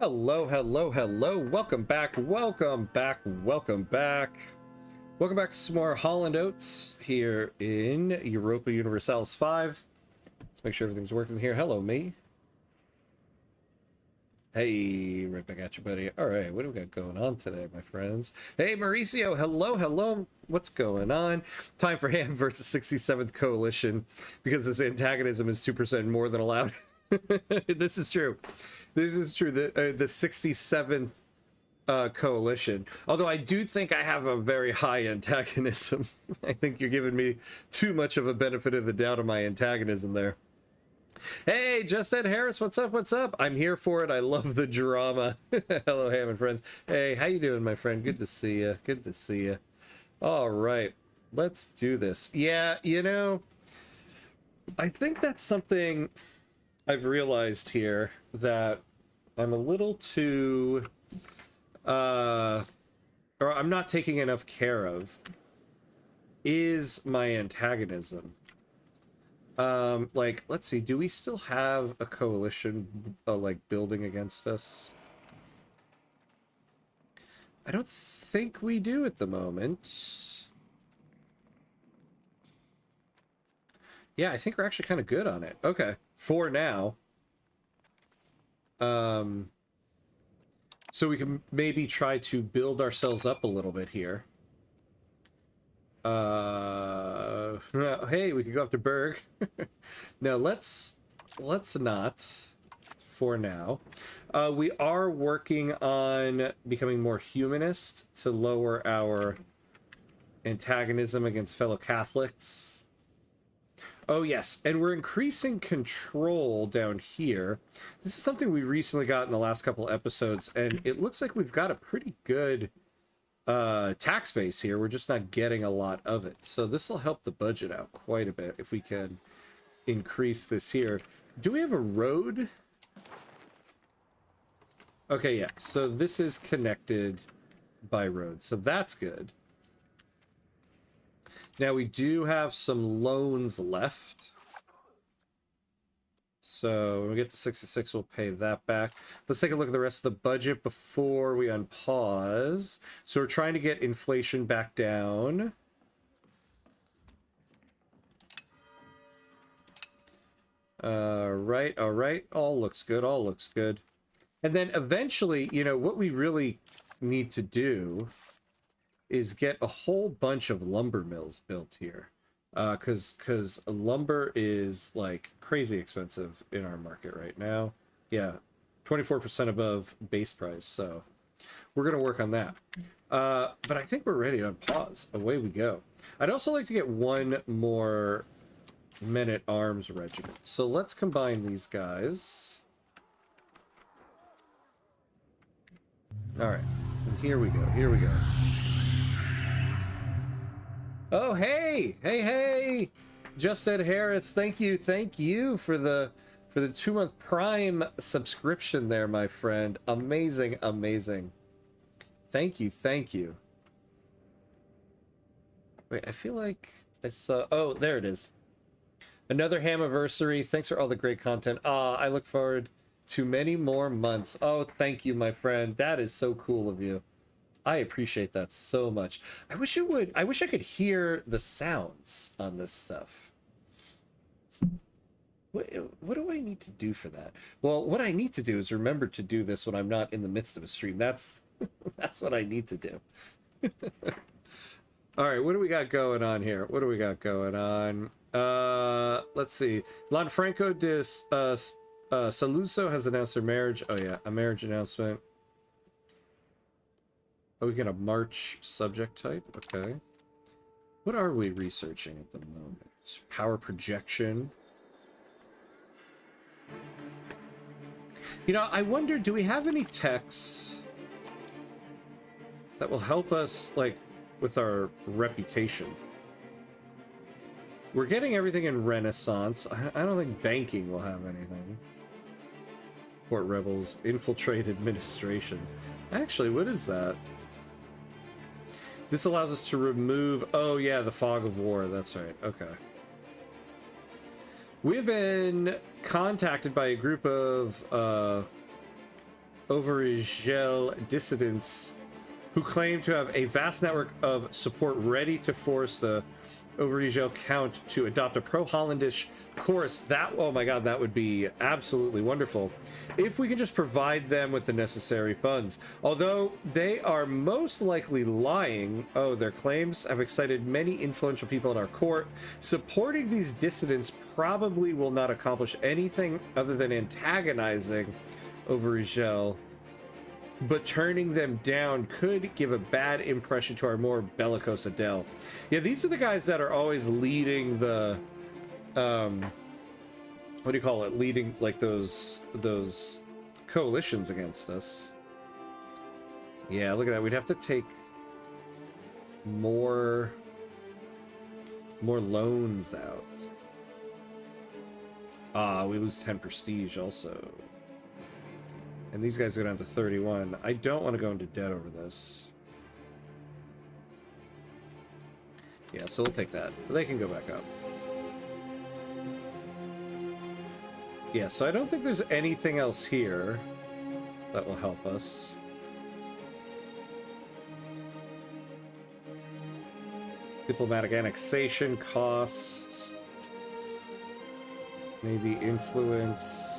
Hello, hello, hello. Welcome back, welcome back, welcome back. Welcome back to some more Holland Oats here in Europa Universalis 5. Let's make sure everything's working here. Hello, me. Hey, right back at you, buddy. All right, what do we got going on today, my friends? Hey, Mauricio, hello, hello. What's going on? Time for Ham versus 67th Coalition because this antagonism is 2% more than allowed. This is true. This is true. The 67th coalition. Although I do think I have a very high antagonism. I think you're giving me too much of a benefit of the doubt of my antagonism there. Hey, Just Ed Harris, what's up? What's up? I'm here for it. I love the drama. Hello, Hammond friends. Hey, how you doing, my friend? Good to see you. Good to see you. All right, let's do this. Yeah, you know, I think that's something I've realized here, that I'm a little too or I'm not taking enough care of, is my antagonism. Like, let's see, do we still have a coalition like building against us? I don't think we do at the moment. Yeah, I think we're actually kind of good on it. Okay, for now. So we can maybe try to build ourselves up a little bit here. Hey, we could go after Berg. No, let's not for now. We are working on becoming more humanist to lower our antagonism against fellow Catholics. Oh, yes, and we're increasing control down here. This is something we recently got in the last couple episodes, and it looks like we've got a pretty good tax base here. We're just not getting a lot of it. So this will help the budget out quite a bit if we can increase this here. Do we have a road? Okay, yeah, so this is connected by road, so that's good. Now, we do have some loans left. So when we get to 66, we'll pay that back. Let's take a look at the rest of the budget before we unpause. So we're trying to get inflation back down. All right. All looks good. All looks good. And then eventually, you know, what we really need to do is get a whole bunch of lumber mills built here, because lumber is like crazy expensive in our market right now. Yeah, 24% above base price, so we're gonna work on that. But I think we're ready to pause. Away we go. I'd also like to get one more men-at-arms regiment, so let's combine these guys. All right, and here we go. Oh, hey, Just Ed Harris, thank you for the 2-month Prime subscription there, my friend. Amazing. Thank you. Wait, I feel like I saw, oh, there it is. Another Hamiversary. Thanks for all the great content. I look forward to many more months. Oh, thank you, my friend. That is so cool of you. I appreciate that so much. I wish I could hear the sounds on this stuff. What do I need to do for that? Well, what I need to do is remember to do this when I'm not in the midst of a stream. That's what I need to do. All right, what do we got going on here? Let's see. Lanfranco de Saluso has announced their marriage. Oh yeah, a marriage announcement. Oh, we got a March subject type. Okay. What are we researching at the moment? Power projection. You know, I wonder, do we have any techs that will help us, like, with our reputation? We're getting everything in Renaissance. I don't think banking will have anything. Support rebels, infiltrate administration. Actually, what is that? This allows us to remove... Oh, yeah, the fog of war. That's right. Okay. We've been contacted by a group of Overijssel dissidents who claim to have a vast network of support ready to force the Overijssel Count to adopt a pro-Hollandish course. That, oh my god, that would be absolutely wonderful if we can just provide them with the necessary funds. Although they are most likely lying. Oh, their claims have excited many influential people in our court. Supporting these dissidents probably will not accomplish anything other than antagonizing Overijssel, but turning them down could give a bad impression to our more bellicose Adele. Yeah, these are the guys that are always leading the, what do you call it? Leading, like, those coalitions against us. Yeah, look at that. We'd have to take more loans out. Ah, we lose 10 prestige also. And these guys go down to 31. I don't want to go into debt over this. Yeah, so we'll take that. They can go back up. Yeah, so I don't think there's anything else here that will help us. Diplomatic annexation cost. Navy influence.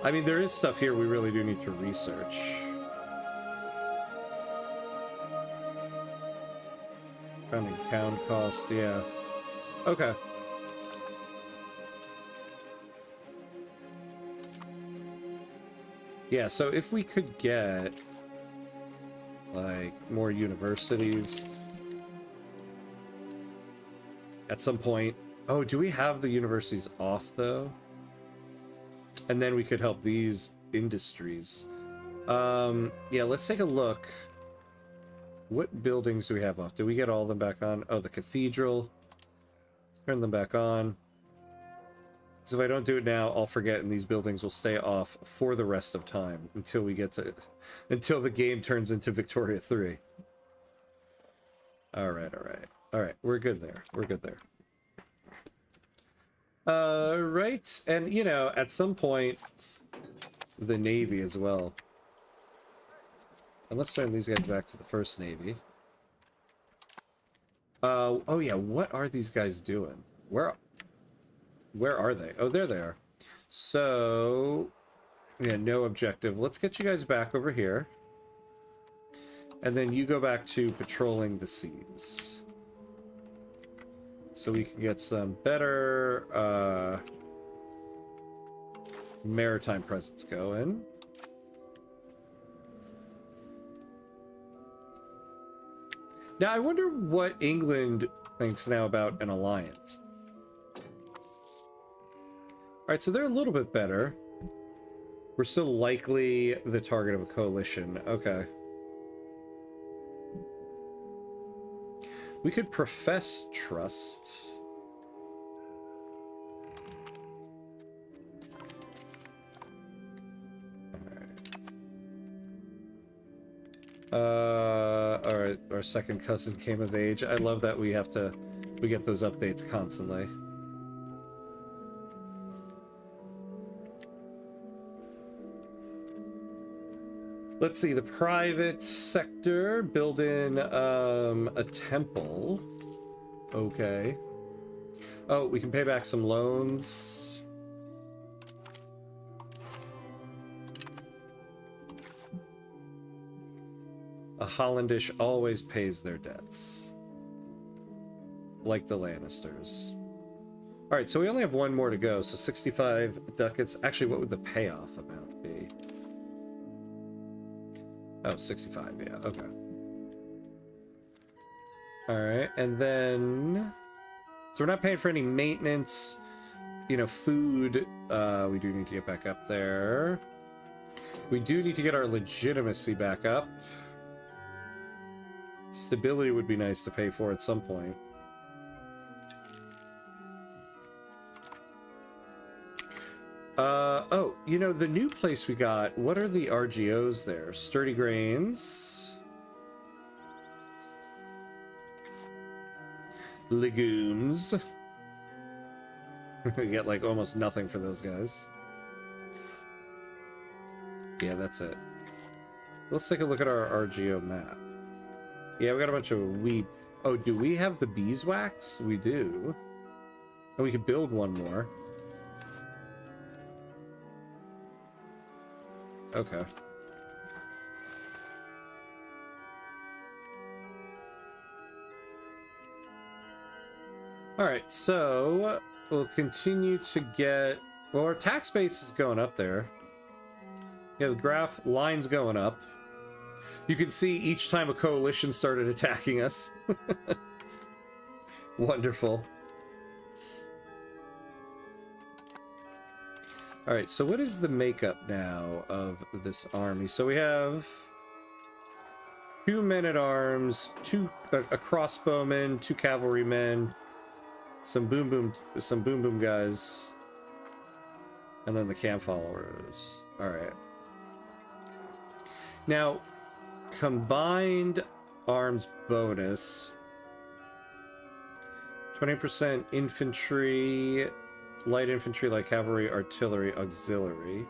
I mean, there is stuff here we really do need to research. Founding town cost, yeah. Okay. Yeah, so if we could get, like, more universities at some point. Oh, do we have the universities off, though? And then we could help these industries. Yeah, let's take a look. What buildings do we have off? Do we get all of them back on? Oh, the cathedral. Let's turn them back on. Because if I don't do it now, I'll forget, and these buildings will stay off for the rest of time until we get to, until the game turns into Victoria 3. All right, all right. All right, we're good there. We're good there. Right, and you know, at some point, the Navy as well. And let's turn these guys back to the first Navy. Oh yeah, what are these guys doing? Where are they? Oh, there they are. So, yeah, no objective. Let's get you guys back over here. And then you go back to patrolling the seas. So we can get some better maritime presence going. Now, I wonder what England thinks now about an alliance. Alright, so they're a little bit better. We're still likely the target of a coalition. Okay. We could profess trust. Alright, our second cousin came of age. I love that we get those updates constantly. Let's see, the private sector, build in a temple. Okay. Oh, we can pay back some loans. A Hollandish always pays their debts. Like the Lannisters. Alright, so we only have one more to go, so 65 ducats. Actually, what would the payoff amount be? Oh, 65, yeah, okay. Alright, and then... So we're not paying for any maintenance. You know, food, we do need to get back up there. We do need to get our legitimacy back up. Stability would be nice to pay for at some point. Oh, you know, the new place we got, what are the RGOs there? Sturdy grains. Legumes. We get, like, almost nothing for those guys. Yeah, that's it. Let's take a look at our RGO map. Yeah, we got a bunch of weed. Oh, do we have the beeswax? We do. And we could build one more. Okay. Alright, so we'll continue to get... Well, our tax base is going up there. Yeah, the graph line's going up. You can see each time a coalition started attacking us. Wonderful. Alright, so what is the makeup now of this army? So we have 2 men-at-arms, a crossbowman, 2 cavalrymen, some boom boom guys, and then the camp followers. Alright. Now, combined arms bonus, 20% infantry, light infantry, light cavalry, artillery, auxiliary.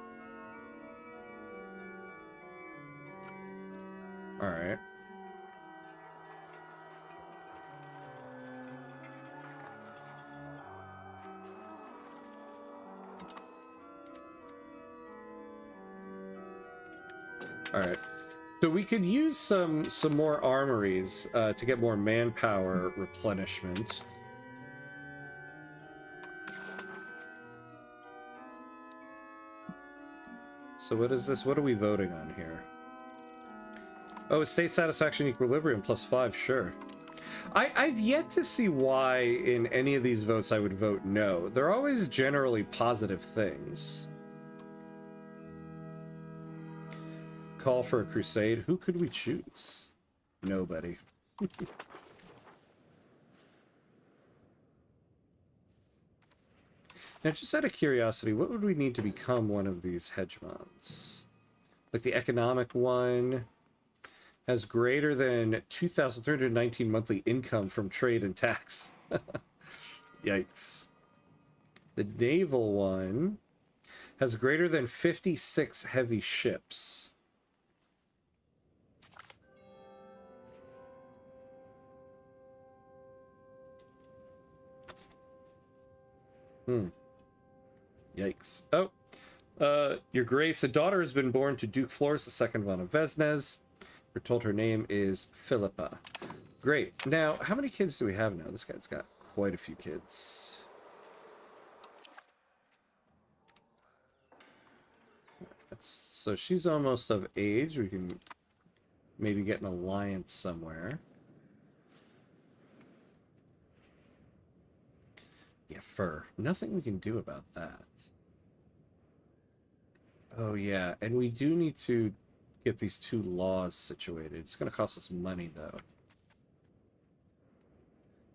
Alright. Alright. So we could use some more armories to get more manpower replenishment. So what is this? What are we voting on here? Oh, state satisfaction equilibrium +5, sure. I've yet to see why in any of these votes I would vote no. They're always generally positive things. Call for a crusade. Who could we choose? Nobody. Now, just out of curiosity, what would we need to become one of these hegemons? Like the economic one has greater than 2,319 monthly income from trade and tax. Yikes. The naval one has greater than 56 heavy ships. Yikes. Oh, Your Grace, a daughter has been born to Duke Floris II von Vesnes. We're told her name is Philippa. Great. Now, how many kids do we have now? This guy's got quite a few kids. So she's almost of age. We can maybe get an alliance somewhere. Yeah, fur. Nothing we can do about that. Oh, yeah. And we do need to get these 2 laws situated. It's going to cost us money, though.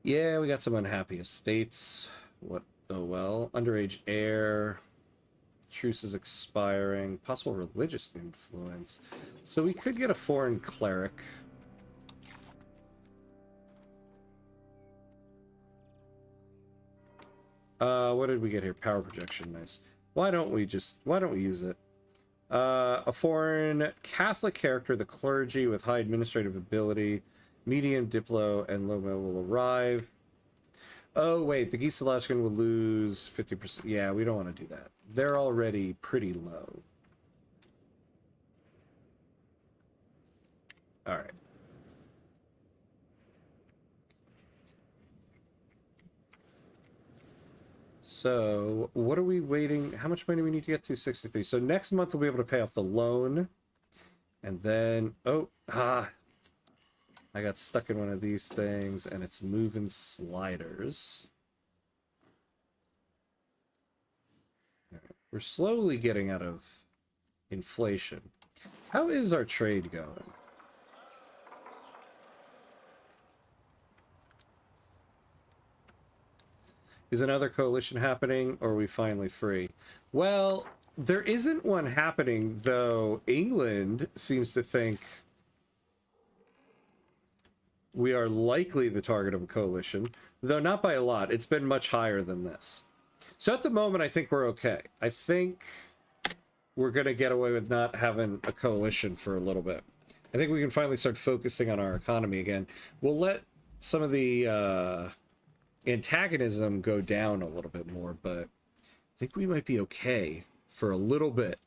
Yeah, we got some unhappy estates. What? Oh, well. Underage heir. Truce is expiring. Possible religious influence. So we could get a foreign cleric. What did we get here? Power projection, nice. Why don't we use it? A foreign Catholic character, the clergy with high administrative ability, medium diplo, and low middle will arrive. Oh, wait, the Giselashkin will lose 50%. Yeah, we don't want to do that. They're already pretty low. All right. So, what are we waiting? How much money do we need to get to? 63. So next month we'll be able to pay off the loan. And then, I got stuck in one of these things and it's moving sliders. We're slowly getting out of inflation. How is our trade going? Is another coalition happening, or are we finally free? Well, there isn't one happening, though England seems to think we are likely the target of a coalition, though not by a lot. It's been much higher than this. So at the moment, I think we're okay. I think we're going to get away with not having a coalition for a little bit. I think we can finally start focusing on our economy again. We'll let some of the antagonism go down a little bit more, but I think we might be okay for a little bit.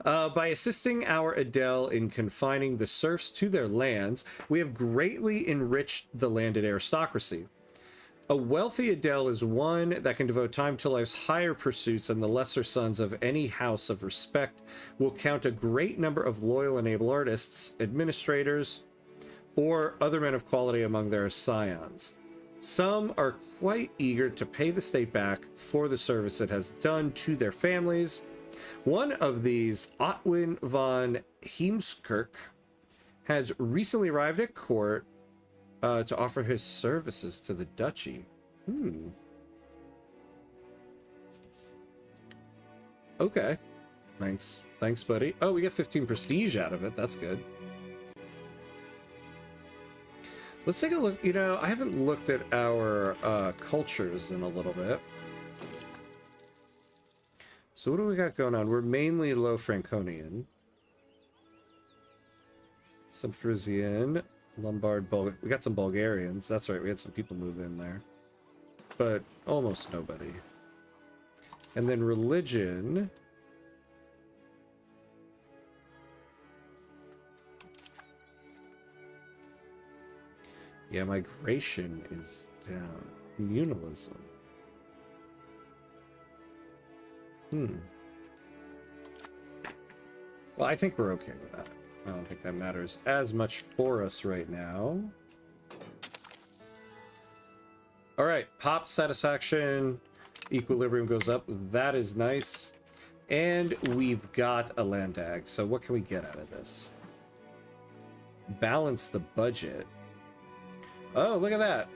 By assisting our Adel in confining the serfs to their lands, we have greatly enriched the landed aristocracy. A wealthy Adel is one that can devote time to life's higher pursuits, and the lesser sons of any house of respect will count a great number of loyal and able artists, administrators, or other men of quality among their scions. Some are quite eager to pay the state back for the service it has done to their families. One of these, Otwin von Heemskerk, has recently arrived at court to offer his services to the duchy. Okay. Thanks, buddy. Oh, we get 15 prestige out of it. That's good. Let's take a look. You know, I haven't looked at our cultures in a little bit. So what do we got going on? We're mainly low Franconian. Some Frisian, Lombard, we got some Bulgarians. That's right, we had some people move in there. But almost nobody. And then religion. Yeah, migration is down. Communalism. Well, I think we're okay with that. I don't think that matters as much for us right now. All right, pop satisfaction, equilibrium goes up. That is nice. And we've got a land ag. So what can we get out of this? Balance the budget. Oh, look at that.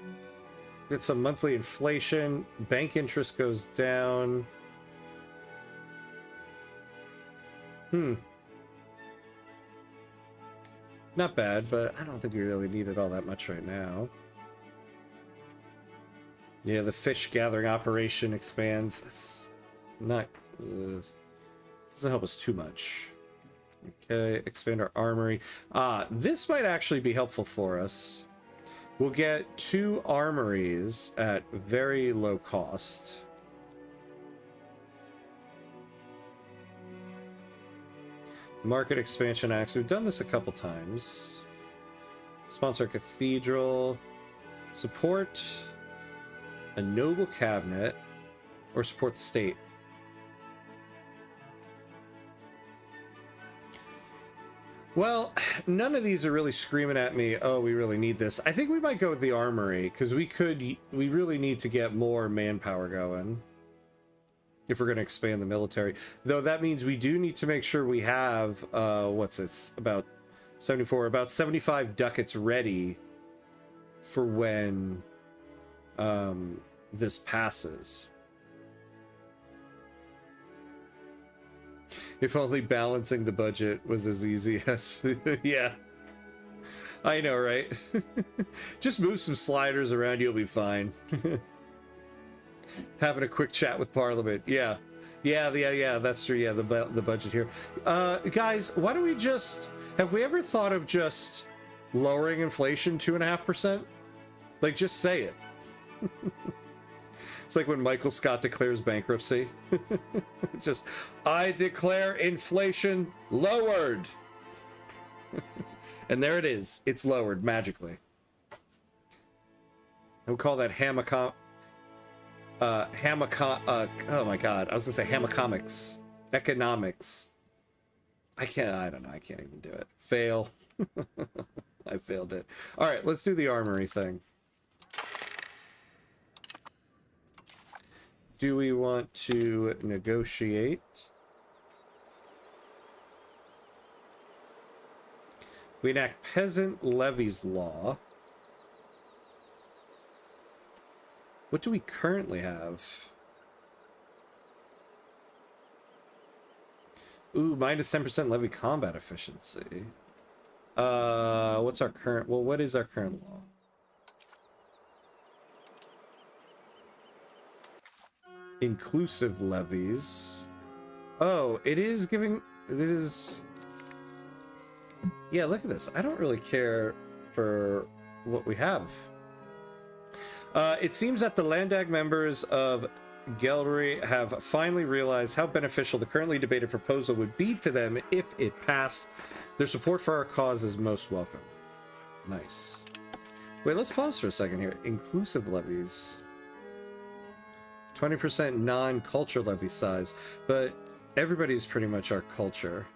Get some monthly inflation. Bank interest goes down. Not bad, but I don't think we really need it all that much right now. Yeah, the fish gathering operation expands. It's not... doesn't help us too much. Okay, expand our armory. This might actually be helpful for us. We'll get 2 armories at very low cost. Market expansion acts. We've done this a couple times. Sponsor a cathedral. Support a noble cabinet. Or support the state. Well, none of these are really screaming at me, oh, we really need this. I think we might go with the armory, because we really need to get more manpower going if we're going to expand the military. Though that means we do need to make sure we have, what's this, about 75 ducats ready for when this passes. If only balancing the budget was as easy as... Yeah. I know, right? Just move some sliders around, you'll be fine. Having a quick chat with Parliament. Yeah, that's true. Yeah, the budget here. Guys, why don't we just... Have we ever thought of just lowering inflation 2.5%? Like, just say it. It's like when Michael Scott declares bankruptcy. Just, I declare inflation lowered. And there it is. It's lowered magically. We'll call that oh my god. I was gonna say hamacomics. Economics. I don't know. I can't even do it. Fail. I failed it. All right, let's do the armory thing. Do we want to negotiate? We enact peasant levies law. What do we currently have? Ooh, minus 10% levy combat efficiency. What's our current... Well, what is our current law? Inclusive levies. Oh, it is giving... It is... Yeah, look at this. I don't really care for what we have. It seems that the Landag members of Gelry have finally realized how beneficial the currently debated proposal would be to them if it passed. Their support for our cause is most welcome. Nice. Wait, let's pause for a second here. Inclusive levies. 20% non-culture levy size, but everybody's pretty much our culture.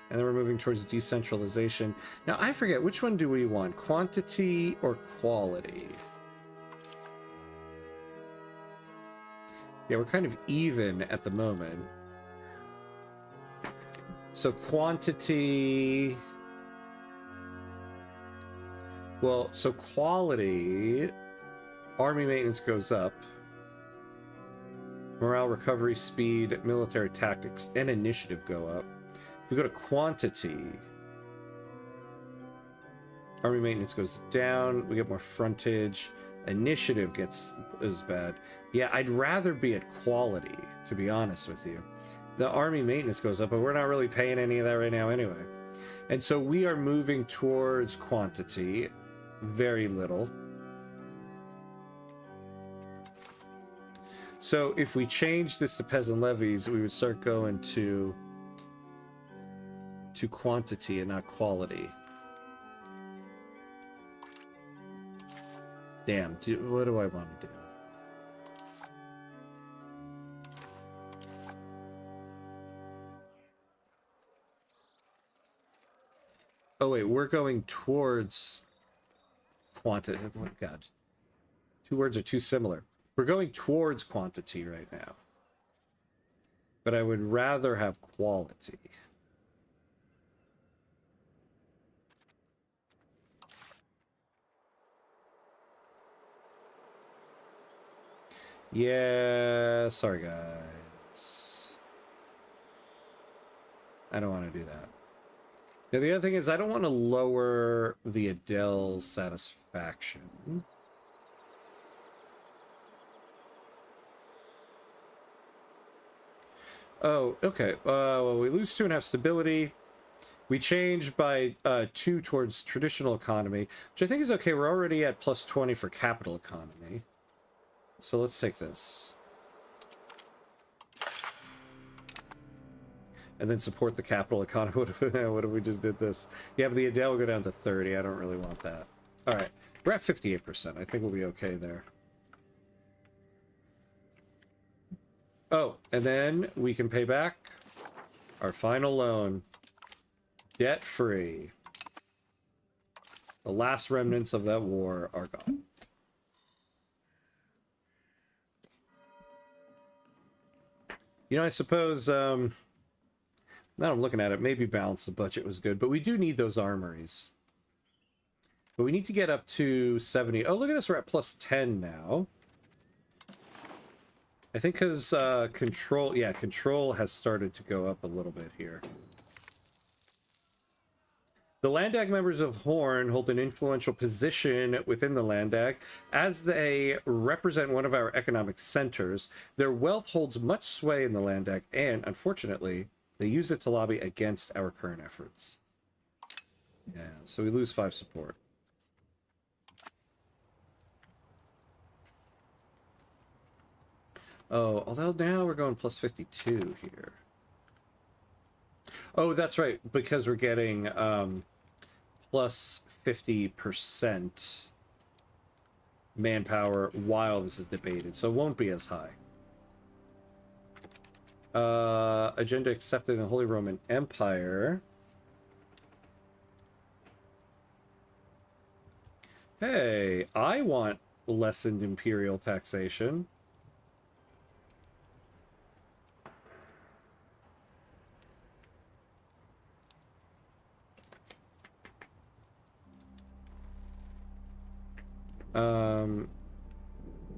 And then we're moving towards decentralization. Now, I forget, which one do we want? Quantity or quality? Yeah, we're kind of even at the moment. So quantity... Well, so quality... Army maintenance goes up. Morale, recovery, speed, military tactics, and initiative go up. If we go to quantity... Army maintenance goes down. We get more frontage. Initiative gets as bad. Yeah, I'd rather be at quality, to be honest with you. The army maintenance goes up, but we're not really paying any of that right now anyway. And so we are moving towards quantity. Very little. So if we change this to peasant levies, we would start going to quantity and not quality. Damn, what do I want to do? Oh wait, we're going towards quantity. Oh my god. Two words are too similar. We're going towards quantity right now. But I would rather have quality. Yeah, sorry guys. I don't want to do that. Now the other thing is I don't want to lower the Adele's satisfaction. Oh, okay. Well, we lose 2.5 stability. We change by 2 towards traditional economy, which I think is okay. We're already at plus 20 for capital economy. So let's take this. And then support the capital economy. What if we just did this? Yeah, but the Adele will go down to 30. I don't really want that. All right. We're at 58%. I think we'll be okay there. Oh, and then we can pay back our final loan. Debt-free. The last remnants of that war are gone. You know, I suppose, now I'm looking at it, maybe balance the budget was good, but we do need those armories. But we need to get up to 70. Oh, look at us, we're at plus 10 now. I think because control, yeah, control has started to go up a little bit here. The Landag members of Horn hold an influential position within the Landag, as they represent one of our economic centers. Their wealth holds much sway in the Landag, and, unfortunately, they use it to lobby against our current efforts. Yeah, so we lose 5 support. Oh, although now we're going plus 52 here. Oh, that's right, because we're getting plus 50% manpower while this is debated, so it won't be as high. Agenda accepted in the Holy Roman Empire. Hey, I want lessened imperial taxation.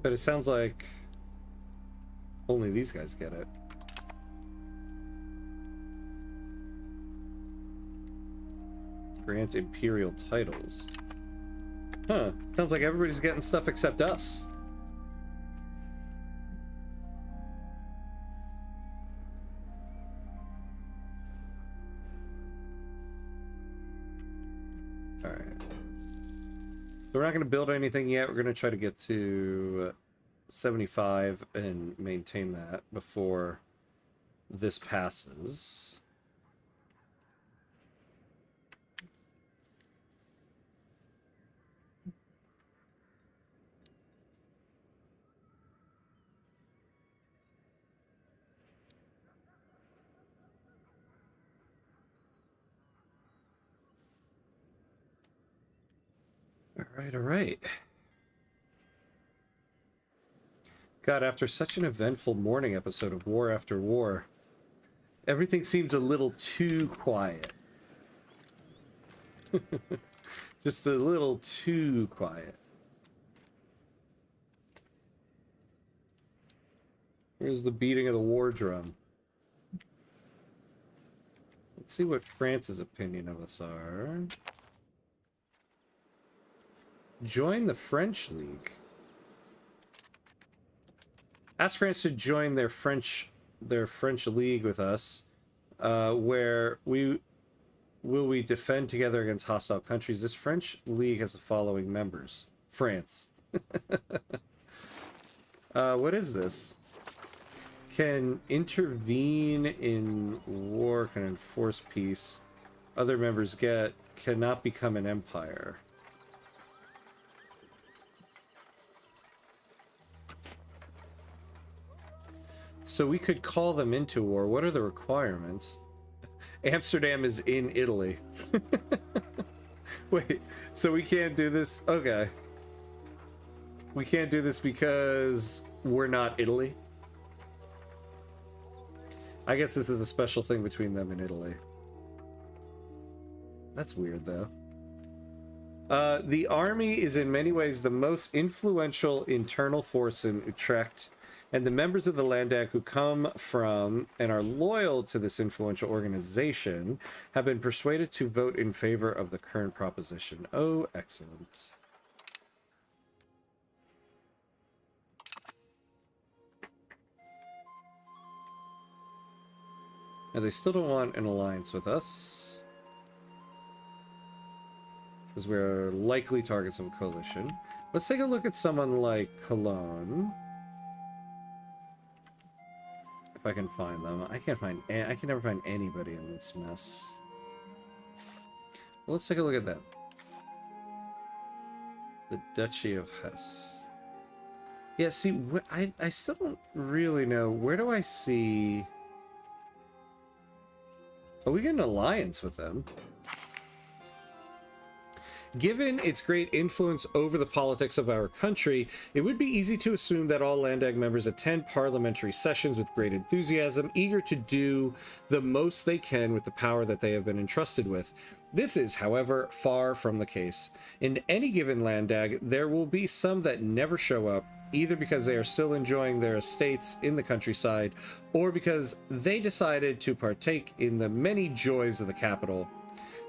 But it sounds like only these guys get it. Grant imperial titles. Huh. Sounds like everybody's getting stuff except us. we're not going to build anything yet. We're going to try to get to 75 and maintain that before this passes. All right. God, after such an eventful morning episode of War After War, everything seems a little too quiet. Just a little too quiet. Here's the beating of the war drum. Let's see what France's opinion of us are. Join the French League. Ask France to join their French league with us, where we defend together against hostile countries. This French league has the following members: France. What is this? Can intervene in war, can enforce peace. Other members cannot become an empire. So we could call them into war. What are the requirements? Amsterdam is in Italy. Wait, so we can't do this? Okay. We can't do this because we're not Italy? I guess this is a special thing between them and Italy. That's weird, though. The army is in many ways the most influential internal force in Utrecht, and the members of the Landdag who come from and are loyal to this influential organization have been persuaded to vote in favor of the current proposition. Oh, excellent. Now, they still don't want an alliance with us, because we're likely targets of a coalition. Let's take a look at someone like Cologne. If I can find them. I can never find anybody in this mess. Well, let's take a look at them. The Duchy of Hesse. Yeah, see, I still don't really know. Where do I see... Oh, we get an alliance with them. Given its great influence over the politics of our country, it would be easy to assume that all Landdag members attend parliamentary sessions with great enthusiasm, eager to do the most they can with the power that they have been entrusted with. This is, however, far from the case. In any given Landdag, there will be some that never show up, either because they are still enjoying their estates in the countryside, or because they decided to partake in the many joys of the capital.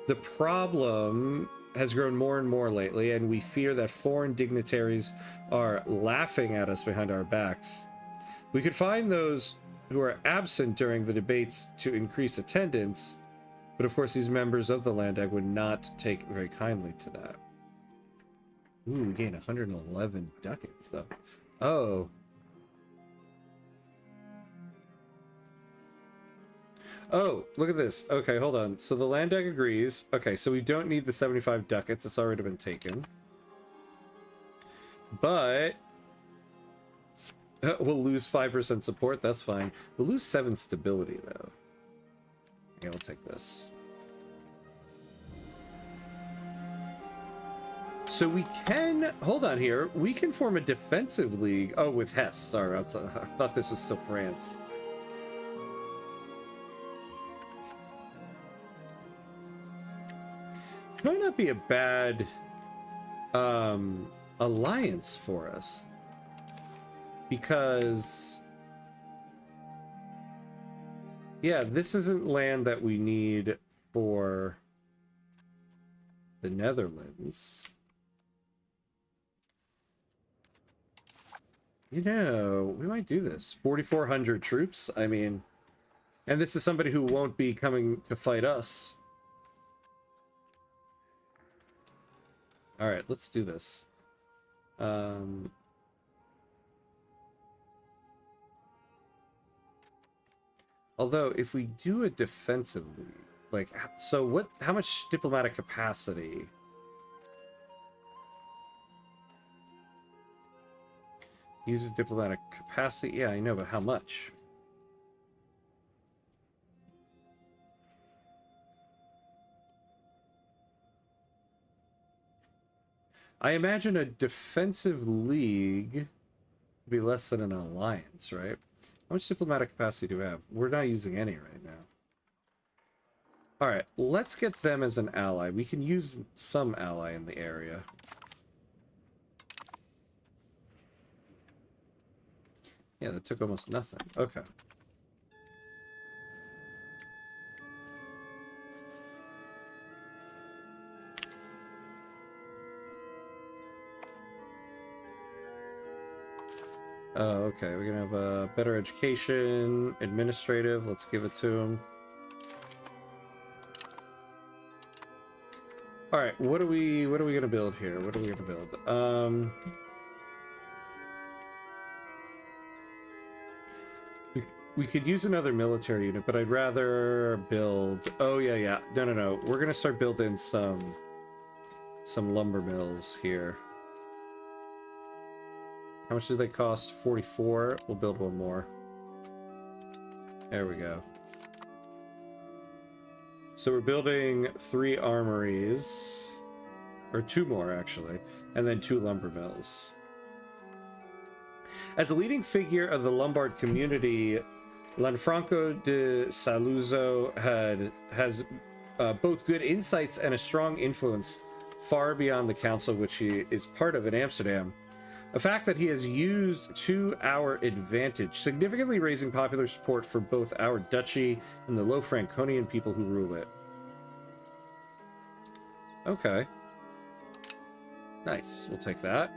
The problem has grown more and more lately, and we fear that foreign dignitaries are laughing at us behind our backs. We could find those who are absent during the debates to increase attendance, but of course these members of the Landdag would not take very kindly to that. Ooh, we gained 111 ducats, though. Oh. Oh, look at this. Okay, hold on. So the Landdag agrees. Okay, so we don't need the 75 ducats. It's already been taken. But we'll lose 5% support. That's fine. We'll lose 7 stability, though. Yeah, we'll take this. So we can... Hold on here. We can form a defensive league. Oh, with Hesse. Sorry, I thought this was still France. This might not be a bad alliance for us, because yeah, this isn't land that we need for the Netherlands. You know, we might do this. 4,400 troops. I mean, and this is somebody who won't be coming to fight us. All right, let's do this. Although, if we do it defensively, like, so what? How much diplomatic capacity? Uses diplomatic capacity? Yeah, I know, but how much? I imagine a defensive league would be less than an alliance, right? How much diplomatic capacity do we have? We're not using any right now. All right, let's get them as an ally. We can use some ally in the area. Yeah, that took almost nothing. Okay. Oh, okay. We're gonna have a better education, administrative. Let's give it to them. All right. What are we gonna build here? What are we gonna build? We could use another military unit, but I'd rather build. Oh yeah, yeah. No, no, no. We're gonna start building some lumber mills here. How much do they cost? 44. We'll build one more. There we go. So we're building 3 armories, or 2 more actually, and then 2 lumber mills. As a leading figure of the Lombard community, Lanfranco de Saluzzo has both good insights and a strong influence far beyond the council which he is part of in Amsterdam. A fact that he has used to our advantage, significantly raising popular support for both our duchy and the Low Franconian people who rule it. Okay. Nice. We'll take that.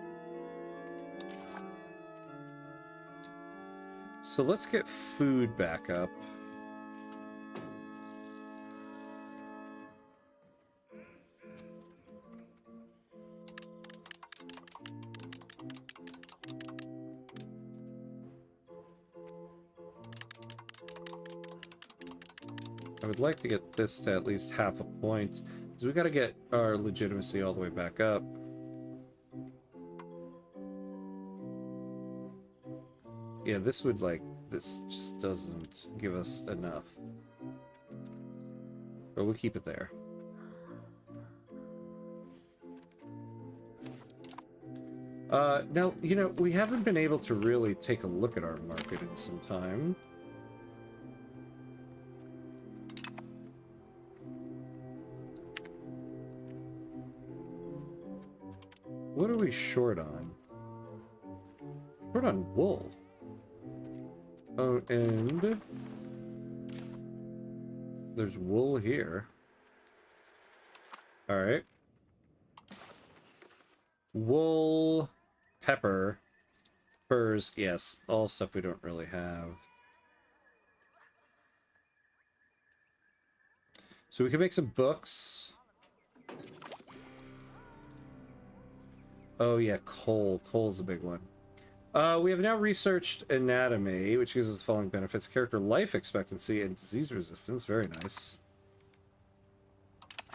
So let's get food back up. I would like to get this to at least half a point, because we got to get our legitimacy all the way back up. Yeah, this would, like, this just doesn't give us enough. But we'll keep it there. Now, you know, we haven't been able to really take a look at our market in some time. What are we short on? Short on wool. Oh, and there's wool here. All right. Wool, pepper, furs. Yes, all stuff we don't really have. So we can make some books. Oh yeah, coal. Coal's a big one. We have now researched anatomy, which gives us the following benefits: character life expectancy and disease resistance. Very nice.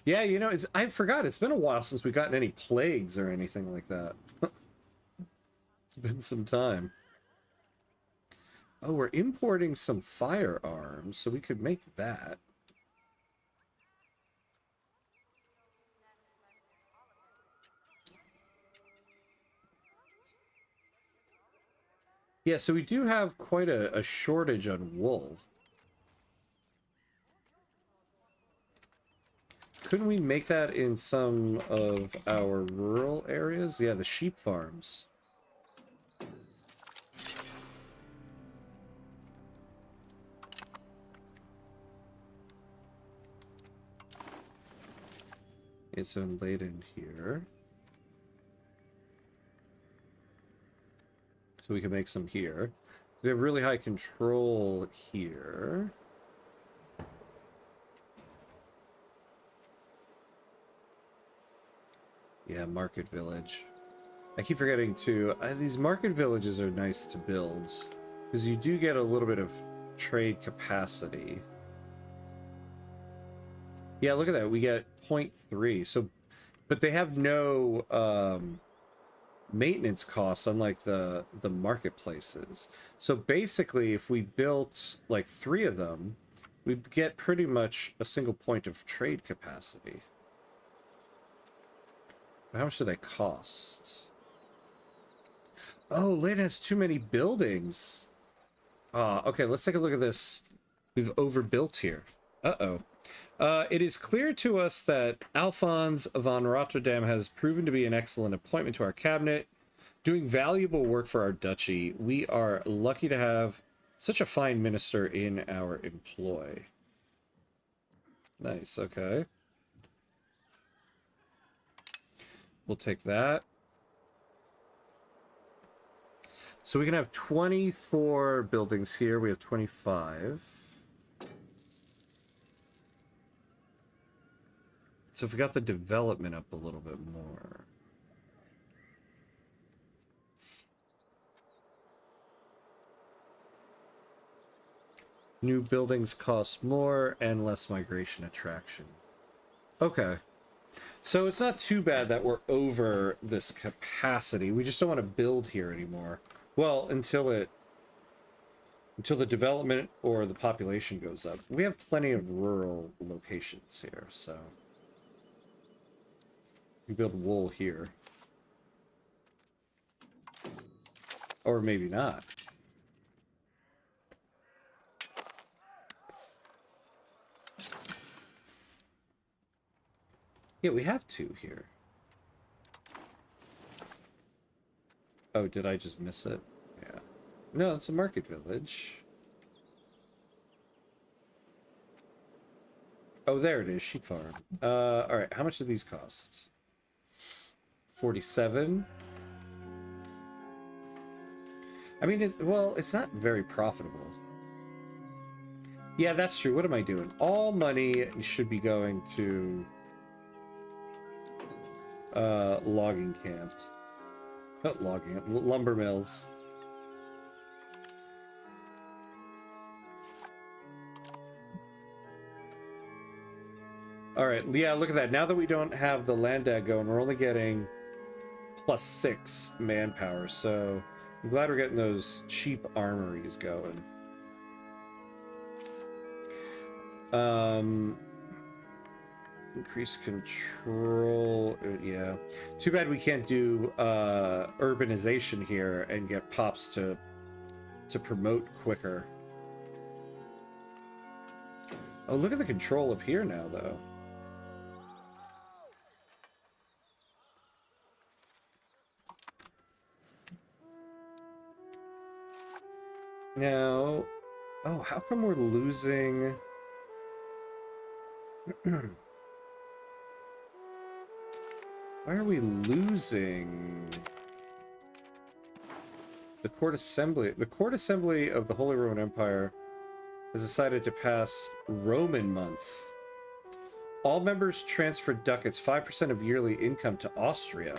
Yeah, you know, I forgot. It's been a while since we've gotten any plagues or anything like that. It's been some time. Oh, we're importing some firearms, so we could make that. Yeah, so we do have quite a shortage on wool. Couldn't we make that in some of our rural areas? Yeah, the sheep farms. It's laid in here. So we can make some here. We have really high control here. Yeah, market village. I keep forgetting to... these market villages are nice to build. Because you do get a little bit of trade capacity. Yeah, look at that. We get 0.3. So, but they have no maintenance costs, unlike the marketplaces. So basically, if we built like 3 of them, we'd get pretty much a single point of trade capacity. How much do they cost? Oh, Lane has too many buildings. Okay, let's take a look at this. We've overbuilt here. Uh-oh. It is clear to us that Alphonse von Rotterdam has proven to be an excellent appointment to our cabinet, doing valuable work for our duchy. We are lucky to have such a fine minister in our employ. Nice, okay. We'll take that. So we can have 24 buildings here. We have 25. So if we got the development up a little bit more. New buildings cost more and less migration attraction. Okay. So it's not too bad that we're over this capacity. We just don't want to build here anymore. Well, until the development or the population goes up. We have plenty of rural locations here, so we build wool here. Or maybe not. Yeah, we have 2 here. Oh, did I just miss it? Yeah. No, it's a market village. Oh, there it is, sheep farm. Alright, how much do these cost? 47. I mean, well, it's not very profitable. Yeah, that's true. What am I doing? All money should be going to logging camps. Not logging, lumber mills. All right, yeah, look at that. Now that we don't have the land ag going, we're only getting +6 manpower. So I'm glad we're getting those cheap armories going. Increase control. Yeah. Too bad we can't do urbanization here and get pops to promote quicker. Oh, look at the control up here now, though. Now, oh, how come we're losing? Why are we losing the court assembly? The court assembly of the Holy Roman Empire has decided to pass Roman month. All members transfer ducats, 5% of yearly income, to Austria.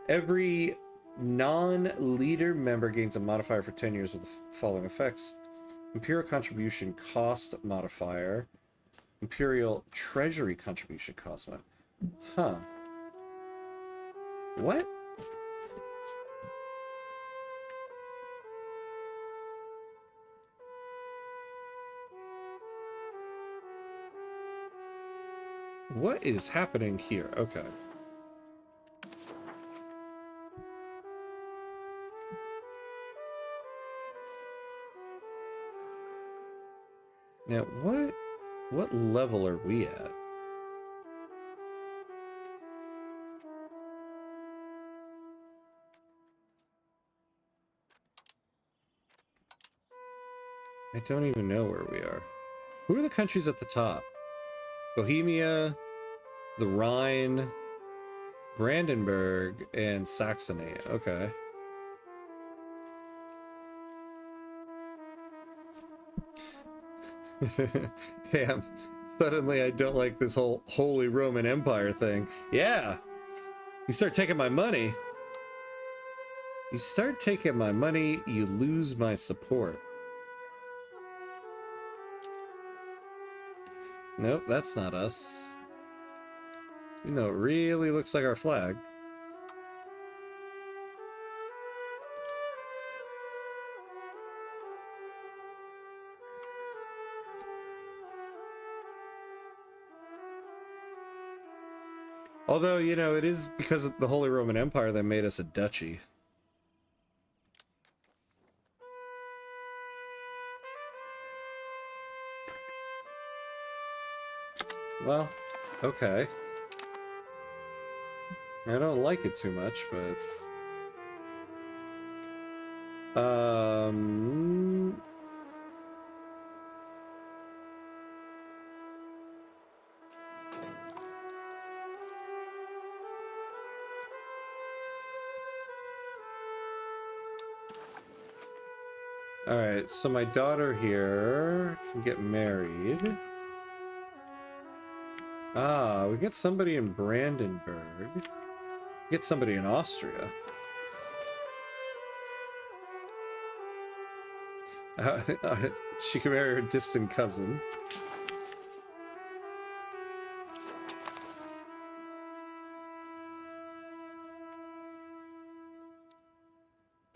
Every non-leader member gains a modifier for 10 years with the following effects: Imperial contribution cost modifier, Imperial treasury contribution cost modifier. Huh. What? What is happening here? Okay. Now, what level are we at? I don't even know where we are. Who are the countries at the top? Bohemia, the Rhine, Brandenburg, and Saxony. Okay. Damn. Suddenly I don't like this whole Holy Roman Empire thing. Yeah. You start taking my money. You start taking my money, you lose my support. Nope, that's not us. You know, it really looks like our flag. Although, you know, it is because of the Holy Roman Empire that made us a duchy. Well, okay. I don't like it too much, but... Alright, so my daughter here can get married. Ah, we get somebody in Brandenburg. Get somebody in Austria. She can marry her distant cousin.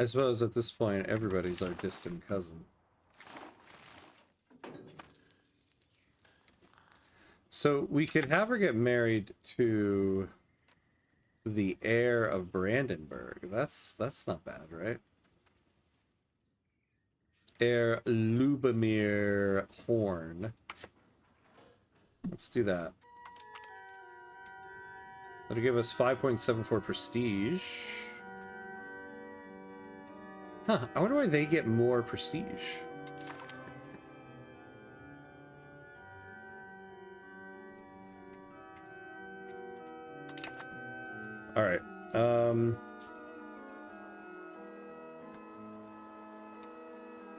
I suppose at this point, everybody's our distant cousin. So we could have her get married to the heir of Brandenburg. That's not bad, right? Heir Lubomir Horn. Let's do that. That'll give us 5.74 prestige. Huh, I wonder why they get more prestige. Alright,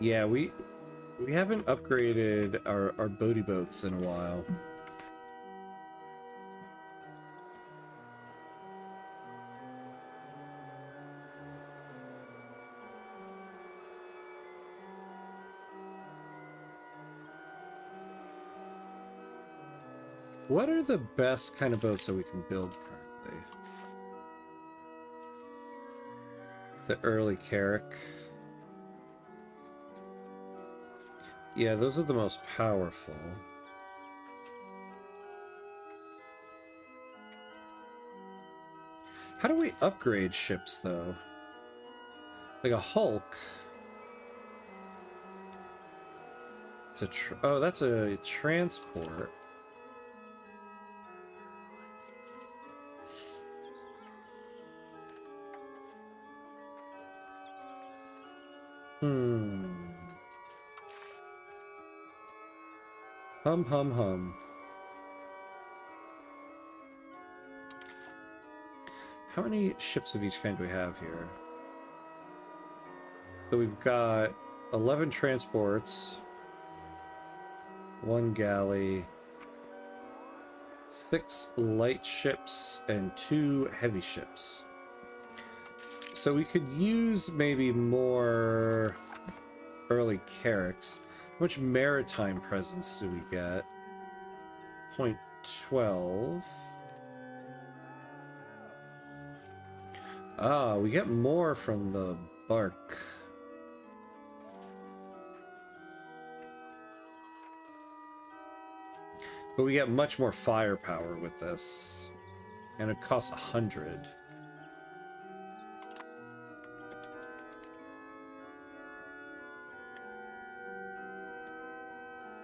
yeah, we haven't upgraded our boaty boats in a while. What are the best kind of boats that we can build currently? The early Carrack. Yeah, those are the most powerful. How do we upgrade ships, though? Like a Hulk. It's a oh, that's a transport. Hum. How many ships of each kind do we have here? So we've got 11 transports, 1 galley, 6 light ships, and 2 heavy ships. So we could use maybe more early Carracks. How much maritime presence do we get? 0.12. Ah, we get more from the bark. But we get much more firepower with this. And it costs 100.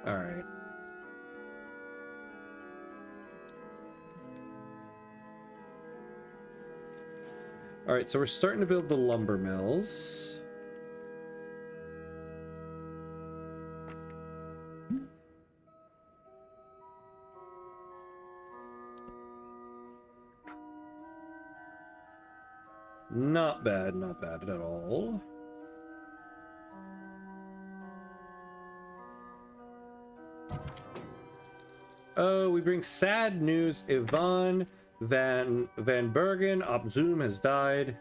Alright. Alright, so we're starting to build the lumber mills. Not bad at all. Oh, we bring sad news. Yvonne Van Bergen, Op Zoom has died.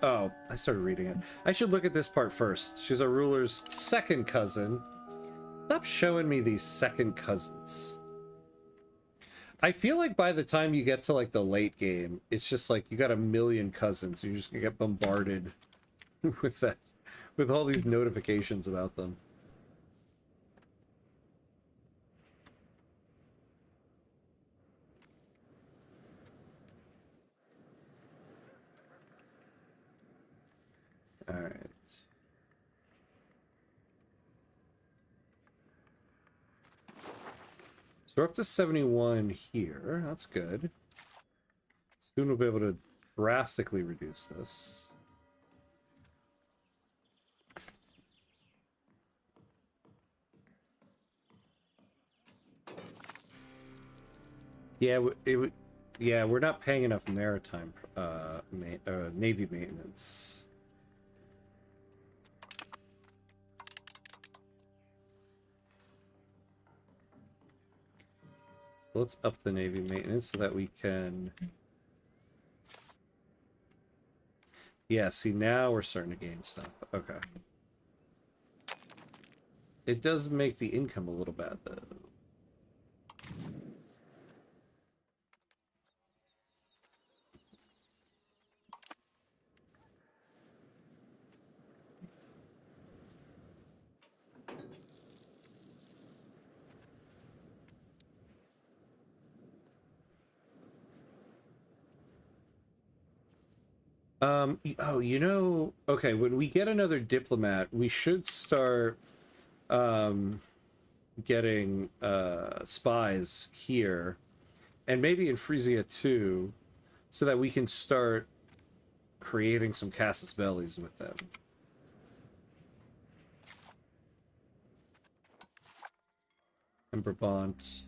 Oh, I started reading it. I should look at this part first. She's our ruler's second cousin. Stop showing me these second cousins. I feel like by the time you get to like the late game, it's just like you got a million cousins. You're just gonna get bombarded with that, with all these notifications about them. All right. So we're up to 71 here. That's good. Soon we'll be able to drastically reduce this. Yeah, yeah, we're not paying enough maritime navy maintenance. So let's up the navy maintenance so that we can. Yeah, see, now we're starting to gain stuff. Okay. It does make the income a little bad, though. Oh, you know, okay, when we get another diplomat, we should start getting spies here, and maybe in Frisia too, so that we can start creating some casus bellis with them. And Brabant.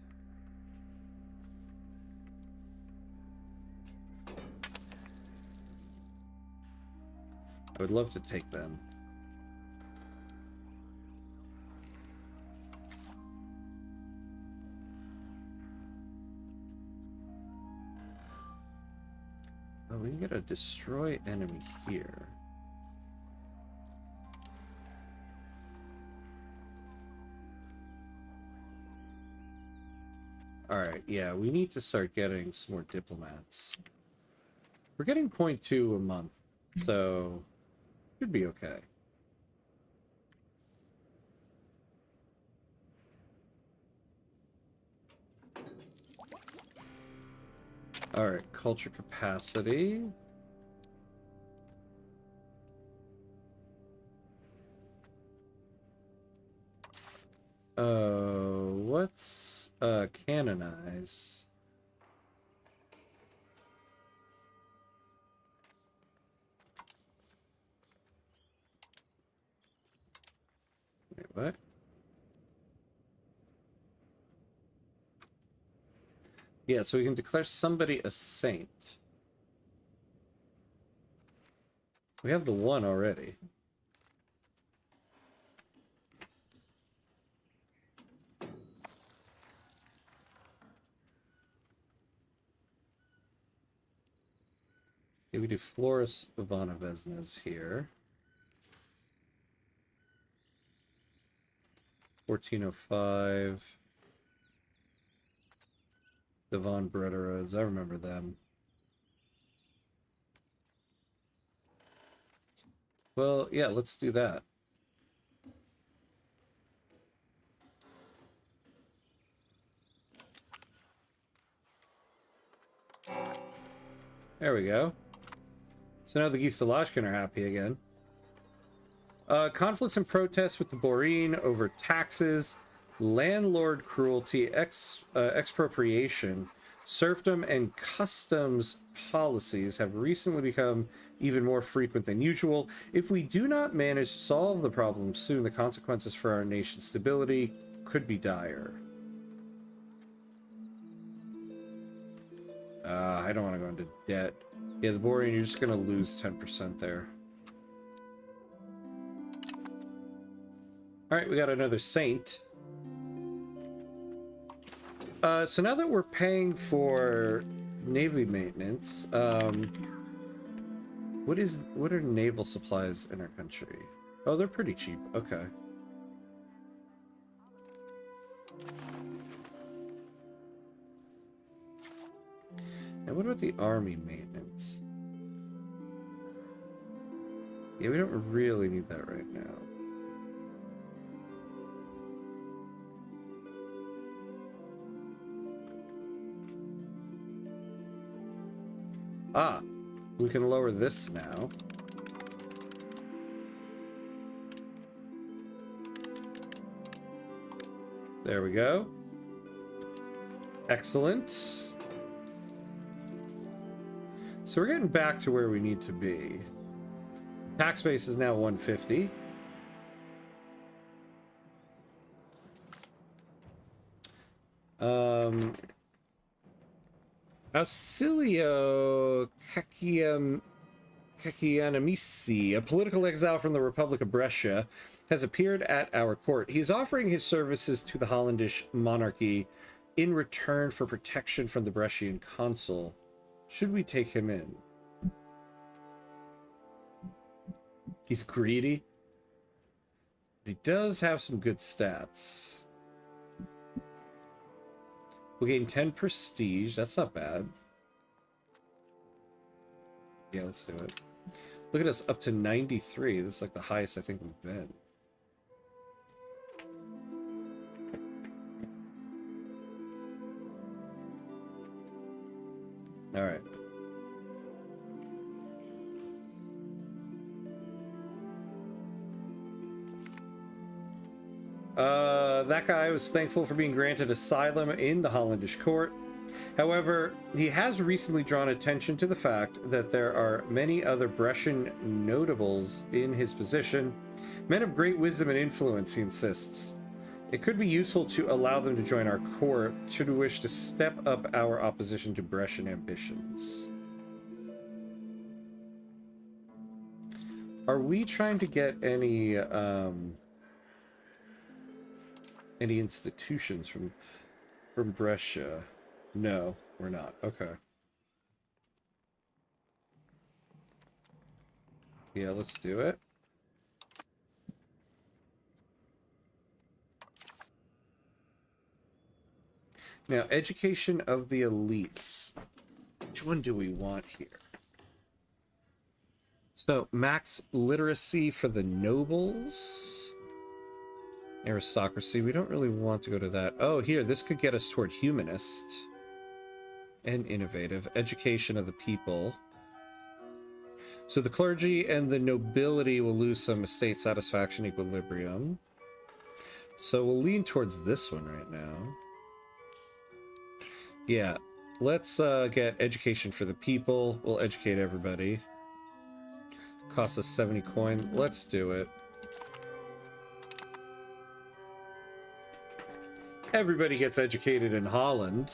I would love to take them. Oh, we can get a destroy enemy here. Alright, yeah, we need to start getting some more diplomats. We're getting 0.2 a month, so should be okay. Alright, culture capacity. What's canonize? Wait, what? Yeah, so we can declare somebody a saint. We have the one already. Okay, we do Floris Ivanovesnes here. 1405. The Von Brederers, I remember them. Well, yeah, let's do that. There we go. So now the Gistalashkin are happy again. Conflicts and protests with the Boreen over taxes, landlord cruelty, expropriation, serfdom, and customs policies have recently become even more frequent than usual. If we do not manage to solve the problem soon, the consequences for our nation's stability could be dire. I don't want to go into debt. Yeah, the Borean, you're just going to lose 10% there. Alright, we got another saint. So now that we're paying for Navy maintenance. What are naval supplies in our country? Oh, they're pretty cheap. Okay. And what about the army maintenance? Yeah, we don't really need that right now. Ah, we can lower this now. There we go. Excellent. So we're getting back to where we need to be. Tax base is now 150. Auxilio Cacianamisi, a political exile from the Republic of Brescia, has appeared at our court. He's offering his services to the Hollandish monarchy in return for protection from the Brescian consul. Should we take him in? He's greedy. He does have some good stats. We'll gain 10 prestige. That's not bad. Yeah, let's do it. Look at us, up to 93. This is like the highest I think we've been. All right. That guy was thankful for being granted asylum in the Hollandish court. However, he has recently drawn attention to the fact that there are many other Brescian notables in his position, men of great wisdom and influence, he insists. It could be useful to allow them to join our court should we wish to step up our opposition to Brescian ambitions. Are we trying to get any institutions from Brescia? No, we're not. Okay. Yeah, let's do it. Now, education of the elites. Which one do we want here? So, max literacy for the nobles. Aristocracy. We don't really want to go to that. Oh, here, this could get us toward humanist. And innovative. Education of the people. So the clergy and the nobility will lose some estate satisfaction equilibrium. So we'll lean towards this one right now. Yeah, let's get education for the people. We'll educate everybody. Costs us 70 coin. Let's do it. Everybody gets educated in Holland.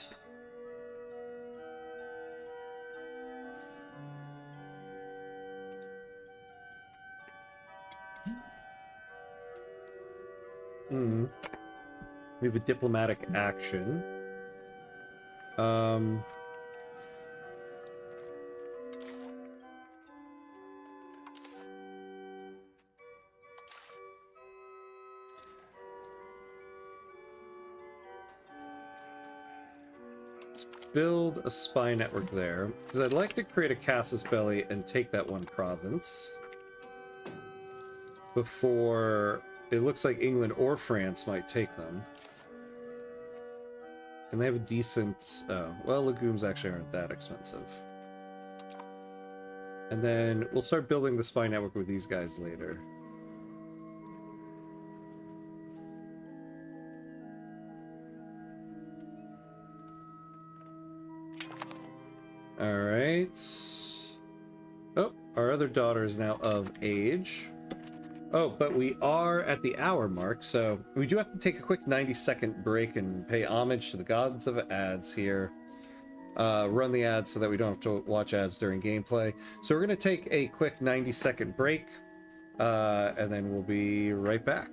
We have a diplomatic action. Let's build a spy network there, because I'd like to create a casus belli and take that one province before it looks like England or France might take them. And they have a decent... Oh, well, legumes actually aren't that expensive. And then we'll start building the spy network with these guys later. Alright. Oh, our other daughter is now of age. Oh, but we are at the hour mark, so we do have to take a quick 90-second break and pay homage to the gods of ads here. Run the ads so that we don't have to watch ads during gameplay. So we're going to take a quick 90-second break, and then we'll be right back.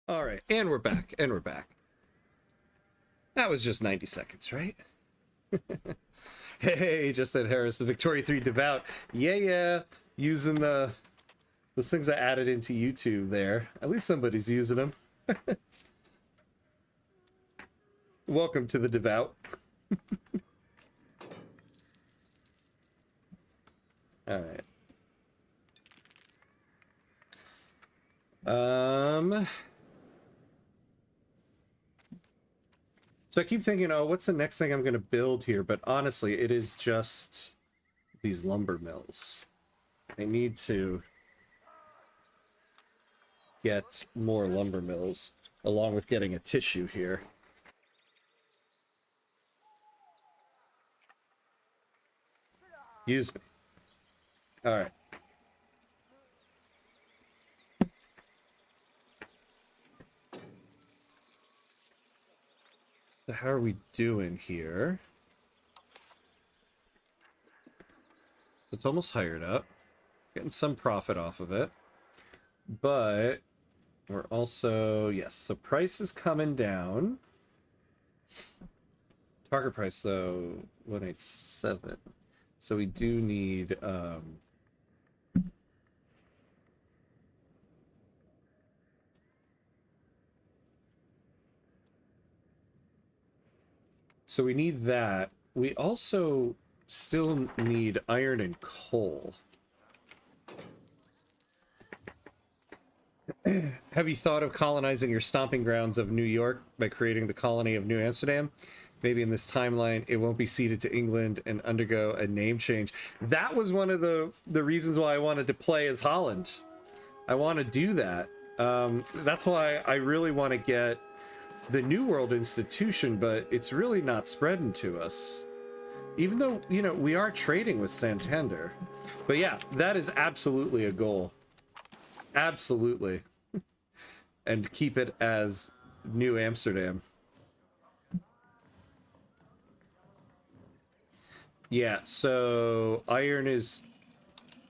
All right, and we're back, and we're back. That was just 90 seconds, right? Hey, just said Harris, the Victoria 3 Devout. Yeah, using those things I added into YouTube there. At least somebody's using them. Welcome to the Devout. All right. So I keep thinking, oh, what's the next thing I'm going to build here? But honestly, it is just these lumber mills. I need to get more lumber mills, along with getting a tissue here. Use me. All right. So how are we doing here? So it's almost hired up. Getting some profit off of it. But we're also, yes, so price is coming down. Target price, though, 187. So we do need... So we need that. We also still need iron and coal. Have you thought of colonizing your stomping grounds of New York by creating the colony of New Amsterdam? Maybe in this timeline, it won't be ceded to England and undergo a name change. That was one of the reasons why I wanted to play as Holland. I want to do that. That's why I really want to get the New World institution, but it's really not spreading to us. Even though, you know, we are trading with Santander. But yeah, that is absolutely a goal. Absolutely. And keep it as New Amsterdam. Yeah, so iron is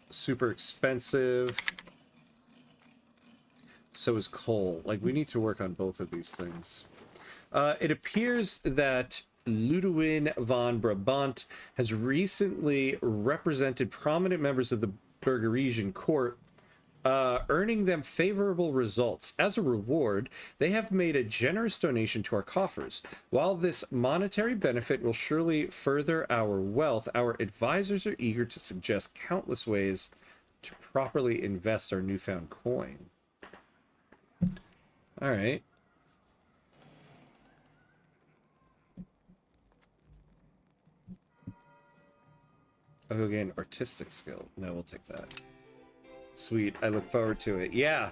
super expensive. So is coal. Like, we need to work on both of these things. It appears that Ludwin von Brabant has recently represented prominent members of the Burgeresian court, earning them favorable results. As a reward, they have made a generous donation to our coffers. While this monetary benefit will surely further our wealth, our advisors are eager to suggest countless ways to properly invest our newfound coin. All right. Oh, again, artistic skill. No, we'll take that. Sweet. I look forward to it. Yeah.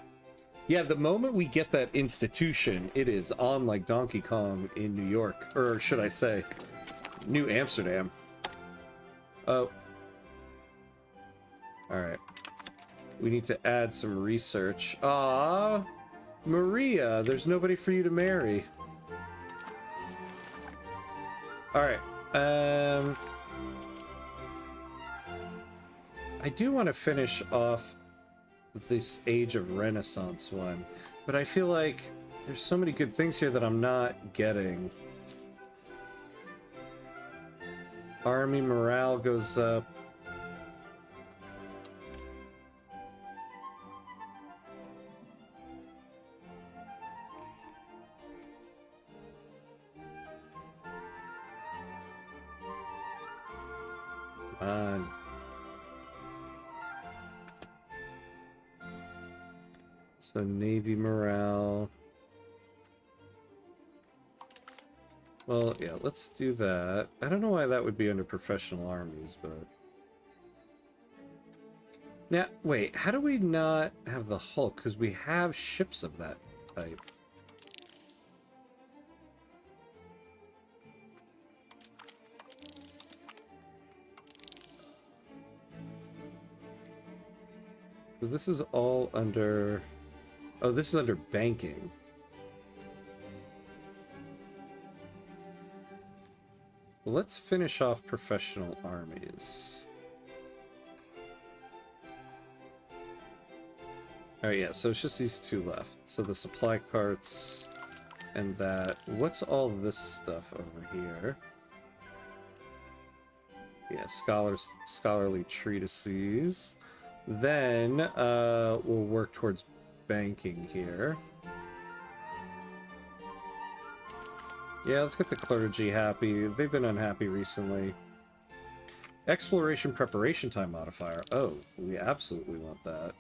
Yeah, the moment we get that institution, it is on like Donkey Kong in New York. Or should I say, New Amsterdam. Oh. Alright. We need to add some research. Ah, Maria, there's nobody for you to marry. Alright. I do want to finish off this Age of Renaissance one, but I feel like there's so many good things here that I'm not getting. Army morale goes up. Come on. So Navy morale. Well, yeah, let's do that. I don't know why that would be under professional armies, but... Now, wait, how do we not have the Hulk? Because we have ships of that type. So this is all under... Oh, this is under banking. Well, let's finish off professional armies. Alright, yeah, so it's just these two left. So the supply carts and that. What's all this stuff over here? Yeah, scholarly treatises. Then we'll work towards banking here. Yeah, let's get the clergy happy. They've been unhappy recently. Exploration preparation time modifier. Oh, we absolutely want that.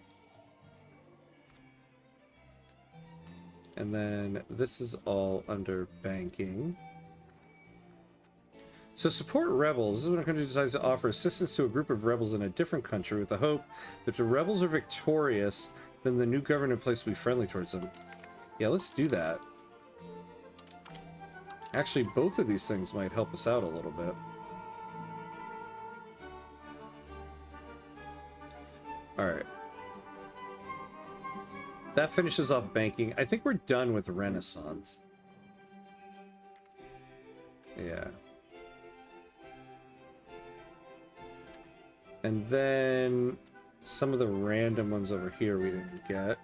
And then this is all under banking. So support rebels. This is when a country decides to offer assistance to a group of rebels in a different country with the hope that if the rebels are victorious, then the new government in place will be friendly towards them. Yeah, let's do that. Actually, both of these things might help us out a little bit. Alright. That finishes off banking. I think we're done with Renaissance. Yeah. And then some of the random ones over here we didn't get.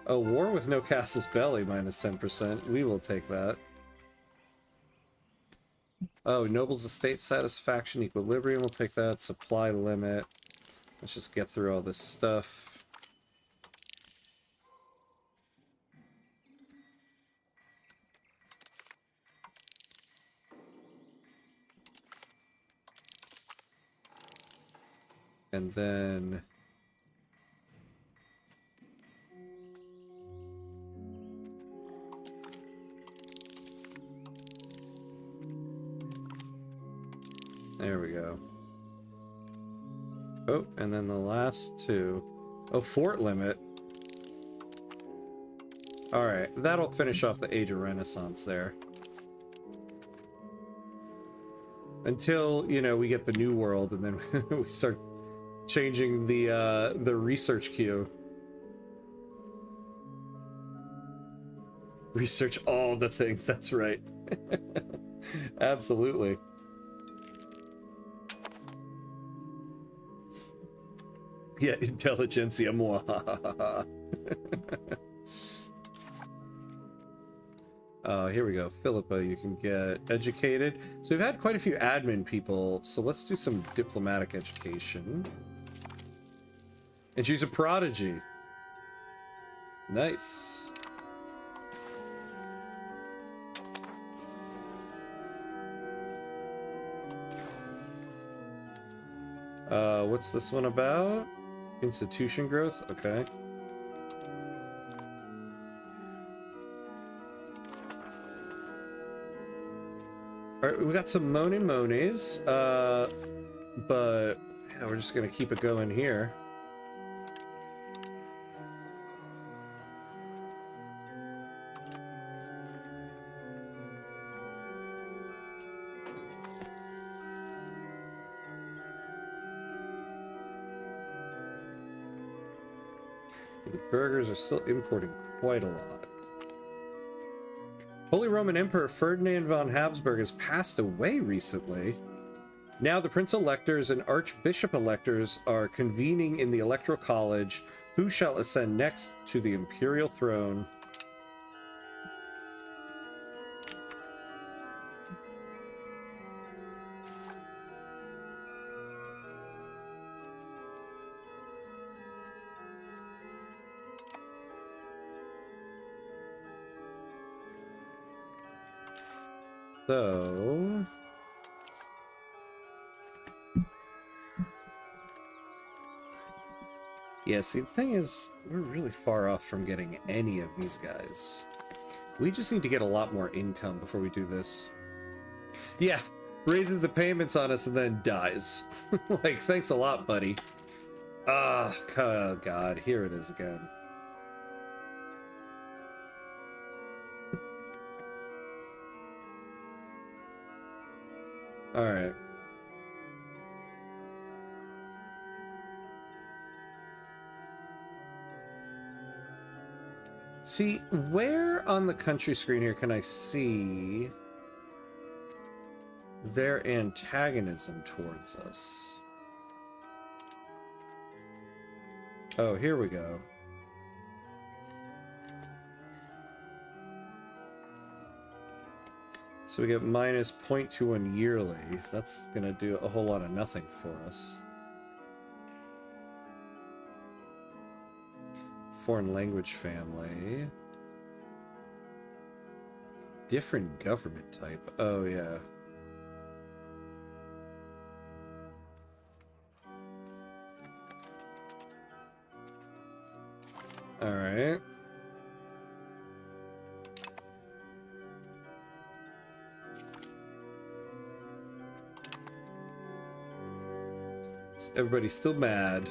Oh, war with no casus belli, minus 10%. We will take that. Oh, nobles estate satisfaction, equilibrium, we'll take that. Supply limit. Let's just get through all this stuff. And then... there we go. Oh, and then the last two. Oh, fort limit. Alright, that'll finish off the Age of Renaissance there. Until, you know, we get the New World and then we start changing the research queue. Research all the things, that's right. Absolutely. Yeah, intelligentsia more. Here we go. Philippa, you can get educated. So we've had quite a few admin people, so let's do some diplomatic education. And she's a prodigy. Nice. What's this one about? Institution growth? Okay. Alright, we got some Monies, but yeah, we're just gonna keep it going here. The burghers are still importing quite a lot. Holy Roman Emperor Ferdinand von Habsburg has passed away recently. Now the Prince-Electors and Archbishop-Electors are convening in the Electoral College. Who shall ascend next to the imperial throne? So... yeah, see, the thing is, we're really far off from getting any of these guys. We just need to get a lot more income before we do this. Yeah, raises the payments on us and then dies. Like, thanks a lot, buddy. Ah, oh, God, here it is again. Alright. See, where on the country screen here can I see their antagonism towards us? Oh, here we go. So we get minus 0.21 yearly. That's gonna do a whole lot of nothing for us. Foreign language family. Different government type. Oh, yeah. Alright. So everybody's still mad.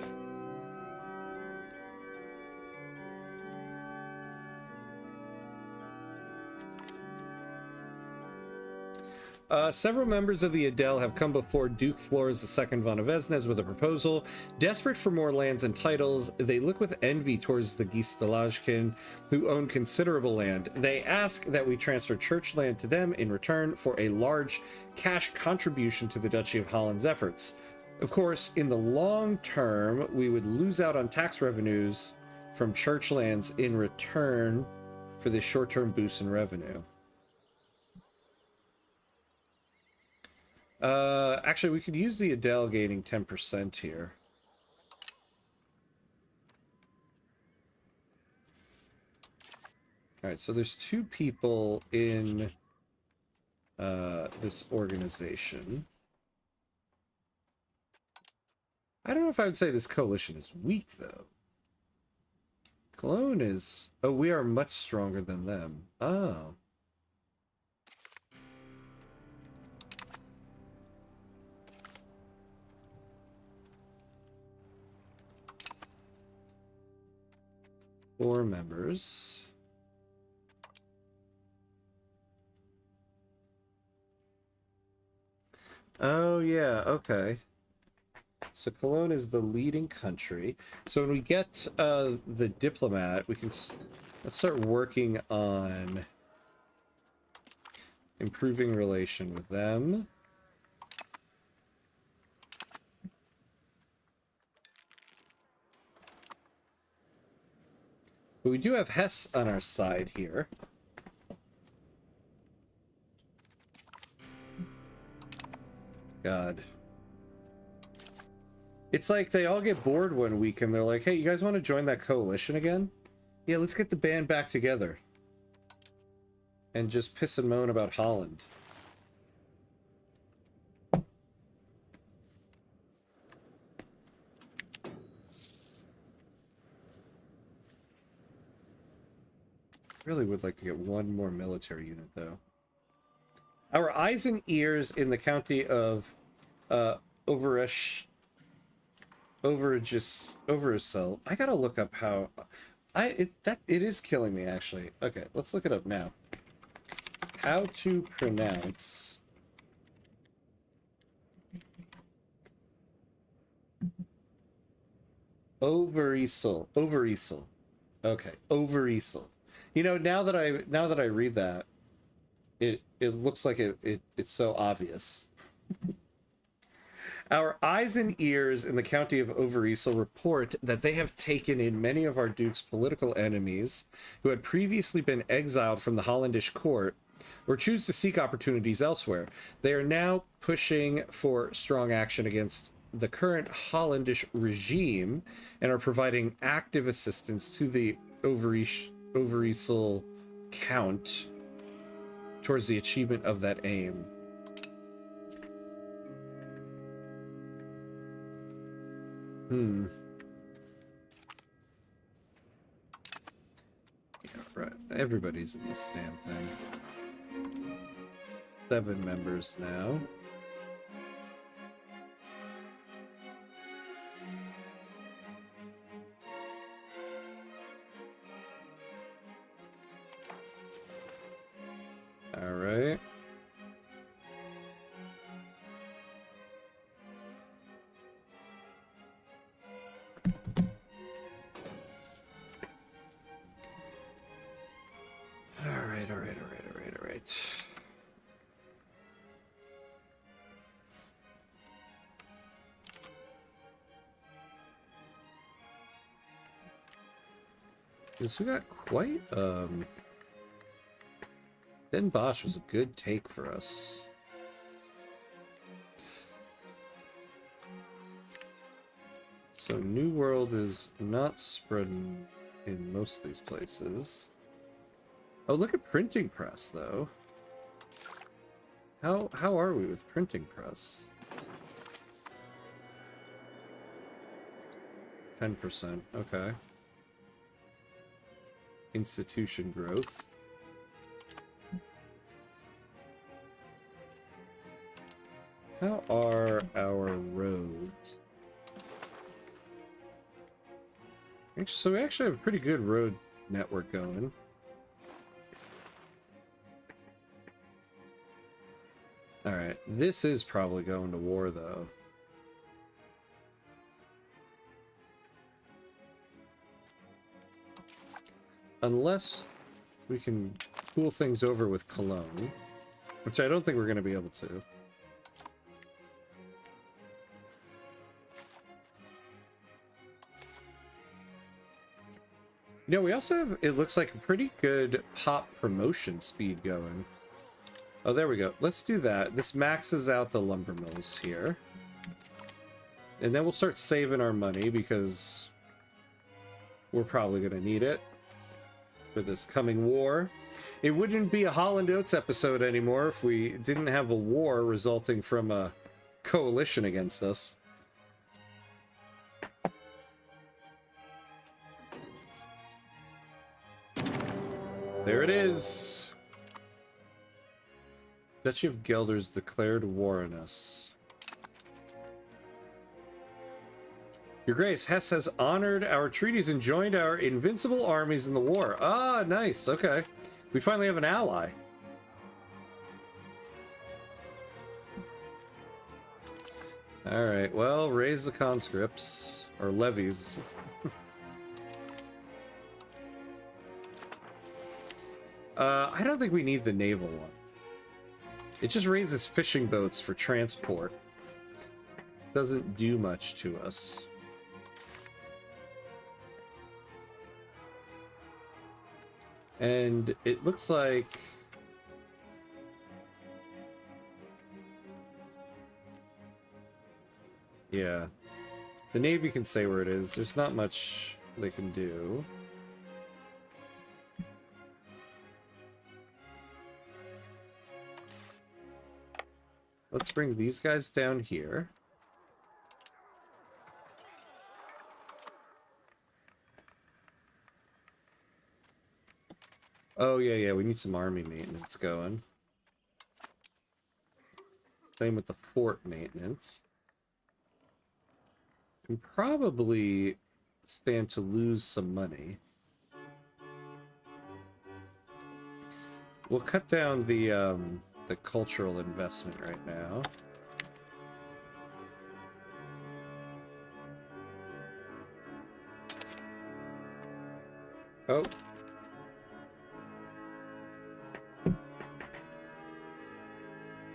Several members of the Adel have come before Duke Flores II von Avesnes with a proposal. Desperate for more lands and titles, they look with envy towards the Gistelajkin, who own considerable land. They ask that we transfer church land to them in return for a large cash contribution to the Duchy of Holland's efforts. Of course, in the long term, we would lose out on tax revenues from church lands in return for this short-term boost in revenue. Actually, we could use the Adele gaining 10% here. Alright, so there's 2 people in this organization. I don't know if I would say this coalition is weak, though. Cologne is... Oh, we are much stronger than them. Oh. Four members. Oh, yeah, okay. So Cologne is the leading country. So when we get the diplomat, we can let's start working on improving relation with them. But we do have Hesse on our side here. God. It's like they all get bored one week and they're like, hey, you guys want to join that coalition again? Yeah, let's get the band back together. And just piss and moan about Holland. Really would like to get one more military unit, though. Our eyes and ears in the county of Overisel. I gotta look up how it is killing me, actually. Okay, let's look it up now. How to pronounce Overisel. Overisel. Okay, Overisel. You know, now that I read that, it looks like it's so obvious. Our eyes and ears in the county of Overijssel report that they have taken in many of our duke's political enemies who had previously been exiled from the Hollandish court or choose to seek opportunities elsewhere. They are now pushing for strong action against the current Hollandish regime and are providing active assistance to the Overijssel count towards the achievement of that aim. Yeah, right. Everybody's in this damn thing. 7 members now. All right. All right. Because we got quite, Den Bosch was a good take for us. So New World is not spreading in most of these places. Oh, look at printing press, though. How are we with printing press? 10%, okay. Institution growth. How are our roads? So we actually have a pretty good road network going. Alright, this is probably going to war, though. Unless we can cool things over with Cologne, which I don't think we're going to be able to. You know, we also have, it looks like, a pretty good pop promotion speed going. Oh, there we go. Let's do that. This maxes out the lumber mills here. And then we'll start saving our money because we're probably going to need it for this coming war. It wouldn't be a Holland Oats episode anymore if we didn't have a war resulting from a coalition against us. There it is. Duchy of Gelders declared war on us. Your Grace, Hesse has honored our treaties and joined our invincible armies in the war. Ah, nice. Okay. We finally have an ally. Alright, well, raise the conscripts. Or levies. I don't think we need the naval ones. It just raises fishing boats for transport. Doesn't do much to us. And it looks like... yeah. The Navy can say where it is. There's not much they can do. Let's bring these guys down here. Oh, yeah, we need some army maintenance going. Same with the fort maintenance. Can probably stand to lose some money. We'll cut down the cultural investment right now. Oh.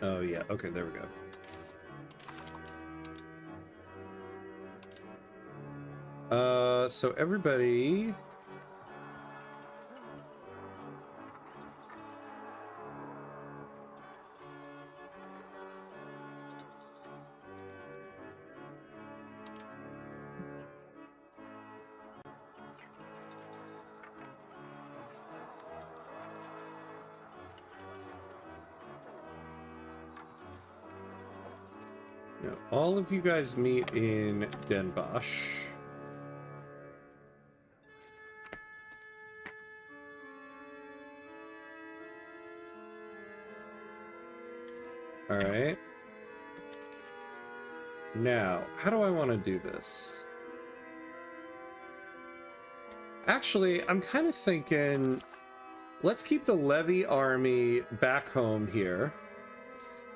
Oh, yeah. Okay, there we go. So everybody... no, all of you guys meet in Den Bosch. Alright. Now, how do I want to do this? Actually, I'm kind of thinking, let's keep the levy army back home here.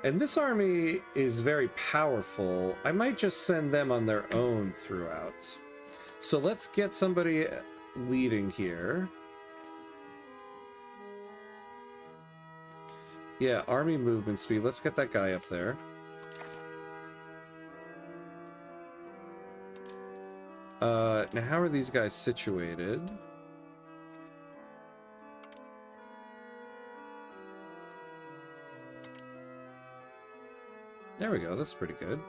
And this army is very powerful. I might just send them on their own throughout. So let's get somebody leading here. Yeah, army movement speed. Let's get that guy up there. Now how are these guys situated? There we go. That's pretty good.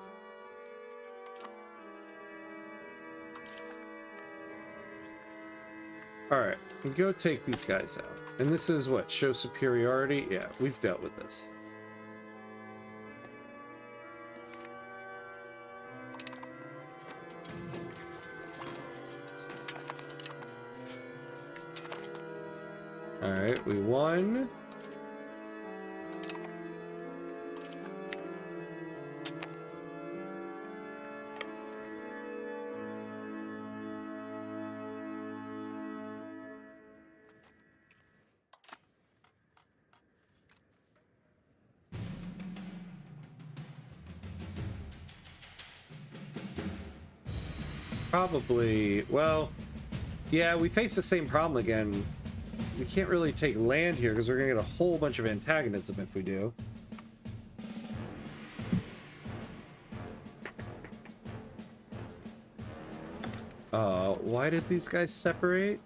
Alright, go take these guys out. And this is what? Show superiority? Yeah, we've dealt with this. Alright, we won. Probably, well, yeah, we face the same problem again. We can't really take land here because we're gonna get a whole bunch of antagonism if we do. Why did these guys separate?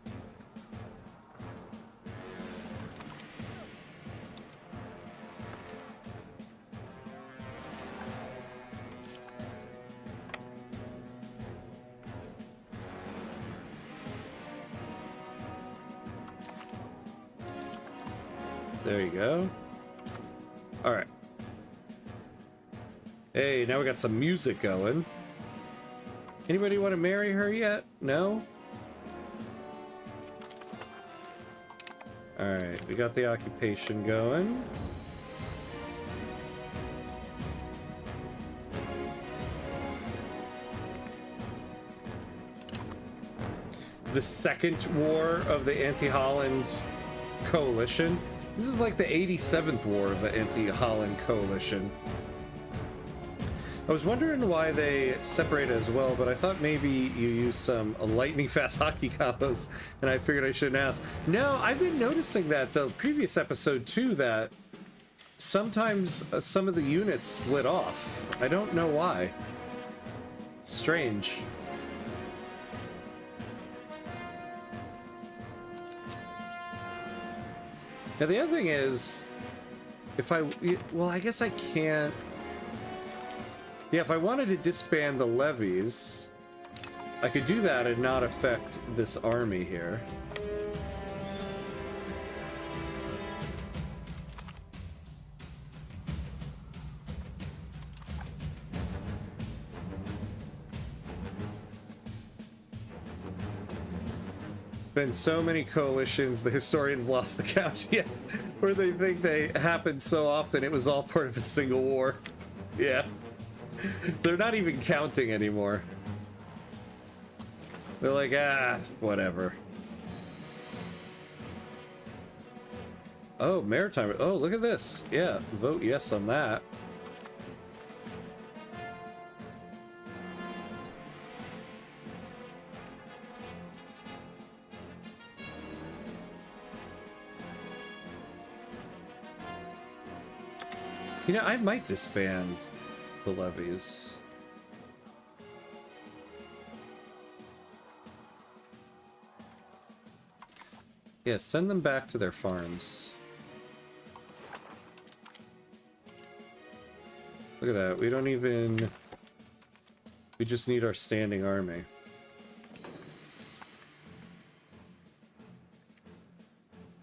There you go. All right. Hey, now we got some music going. Anybody want to marry her yet? No? All right, we got the occupation going. The second war of the anti-Holland coalition. This is like the 87th war of the anti-Holland coalition. I was wondering why they separated as well, but I thought maybe you use some lightning fast hockey combos, and I figured I shouldn't ask. No, I've been noticing that the previous episode too, that sometimes some of the units split off. I don't know why. Strange. Now the other thing is, if I, well, I guess I can't. Yeah, if I wanted to disband the levies, I could do that and not affect this army here. It's been so many coalitions, the historians lost the count yet, where they think they happened so often it was all part of a single war. Yeah. They're not even counting anymore. They're like, ah, whatever. Oh, maritime. Oh, look at this. Yeah, vote yes on that. You know, I might disband the levies. Yeah, send them back to their farms. Look at that. We don't even... We just need our standing army.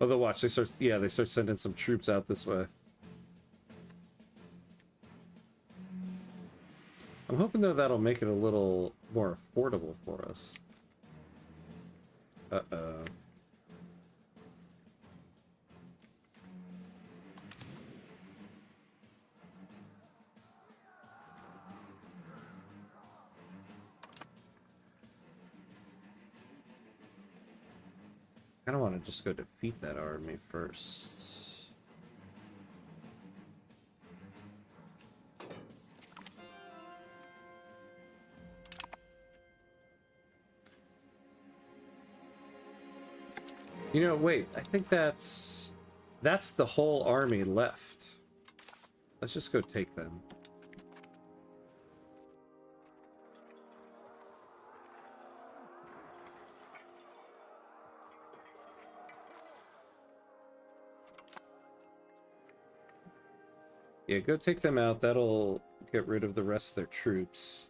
Although, watch, they start... Yeah, they start sending some troops out this way. I'm hoping, though, that'll make it a little more affordable for us. Uh-oh. I kind of want to just go defeat that army first. You know, wait, I think that's the whole army left. Let's just go take them. Yeah, go take them out. That'll get rid of the rest of their troops.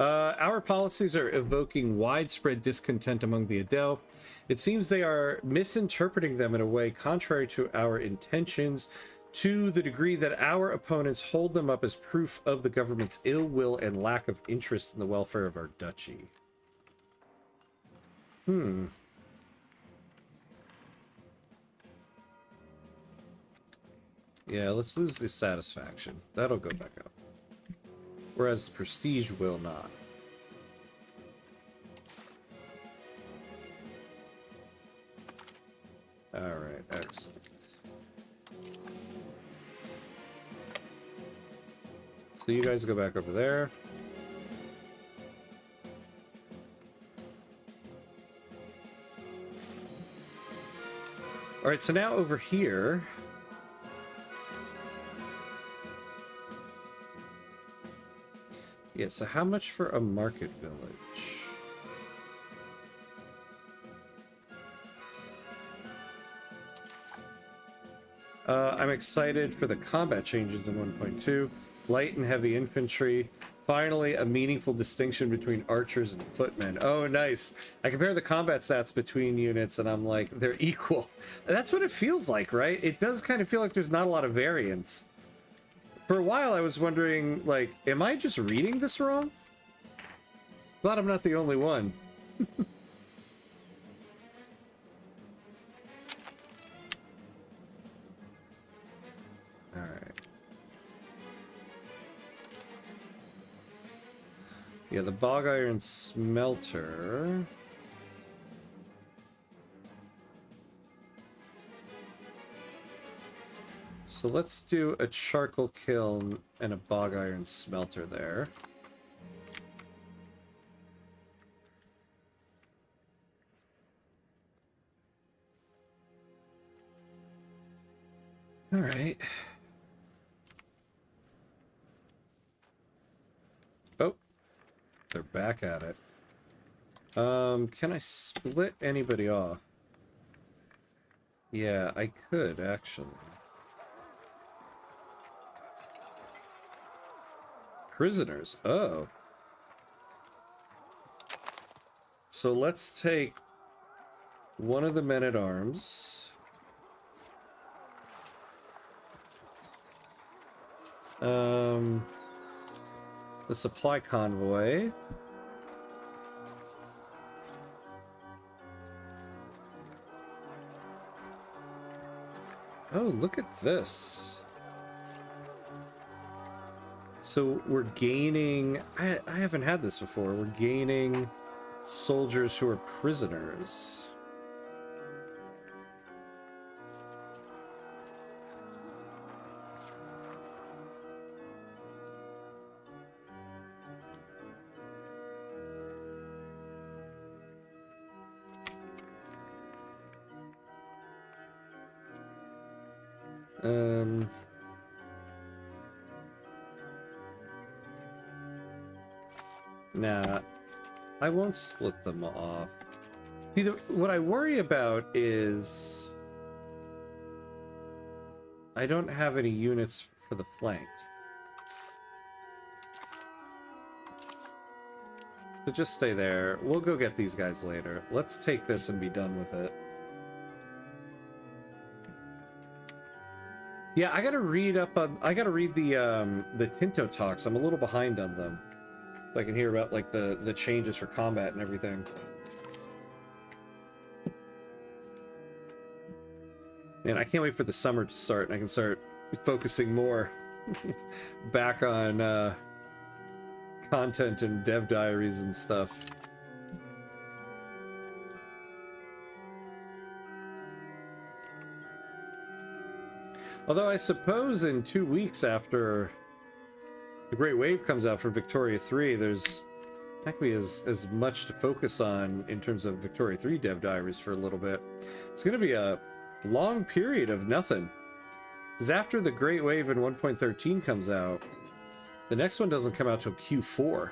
Our policies are evoking widespread discontent among the Adel. It seems they are misinterpreting them in a way contrary to our intentions, to the degree that our opponents hold them up as proof of the government's ill will and lack of interest in the welfare of our duchy. Yeah, let's lose the satisfaction. That'll go back up. Whereas the prestige will not. Alright, excellent. So you guys go back over there. Alright, so now over here... Yeah, so how much for a market village? I'm excited for the combat changes in 1.2. Light and heavy infantry. Finally, a meaningful distinction between archers and footmen. Oh, nice. I compare the combat stats between units and I'm like, they're equal. That's what it feels like, right? It does kind of feel like there's not a lot of variance. For a while, I was wondering, like, am I just reading this wrong? Glad I'm not the only one. Alright. Yeah, the bog iron smelter... So let's do a charcoal kiln and a bog iron smelter there. All right. Oh, they're back at it. Can I split anybody off? Yeah, I could actually. Prisoners. Oh. So let's take one of the men-at-arms. The supply convoy. Oh, look at this. So we're gaining... I haven't had this before. We're gaining soldiers who are prisoners. Nah, I won't split them off. See, what I worry about is I don't have any units for the flanks. So just stay there. We'll go get these guys later. Let's take this and be done with it. Yeah, I gotta read up on... I gotta read the Tinto talks. I'm a little behind on them. So I can hear about, like, the changes for combat and everything. Man, I can't wait for the summer to start, and I can start focusing more back on content and dev diaries and stuff. Although I suppose in 2 weeks after the Great Wave comes out for Victoria 3, there's not going to be as much to focus on in terms of Victoria 3 dev diaries for a little bit. It's going to be a long period of nothing. Because after the Great Wave in 1.13 comes out, the next one doesn't come out till Q4.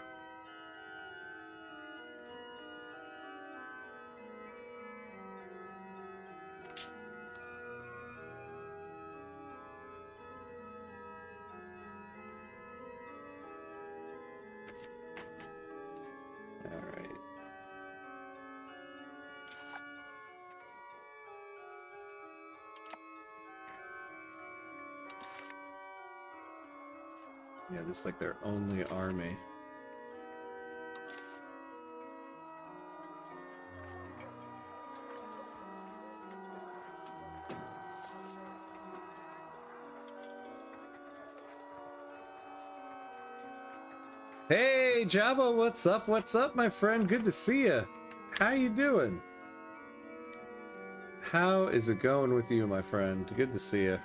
Yeah, this is like their only army. Hey, Jabba, what's up? What's up, my friend? Good to see you. How you doing? How is it going with you, my friend? Good to see you.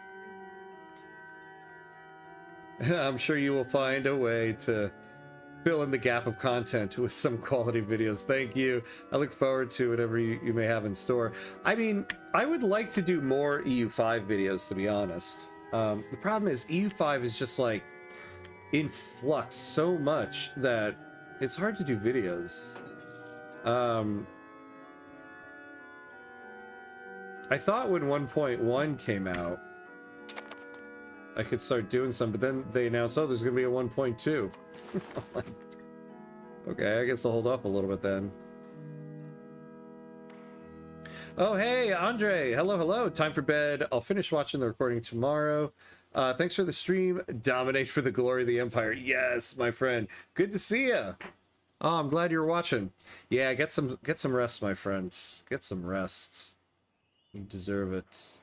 I'm sure you will find a way to fill in the gap of content with some quality videos. Thank you. I look forward to whatever you may have in store. I mean, I would like to do more EU5 videos, to be honest. The problem is EU5 is just like in flux so much that it's hard to do videos. I thought when 1.1 came out, I could start doing some, but then they announced, oh, there's gonna be a 1.2. Okay, I guess I'll hold off a little bit then. Oh, hey, Andre. Hello, hello. Time for bed. I'll finish watching the recording tomorrow. Thanks for the stream. Dominate for the glory of the Empire. Yes, my friend. Good to see you. Oh, I'm glad you're watching. Yeah, get some rest, my friend. Get some rest. You deserve it.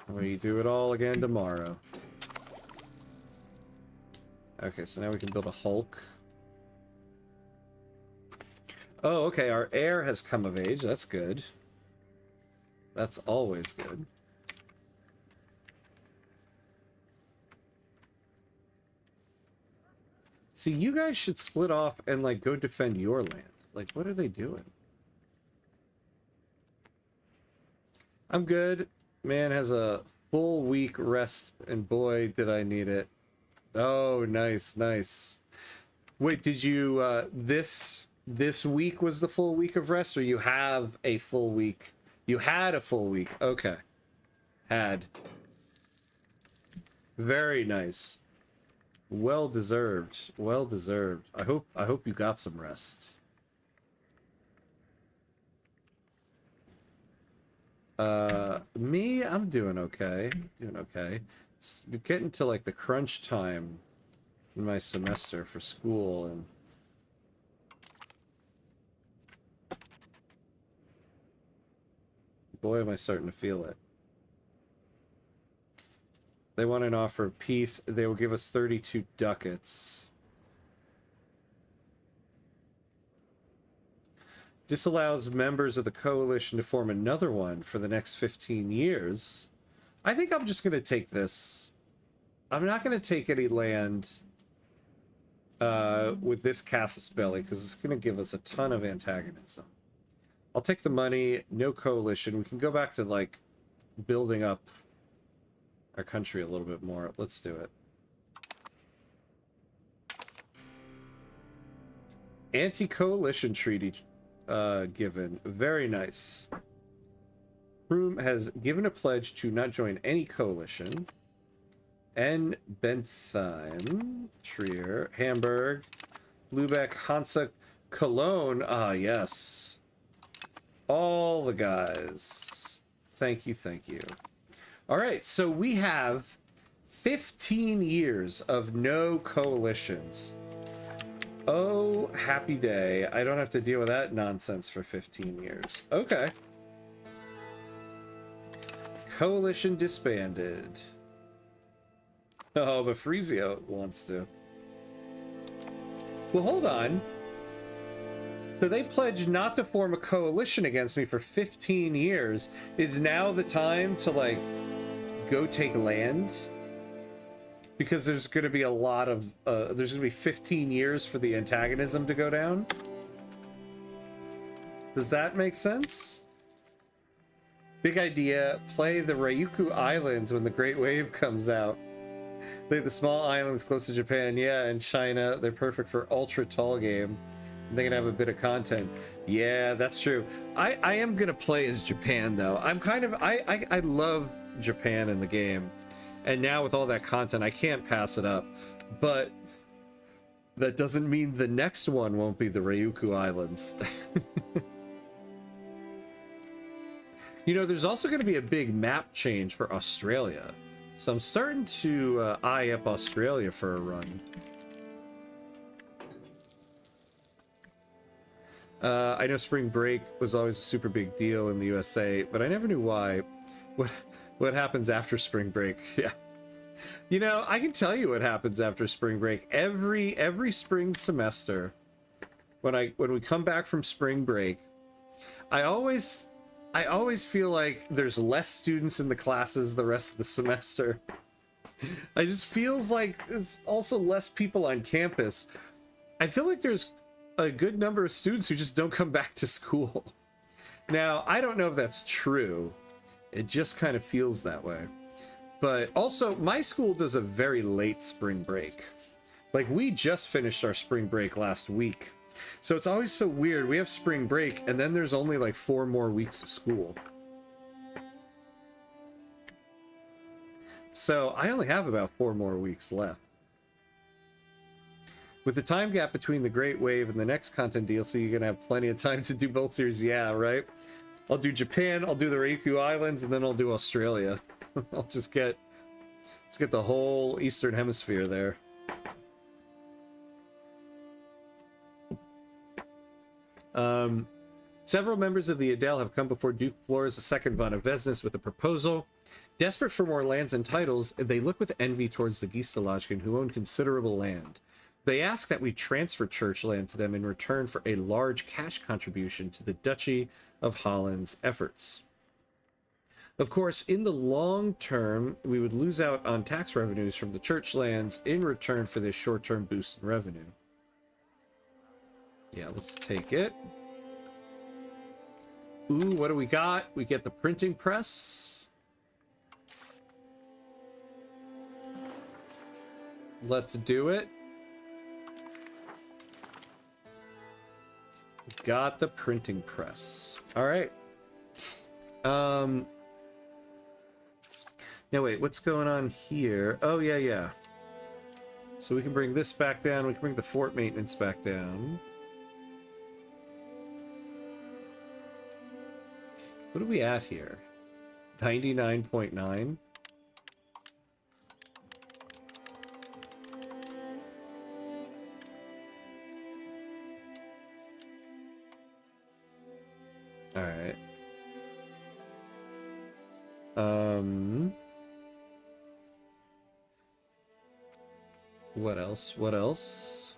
We do it all again tomorrow. Okay, so now we can build a Hulk. Oh, okay, our heir has come of age. That's good. That's always good. See, you guys should split off and, like, go defend your land. Like, what are they doing? I'm good. Man has a full week rest, and boy, did I need it. Oh, nice, nice. Wait, did you, this week was the full week of rest, or you have a full week? You had a full week. Okay. Had. Very nice. Well deserved. Well deserved. I hope you got some rest. Me, I'm doing okay. Doing okay. It's getting to like the crunch time in my semester for school, and boy, am I starting to feel it. They want an offer of peace. They will give us 32 ducats. Disallows members of the coalition to form another one for the next 15 years. I think I'm just going to take this. I'm not going to take any land with this casus belli because it's going to give us a ton of antagonism. I'll take the money, no coalition. We can go back to, like, building up our country a little bit more. Let's do it. Anti-coalition treaty given. Very nice. Room has given a pledge to not join any coalition. N. Bentheim, Trier, Hamburg, Lübeck, Hansa, Cologne. Ah, yes. All the guys. Thank you, thank you. All right, so we have 15 years of no coalitions. Oh, happy day. I don't have to deal with that nonsense for 15 years. Okay. Coalition disbanded. Oh, but Frezio wants to. Well, hold on. So they pledged not to form a coalition against me for 15 years. Is now the time to, like, go take land? Because there's going to be a lot of... there's going to be 15 years for the antagonism to go down? Does that make sense? Big idea. Play the Ryukyu Islands when the Great Wave comes out. The small islands close to Japan, yeah, and China. They're perfect for ultra tall game. They're gonna have a bit of content. Yeah, that's true. I am gonna play as Japan though. I'm kind of I love Japan in the game, and now with all that content, I can't pass it up. But that doesn't mean the next one won't be the Ryukyu Islands. You know, there's also going to be a big map change for Australia. So I'm starting to eye up Australia for a run. I know spring break was always a super big deal in the USA, but I never knew why. What happens after spring break? Yeah. You know, I can tell you what happens after spring break. Every spring semester, when we come back from spring break, I always feel like there's less students in the classes the rest of the semester. I just feels like there's also less people on campus. I feel like there's a good number of students who just don't come back to school. Now, I don't know if that's true. It just kind of feels that way. But also, my school does a very late spring break. Like, we just finished our spring break last week. So it's always so weird. We have spring break, and then there's only like 4 more weeks of school. So I only have about 4 more weeks left. With the time gap between the Great Wave and the next content DLC, you're going to have plenty of time to do both series. Yeah, right? I'll do Japan, I'll do the Ryukyu Islands, and then I'll do Australia. I'll just get the whole Eastern Hemisphere there. Several members of the Adel have come before Duke Flores II von Avesnes with a proposal. Desperate for more lands and titles, they look with envy towards the Gistelajken, who own considerable land. They ask that we transfer church land to them in return for a large cash contribution to the Duchy of Holland's efforts. Of course, in the long term, we would lose out on tax revenues from the church lands in return for this short-term boost in revenue. Yeah, let's take it. Ooh, what do we got? We get the printing press. Let's do it. Got the printing press. All right. Now wait, what's going on here? Oh, yeah. So we can bring this back down. We can bring the fort maintenance back down. What are we at here? 99.9? All right. What else? What else?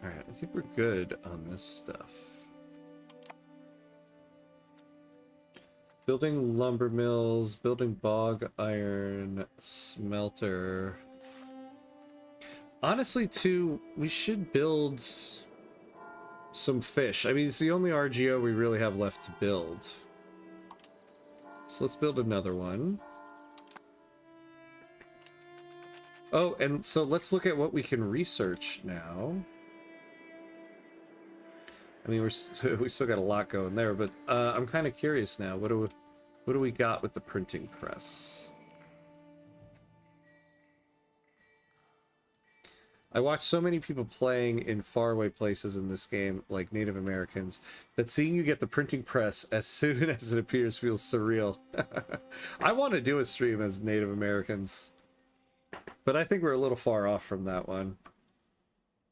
All right, I think we're good on this stuff. Building lumber mills, building bog iron smelter. Honestly, too, we should build some fish. I mean, it's the only RGO we really have left to build. So let's build another one. Oh, and so let's look at what we can research now. I mean, we still got a lot going there, but I'm kind of curious now. What do we got with the printing press? I watch so many people playing in faraway places in this game, like Native Americans, that seeing you get the printing press as soon as it appears feels surreal. I want to do a stream as Native Americans, but I think we're a little far off from that one.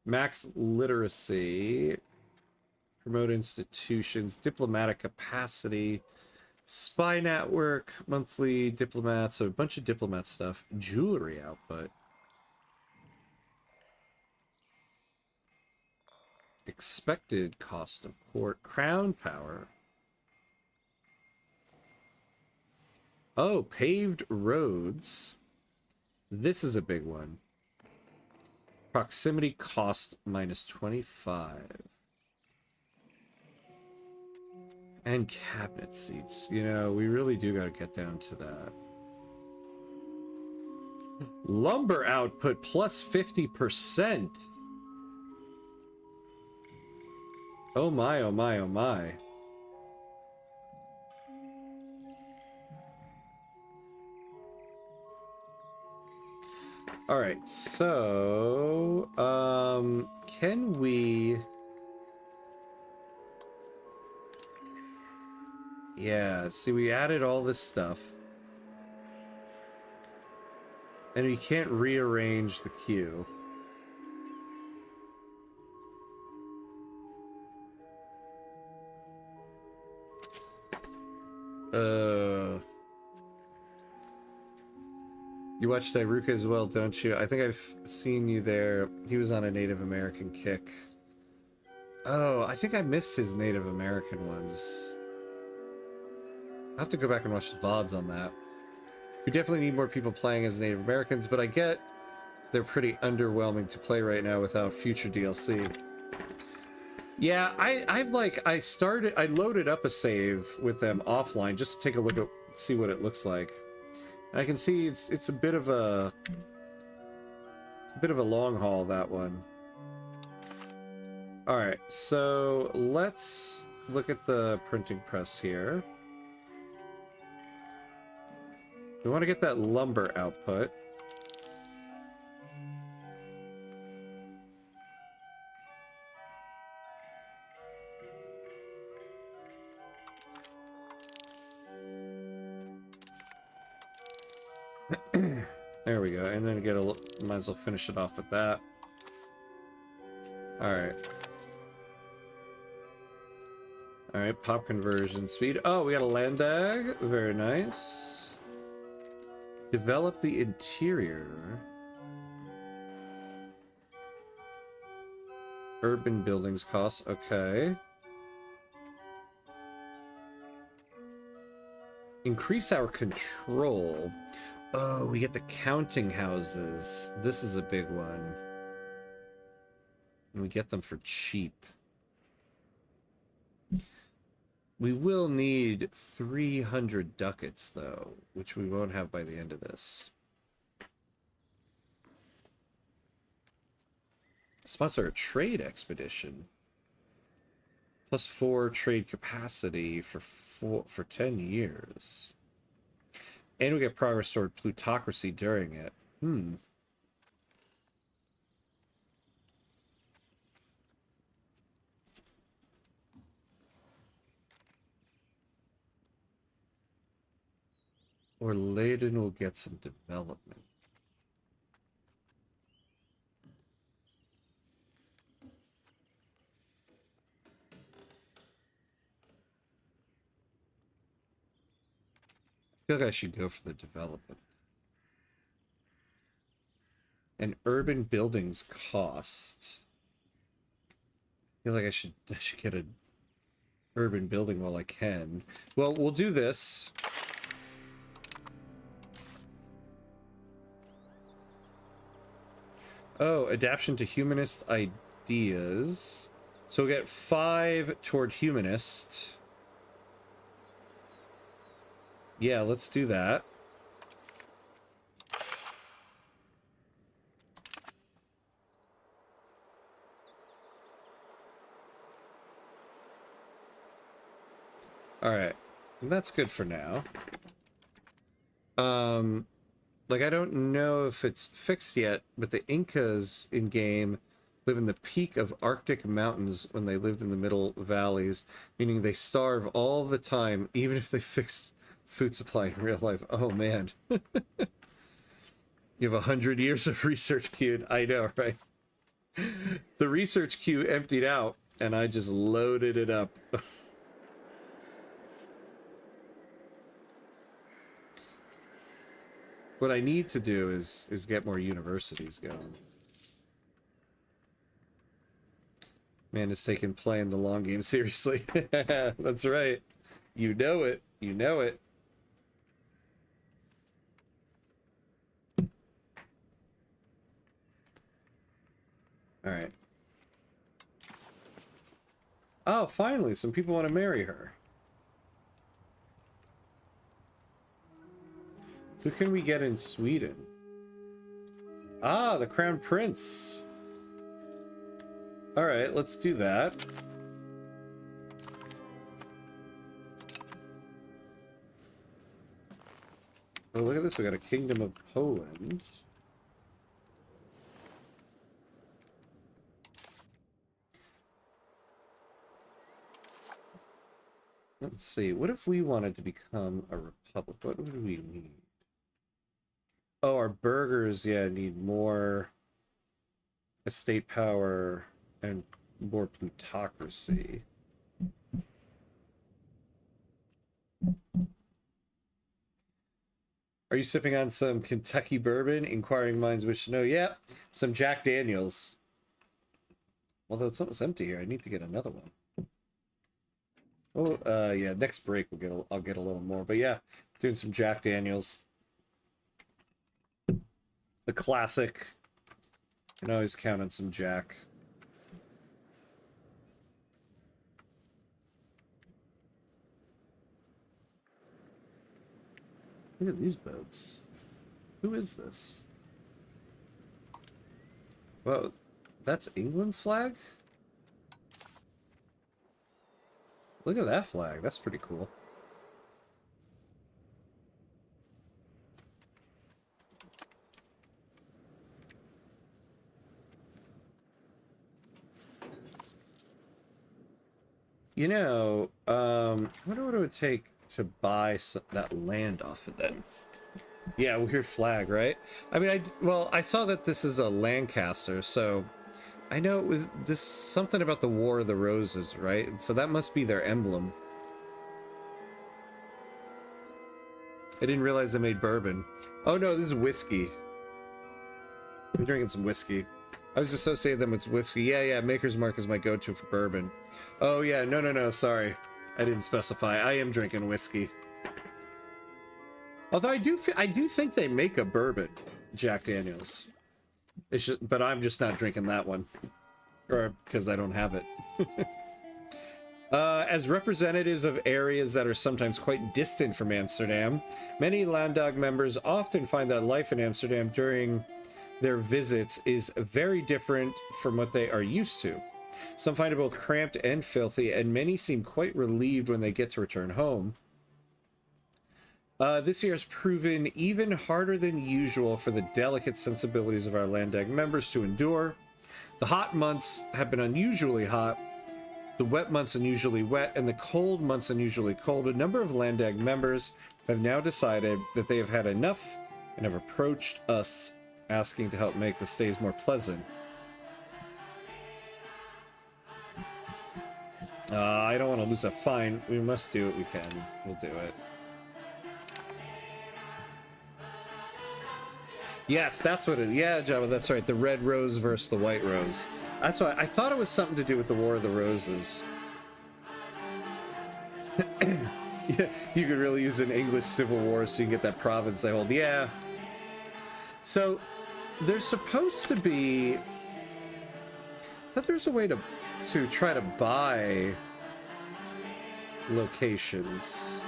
Max literacy, promote institutions, diplomatic capacity, spy network, monthly diplomats, so a bunch of diplomat stuff, jewelry output. Expected cost of court, crown power. Oh, paved roads. This is a big one. Proximity cost minus 25. And cabinet seats. You know, we really do got to get down to that. Lumber output plus 50%. Oh my, oh my, oh my. All right, so can we Yeah, see, we added all this stuff. And we can't rearrange the queue. You watch Dairuka as well, don't you? I think I've seen you there. He was on a Native American kick. Oh, I think I missed his Native American ones. I'll have to go back and watch the VODs on that. We definitely need more people playing as Native Americans, but I get they're pretty underwhelming to play right now without future DLC. Yeah, I loaded up a save with them offline just to take a look at, see what it looks like. And I can see it's a bit of a long haul, that one. All right, so let's look at the printing press here. We want to get that lumber output. There we go, and then might as well finish it off with that. All right, pop conversion speed. Oh, we got a land bag. Very nice. Develop the interior. Urban buildings costs. Okay. Increase our control. Oh, we get the counting houses. This is a big one. And we get them for cheap. We will need 300 ducats, though, which we won't have by the end of this. Sponsor a trade expedition. +4 trade capacity for 10 years. And we get progress toward plutocracy during it. Or Leyden will get some development. I feel like I should go for the development. And urban buildings cost. I feel like I should get an urban building while I can. Well, we'll do this. Oh, adaptation to humanist ideas. So we'll get 5 toward humanist. Yeah, let's do that. All right, that's good for now. Like, I don't know if it's fixed yet, but the Incas in game live in the peak of Arctic mountains when they lived in the middle valleys, meaning they starve all the time, even if they fix food supply in real life. Oh man. You have 100 years of research queued. I know, right? The research queue emptied out and I just loaded it up. What I need to do is get more universities going. Man is taking playing the long game seriously. That's right. You know it. You know it. All right. Oh, finally, some people want to marry her. Who can we get in Sweden? Ah, the Crown Prince. All right, let's do that. Oh, look at this. We got a Kingdom of Poland. let's see. What if we wanted to become a republic? What would we need? Oh, our burghers, yeah, need more estate power and more plutocracy. Are you sipping on some Kentucky bourbon? Inquiring minds wish to know. Yeah, some Jack Daniels. Although it's almost empty here, I need to get another one. Oh, yeah. Next break, I'll get a little more. But yeah, doing some Jack Daniels. The classic. You can always count on some Jack. Look at these boats. Who is this? Whoa, that's England's flag? Look at that flag. That's pretty cool. You know, I wonder what it would take to buy that land off of them. Yeah, weird flag, right? I mean, I saw that this is a Lancaster, so I know it was this something about the War of the Roses, right? So that must be their emblem. I didn't realize they made bourbon. Oh no, this is whiskey. I'm drinking some whiskey. I was associating them with whiskey. Yeah, Maker's Mark is my go-to for bourbon. Oh yeah, no, sorry. I didn't specify. I am drinking whiskey. Although I do think they make a bourbon, Jack Daniels. But I'm just not drinking that one. Or because I don't have it. As representatives of areas that are sometimes quite distant from Amsterdam, many Landdag members often find that life in Amsterdam during their visits is very different from what they are used to. Some find it both cramped and filthy, and many seem quite relieved when they get to return home. This year has proven even harder than usual for the delicate sensibilities of our Landdag members to endure. The hot months have been unusually hot, the wet months unusually wet, and the cold months unusually cold. A number of Landdag members have now decided that they have had enough and have approached us asking to help make the stays more pleasant. I don't want to lose a fine. We must do what we can. We'll do it. Yes, that's what it is. Yeah, Java, that's right. The red rose versus the white rose. That's why I thought it was something to do with the War of the Roses. Yeah, you could really use an English civil war so you can get that province they hold. Yeah. So there's supposed to be... I thought there's a way to try to buy locations.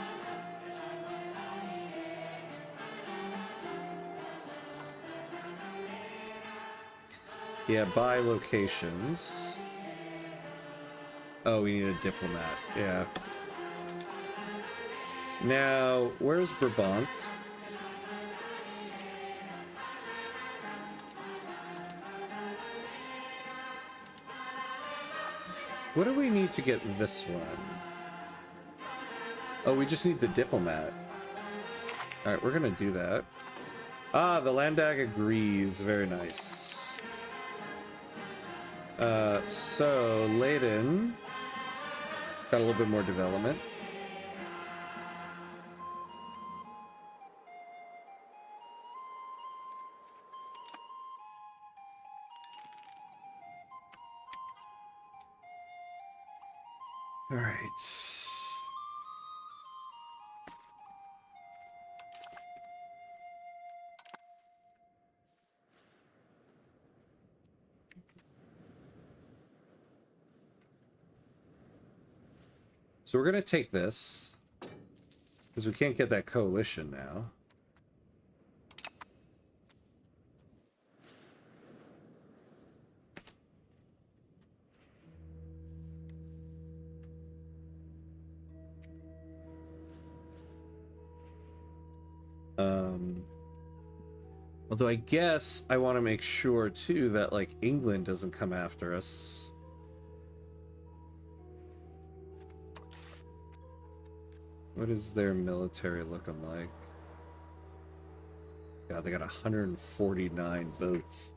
Yeah, buy locations. Oh, we need a diplomat. Yeah. Now, where's Brabant? What do we need to get this one? Oh, we just need the diplomat. Alright, we're gonna do that. Ah, the Landdag agrees. Very nice. So, Leyden got a little bit more development. All right. So we're going to take this, because we can't get that coalition now. Although I guess I want to make sure, too, that, like, England doesn't come after us. What is their military looking like? God, they got 149 boats.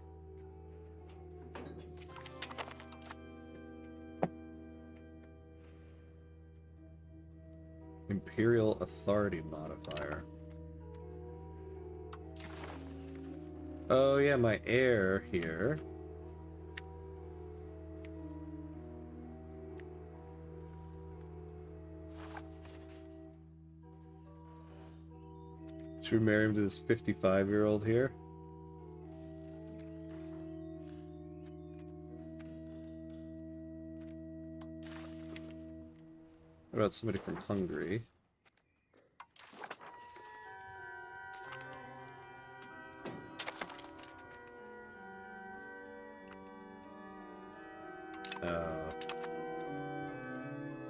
Imperial Authority modifier. Oh yeah, my heir here. Should we marry him to this 55-year-old here? What about somebody from Hungary?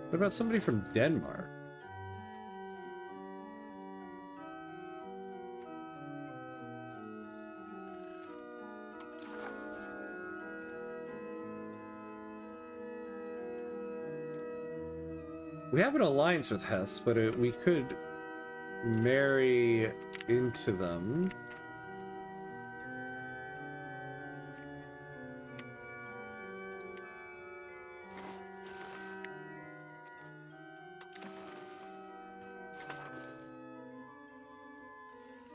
What about somebody from Denmark? We have an alliance with Hesse, but we could marry into them.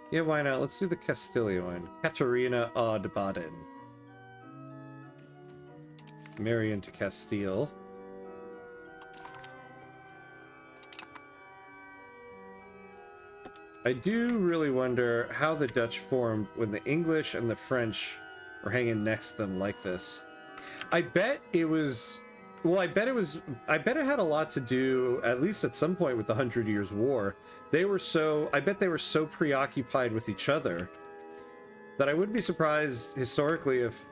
Yeah, why not? Let's do the Castilian one. Caterina Odd Baden. Marry into Castile. I do really wonder how the Dutch formed when the English and the French were hanging next to them like this. I bet it was... Well, I bet it had a lot to do, at least at some point, with the 100 Years' War. They were so... I bet they were so preoccupied with each other that I wouldn't be surprised, historically, if,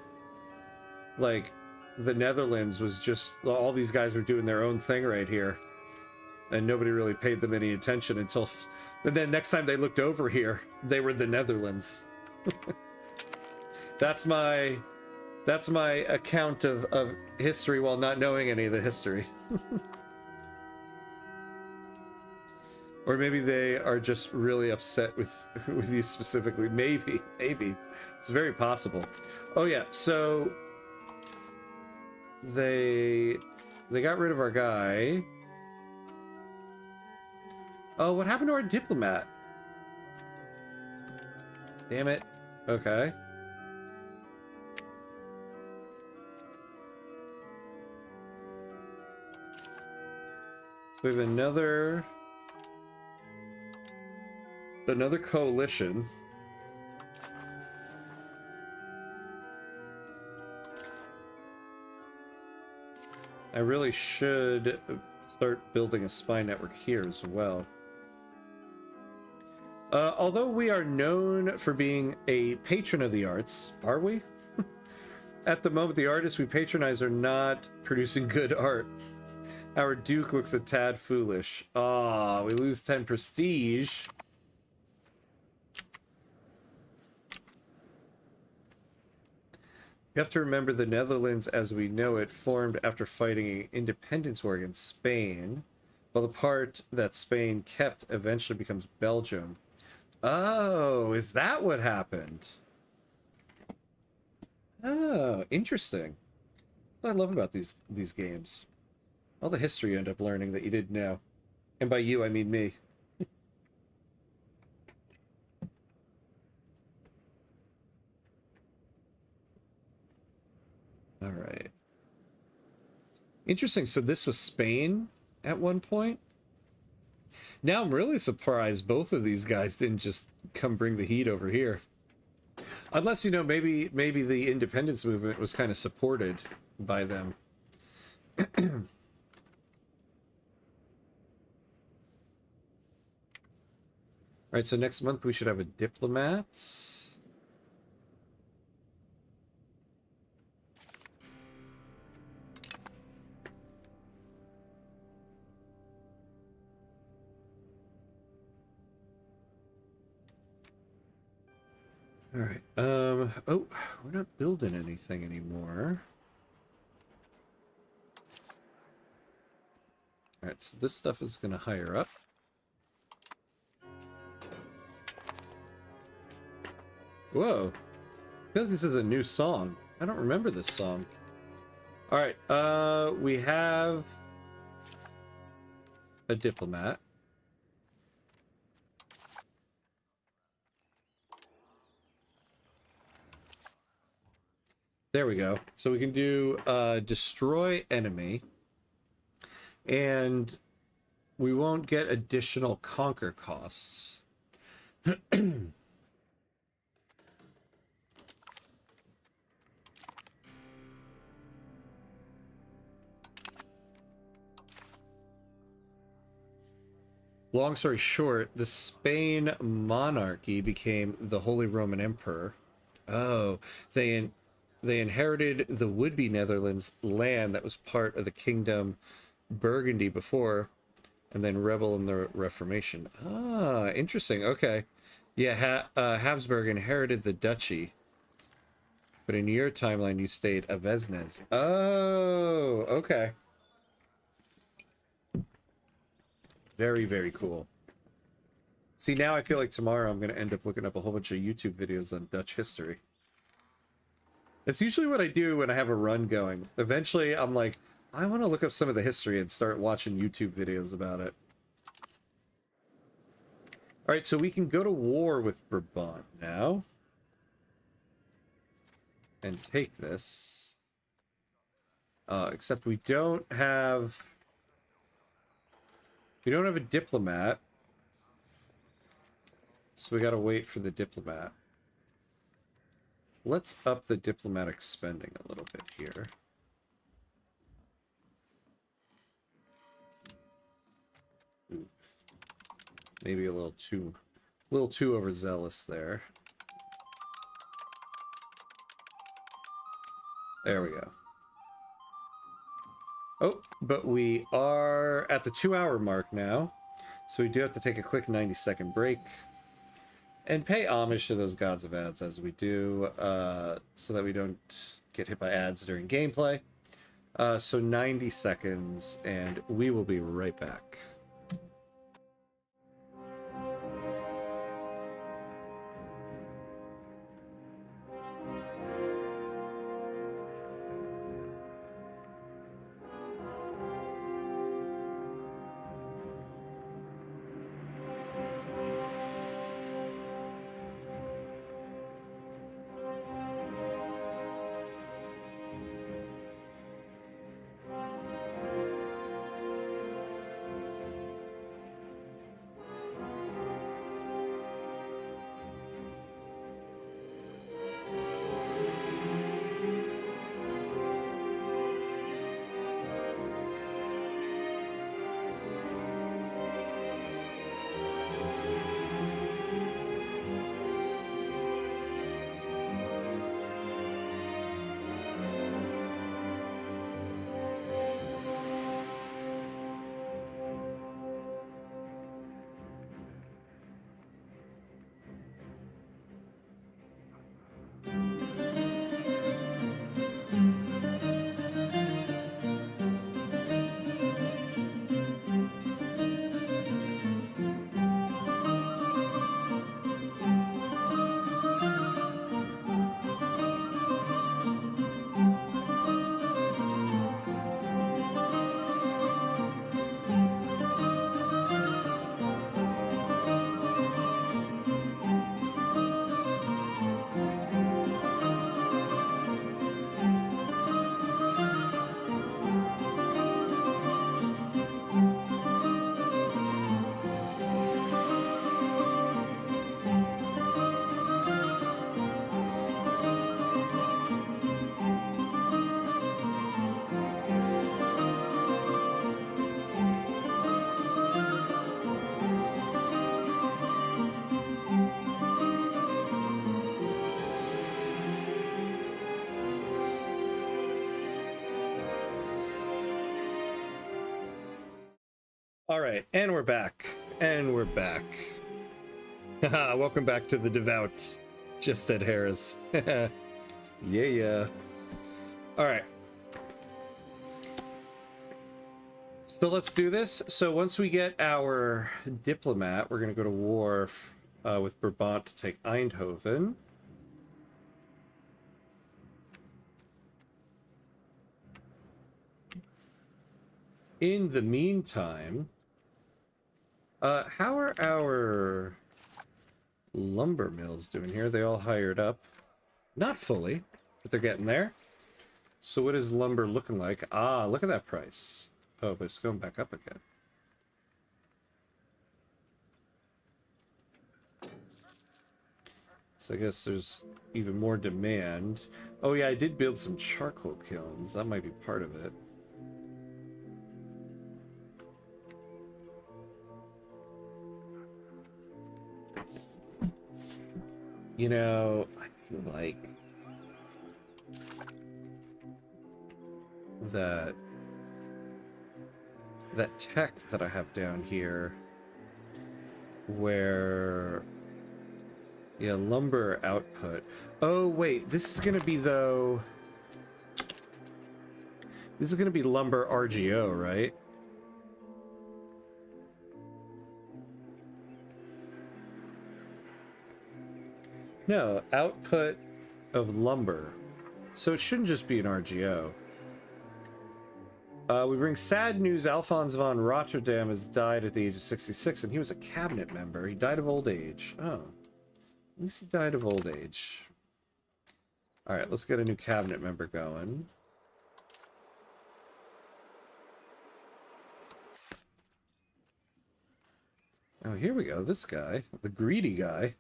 like, the Netherlands was just... All these guys were doing their own thing right here. And nobody really paid them any attention until... And then next time they looked over here, they were the Netherlands. That's my account of history while not knowing any of the history. Or maybe they are just really upset with you specifically. Maybe. It's very possible. Oh yeah, so they got rid of our guy. Oh, what happened to our diplomat? Damn it. Okay. So we have another coalition. I really should start building a spy network here as well. Although we are known for being a patron of the arts, are we? At the moment, the artists we patronize are not producing good art. Our Duke looks a tad foolish. Ah, we lose 10 prestige. You have to remember the Netherlands as we know it formed after fighting an independence war against Spain, while the part that Spain kept eventually becomes Belgium. Oh, is that what happened? Oh, interesting. What I love about these games. All the history you end up learning that you didn't know. And by you, I mean me. All right. Interesting. So this was Spain at one point? Now I'm really surprised both of these guys didn't just come bring the heat over here. Unless, you know, maybe the independence movement was kind of supported by them. All right, so next month we should have a diplomat. All right. Oh, we're not building anything anymore. All right, so this stuff is going to hire up. Whoa. I feel like this is a new song. I don't remember this song. All right, we have a diplomat. There we go. So we can do destroy enemy, and we won't get additional conquer costs. Long story short, the Spain monarchy became the Holy Roman Emperor. Oh, they inherited the would-be Netherlands land that was part of the Kingdom Burgundy before, and then rebel in the Reformation. Ah, interesting. Okay. Yeah, Habsburg inherited the duchy, but in your timeline you stayed Avesnes. Oh, okay. Very, very cool. See, now I feel like tomorrow I'm going to end up looking up a whole bunch of YouTube videos on Dutch history. That's usually what I do when I have a run going. Eventually, I'm like, I want to look up some of the history and start watching YouTube videos about it. All right, so we can go to war with Brabant now. And take this. Except we don't have... We don't have a diplomat. So we gotta wait for the diplomat. Let's up the diplomatic spending a little bit here. Ooh. Maybe a little too overzealous there. There we go. Oh, but we are at the 2-hour mark now. So we do have to take a quick 90-second break. And pay homage to those gods of ads as we do, so that we don't get hit by ads during gameplay. So 90 seconds, and we will be right back. All right, and we're back. And we're back. Haha, welcome back to the Devout. Just Ed Harris. Yeah. All right. So let's do this. So once we get our diplomat, we're going to go to war with Brabant to take Eindhoven. in the meantime, how are our lumber mills doing here? They all hired up. Not fully, but they're getting there. So what is lumber looking like? Ah, look at that price. Oh, but it's going back up again. So I guess there's even more demand. Oh yeah, I did build some charcoal kilns. That might be part of it. You know, I feel like that tech that I have down here where, yeah, lumber output. Oh wait, this is gonna be though, this is gonna be lumber RGO, right? No, output of lumber. So it shouldn't just be an RGO. We bring sad news. Alphonse von Rotterdam has died at the age of 66, and he was a cabinet member. He died of old age. Oh. At least he died of old age. Alright, let's get a new cabinet member going. Oh, here we go. This guy. The greedy guy.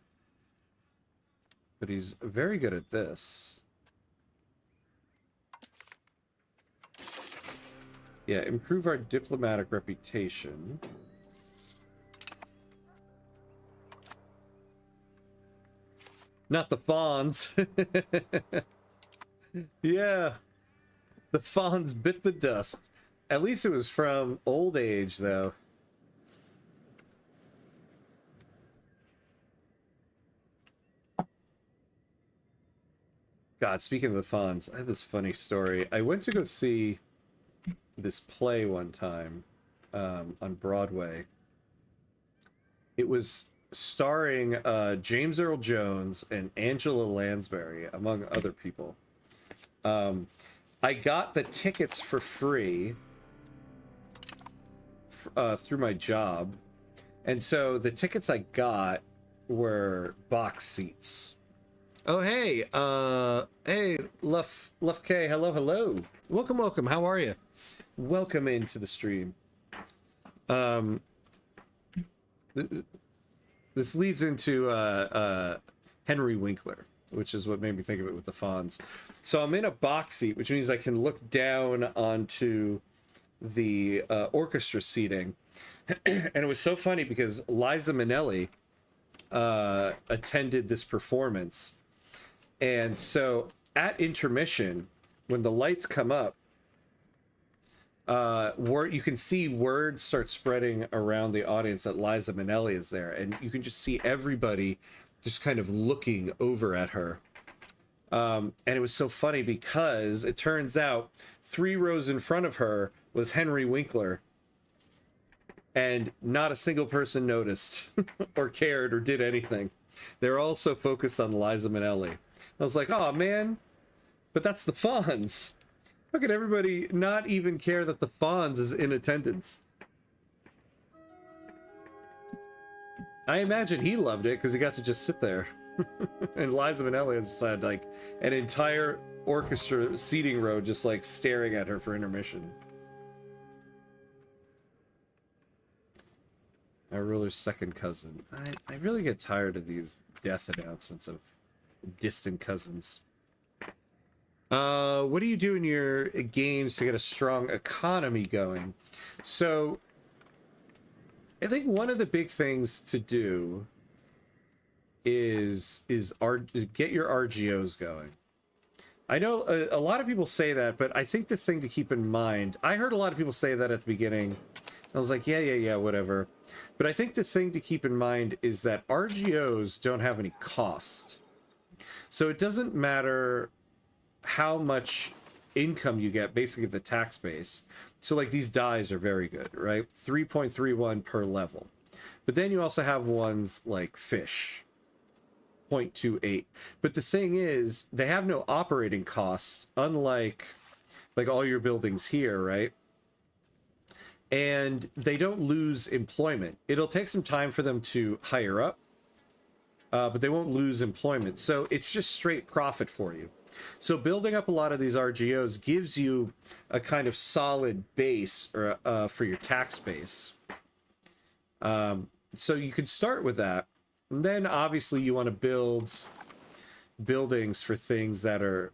But he's very good at this. Yeah, improve our diplomatic reputation. Not the fawns. Yeah. The fawns bit the dust. At least it was from old age, though. God, speaking of the fawns, I had this funny story. I went to go see this play one time on Broadway. It was starring James Earl Jones and Angela Lansbury, among other people. I got the tickets for free through my job, and so the tickets I got were box seats. Oh hey, hey Luff K, hello. Welcome. How are you? Welcome into the stream. This leads into Henry Winkler, which is what made me think of it with the fawns. So I'm in a box seat, which means I can look down onto the orchestra seating. And it was so funny because Liza Minnelli attended this performance. And so at intermission, when the lights come up, you can see word start spreading around the audience that Liza Minnelli is there, and you can just see everybody just kind of looking over at her. And it was so funny because it turns out 3 rows in front of her was Henry Winkler, and not a single person noticed or cared or did anything. They're all so focused on Liza Minnelli. I was like, oh man, but that's the Fonz. How could everybody not even care that the Fonz is in attendance? I imagine he loved it because he got to just sit there. And Liza Minnelli has had like an entire orchestra seating row just like staring at her for intermission. Our ruler's second cousin. I really get tired of these death announcements of distant cousins. What do you do in your games to get a strong economy going? So I think one of the big things to do is get your RGOs going. I know a lot of people say that, but I think the thing to keep in mind, I heard a lot of people say that at the beginning. I was like, yeah, whatever. But I think the thing to keep in mind is that RGOs don't have any cost. So it doesn't matter how much income you get, basically the tax base. So like these dies are very good, right? 3.31 per level. But then you also have ones like fish, 0.28. But the thing is, they have no operating costs, unlike like all your buildings here, right? and they don't lose employment. It'll take some time for them to hire up, but they won't lose employment. So it's just straight profit for you. So building up a lot of these RGOs gives you a kind of solid base or for your tax base. So you could start with that. And then obviously you want to build buildings for things that are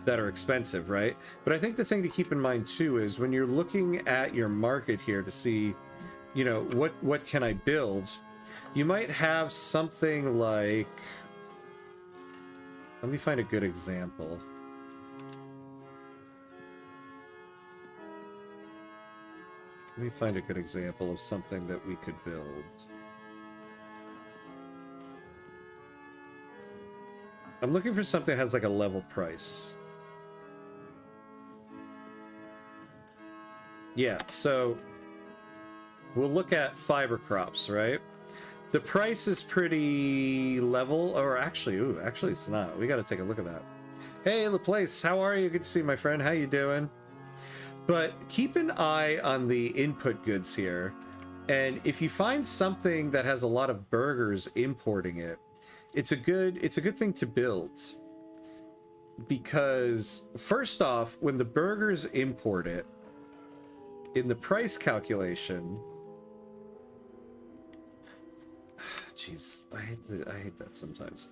expensive, right? But I think the thing to keep in mind too is when you're looking at your market here to see, you know, what can I build, you might have something like, let me find a good example. Let me find a good example of something that we could build. I'm looking for something that has like a level price. Yeah, so we'll look at fiber crops, right? The price is pretty level, or actually, actually it's not. We got to take a look at that. Hey, LaPlace, how are you? Good to see you, my friend. How you doing? But keep an eye on the input goods here. And if you find something that has a lot of burgers importing it, it's a good thing to build. Because first off, when the burgers import it, in the price calculation, jeez, I hate that sometimes.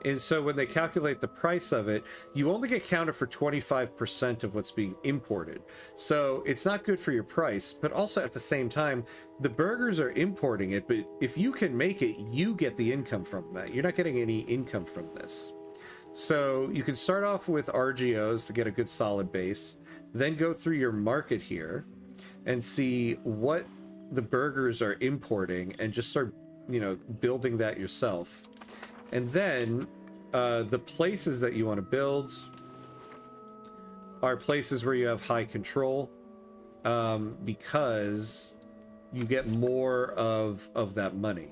And so when they calculate the price of it, you only get counted for 25% of what's being imported. So it's not good for your price, but also at the same time, the burgers are importing it, but if you can make it, you get the income from that. You're not getting any income from this. So you can start off with RGOs to get a good solid base, then go through your market here and see what the burgers are importing and just start, you know, building that yourself. And then the places that you want to build are places where you have high control, because you get more of that money.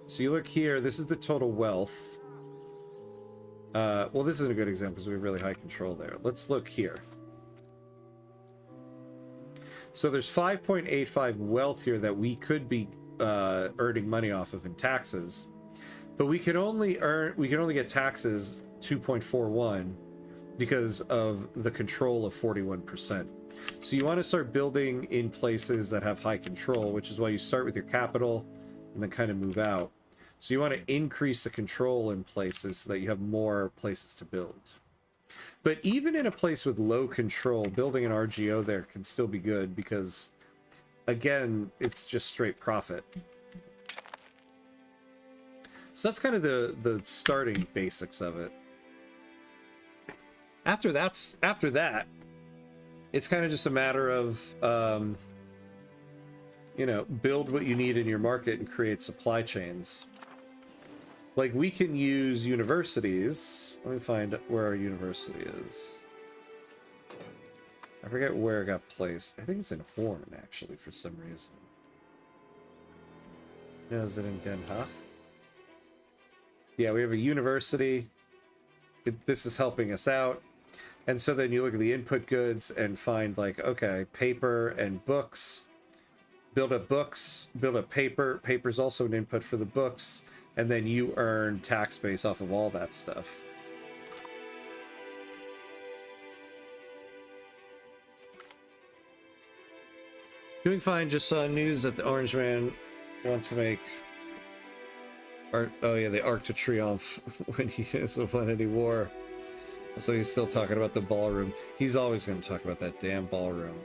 So you look here, this is the total wealth. Well, this isn't a good example because we have really high control there. Let's look here. So there's 5.85 wealth here that we could be earning money off of in taxes. But we can only get taxes 2.41 because of the control of 41%. So you want to start building in places that have high control, which is why you start with your capital and then kind of move out. So you want to increase the control in places so that you have more places to build. But even in a place with low control, building an RGO there can still be good because, again, it's just straight profit. So that's kind of the starting basics of it. After that, it's kind of just a matter of, you know, build what you need in your market and create supply chains. Like, we can use universities. Let me find where our university is. I forget where it got placed. I think it's in Horn, actually, for some reason. No, is it in Den Haag? Yeah, we have a university. This is helping us out. And so then you look at the input goods and find, like, okay, paper and books. Build up books, build up paper. Paper's also an input for the books. And then you earn tax base off of all that stuff. Doing fine. Just saw news that the Orange Man wants to make... oh yeah, the Arc de Triomphe when he hasn't won any war. So he's still talking about the ballroom. He's always going to talk about that damn ballroom.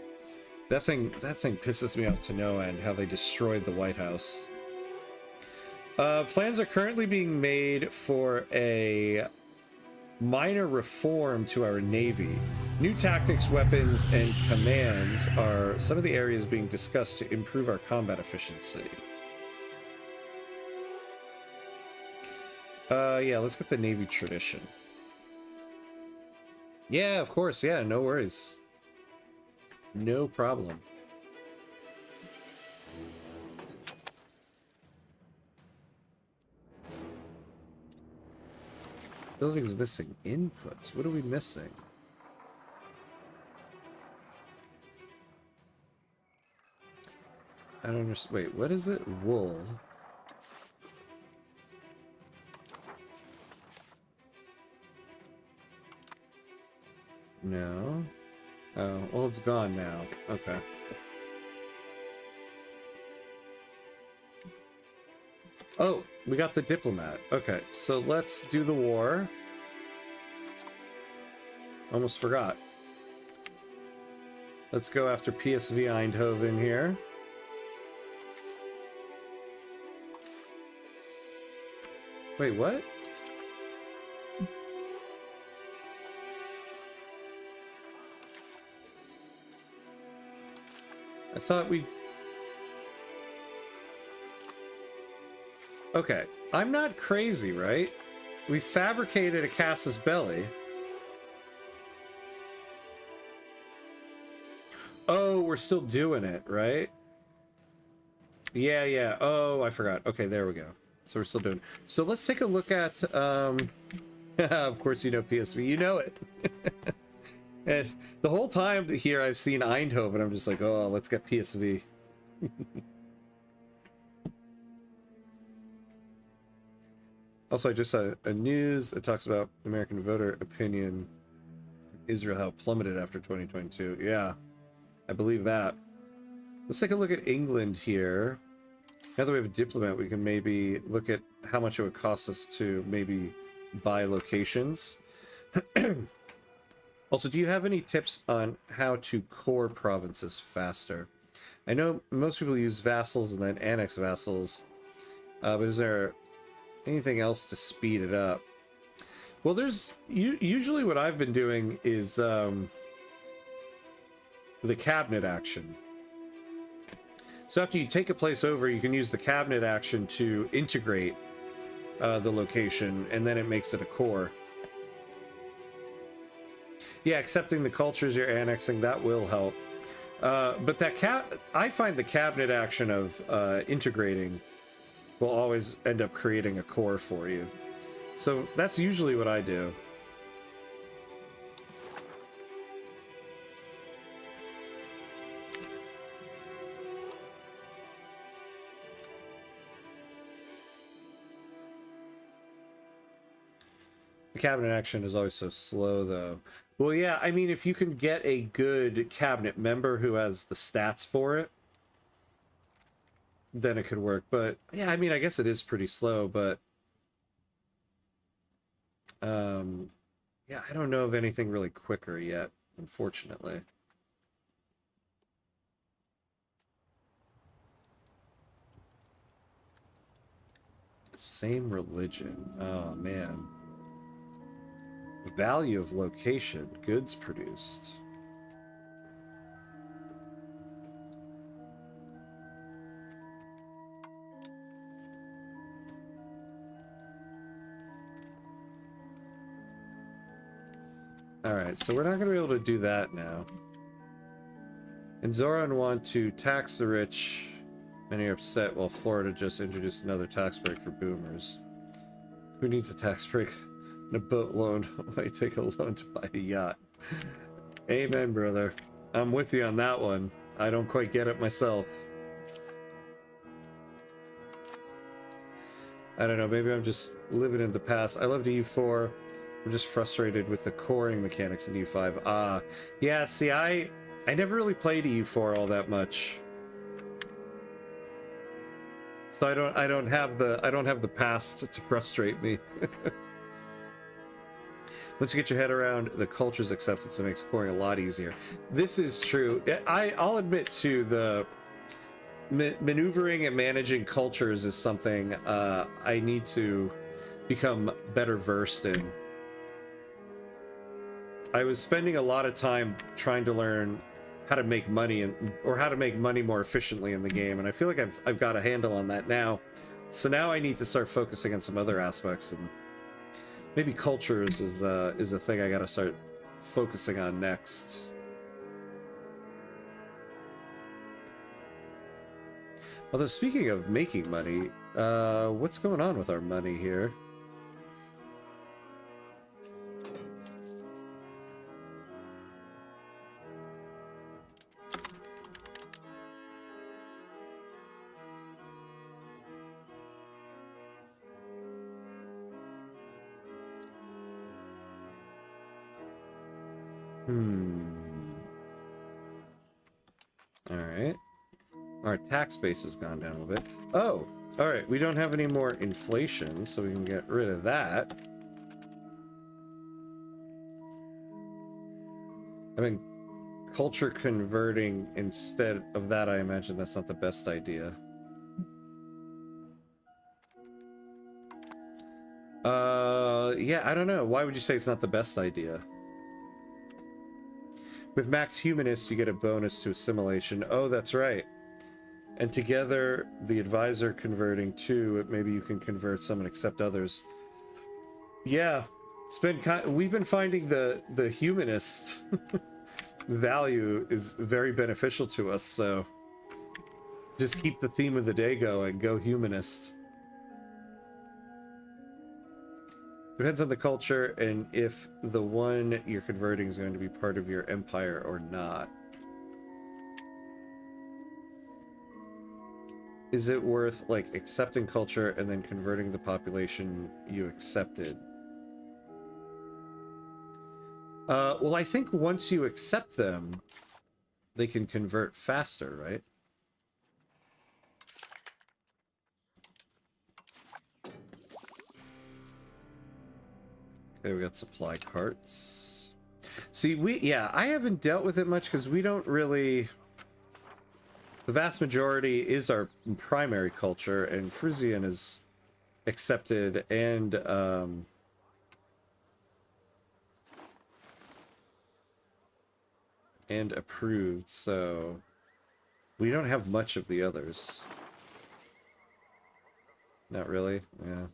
That thing pisses me off to no end, how they destroyed the White House. Plans are currently being made for a minor reform to our Navy. New tactics, weapons, and commands are some of the areas being discussed to improve our combat efficiency. Yeah, let's get the Navy tradition. Yeah, of course. Yeah, no worries. No problem. Building's missing inputs. What are we missing? I don't understand. Wait, what is it? Wool. No. Oh, well, it's gone now. Okay. Oh, we got the diplomat. Okay, so let's do the war. Almost forgot. Let's go after PSV Eindhoven here. Wait, what? I thought we... Okay, I'm not crazy, right? We fabricated a casus belli. Oh, we're still doing it, right? Yeah, yeah. Oh, I forgot. Okay, there we go. So we're still doing it. So let's take a look at... of course you know PSV. You know it. And the whole time here I've seen Eindhoven, I'm just like, oh, let's get PSV. Also, I just saw a news that talks about American voter opinion. Israel how plummeted after 2022. Yeah, I believe that. Let's take a look at England here. Now that we have a diplomat, we can maybe look at how much it would cost us to maybe buy locations. Also, do you have any tips on how to core provinces faster? I know most people use vassals and then annex vassals, but is there anything else to speed it up? Well, there's usually what I've been doing is the cabinet action. So after you take a place over, you can use the cabinet action to integrate the location, and then it makes it a core. Yeah, accepting the cultures you're annexing, that will help. But that I find the cabinet action of integrating will always end up creating a core for you. So that's usually what I do. The cabinet action is always so slow, though. Well, yeah, I mean, if you can get a good cabinet member who has the stats for it, then it could work. But, yeah, I mean, I guess it is pretty slow, but... yeah, I don't know of anything really quicker yet, unfortunately. Same religion. Oh, man. Value of location. Goods produced. Alright, so we're not going to be able to do that now. And Zoran want to tax the rich. Many are upset while Florida just introduced another tax break for boomers. Who needs a tax break and a boat loan? Why take a loan to buy a yacht? Amen, brother. I'm with you on that one. I don't quite get it myself. I don't know, maybe I'm just living in the past. I loved EU4. I'm just frustrated with the coring mechanics in EU5. Ah, yeah, see, I never really played EU4 all that much. So I don't have the past to frustrate me. Once you get your head around the culture's acceptance, it makes coring a lot easier. This is true. I'll admit to the maneuvering and managing cultures is something I need to become better versed in. I was spending a lot of time trying to learn how to make money or how to make money more efficiently in the game, and I feel like I've got a handle on that now. So now I need to start focusing on some other aspects, and maybe cultures is a thing I gotta start focusing on next. Although speaking of making money, what's going on with our money here? All right. Our tax base has gone down a little bit. Oh, all right. We don't have any more inflation, so we can get rid of that. I mean, culture converting instead of that, I imagine that's not the best idea. Yeah, I don't know. Why would you say it's not the best idea? With max humanist, you get a bonus to assimilation. Oh, that's right. And together, the advisor converting too, maybe you can convert some and accept others. Yeah, it's been we've been finding the humanist value is very beneficial to us, so just keep the theme of the day going. Go humanist. Depends on the culture and if the one you're converting is going to be part of your empire or not. Is it worth, like, accepting culture and then converting the population you accepted? Well, I think once you accept them, they can convert faster, right? Okay, we got supply carts. See, yeah, I haven't dealt with it much because we don't really... The vast majority is our primary culture, and Frisian is accepted and approved, so we don't have much of the others. Not really, yeah.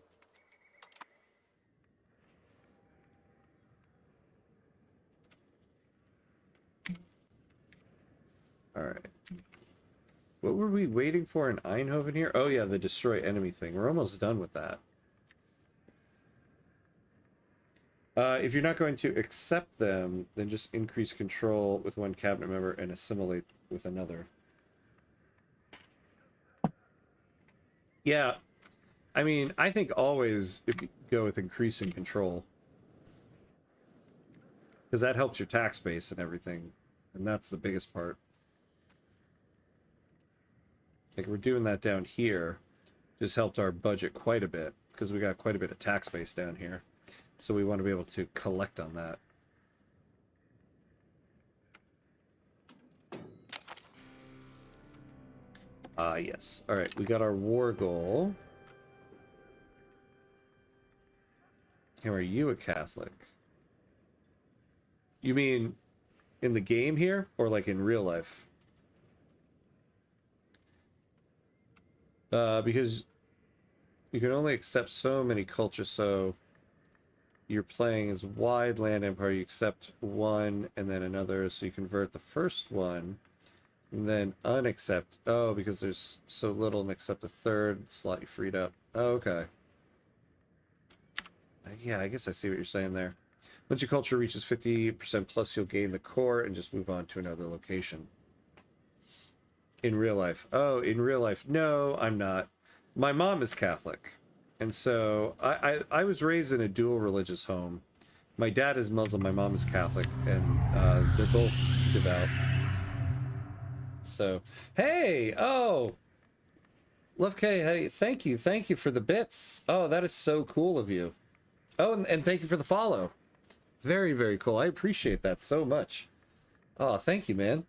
All right. What were we waiting for in Eindhoven here? Oh yeah, the destroy enemy thing. We're almost done with that. If you're not going to accept them, then just increase control with one cabinet member and assimilate with another. Yeah, I mean, I think always if you go with increasing control. Because that helps your tax base and everything. And that's the biggest part. Like, we're doing that down here. Just helped our budget quite a bit. Because we got quite a bit of tax base down here. So we want to be able to collect on that. Yes. Alright, we got our war goal. And are you a Catholic? You mean in the game here? Or like in real life? Because you can only accept so many cultures, so you're playing as wide land empire. You accept one and then another, so you convert the first one and then unaccept. Oh, because there's so little and accept a third slot you freed up. Oh, okay. Yeah, I guess I see what you're saying there. Once your culture reaches 50% plus, you'll gain the core and just move on to another location. In real life. Oh, in real life. No, I'm not. My mom is Catholic. And so I was raised in a dual religious home. My dad is Muslim, my mom is Catholic, and they're both devout. So, hey, oh, Love K, hey, thank you for the bits. Oh, that is so cool of you. Oh, and thank you for the follow. Very, very cool. I appreciate that so much. Oh, thank you, man.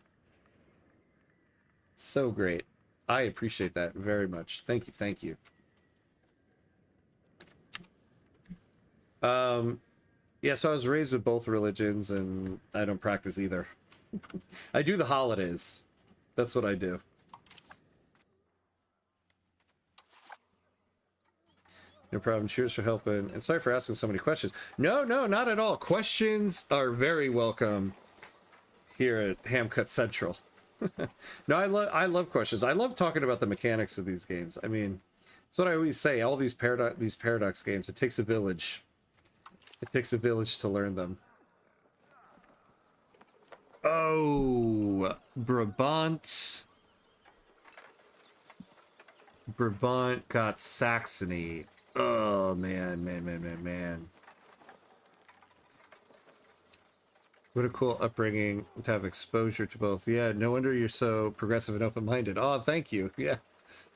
So great. I appreciate that very much. Thank you, thank you. Yeah, so I was raised with both religions, and I don't practice either. I do the holidays. That's what I do. No problem. Cheers for helping. And sorry for asking so many questions. No, not at all. Questions are very welcome here at Hamcut Central. No, I love questions. I love talking about the mechanics of these games. I mean, that's what I always say. All these paradox games, it takes a village. It takes a village to learn them. Oh, Brabant got Saxony. Oh, man. What a cool upbringing to have exposure to both. Yeah, no wonder you're so progressive and open-minded. Oh, thank you. Yeah,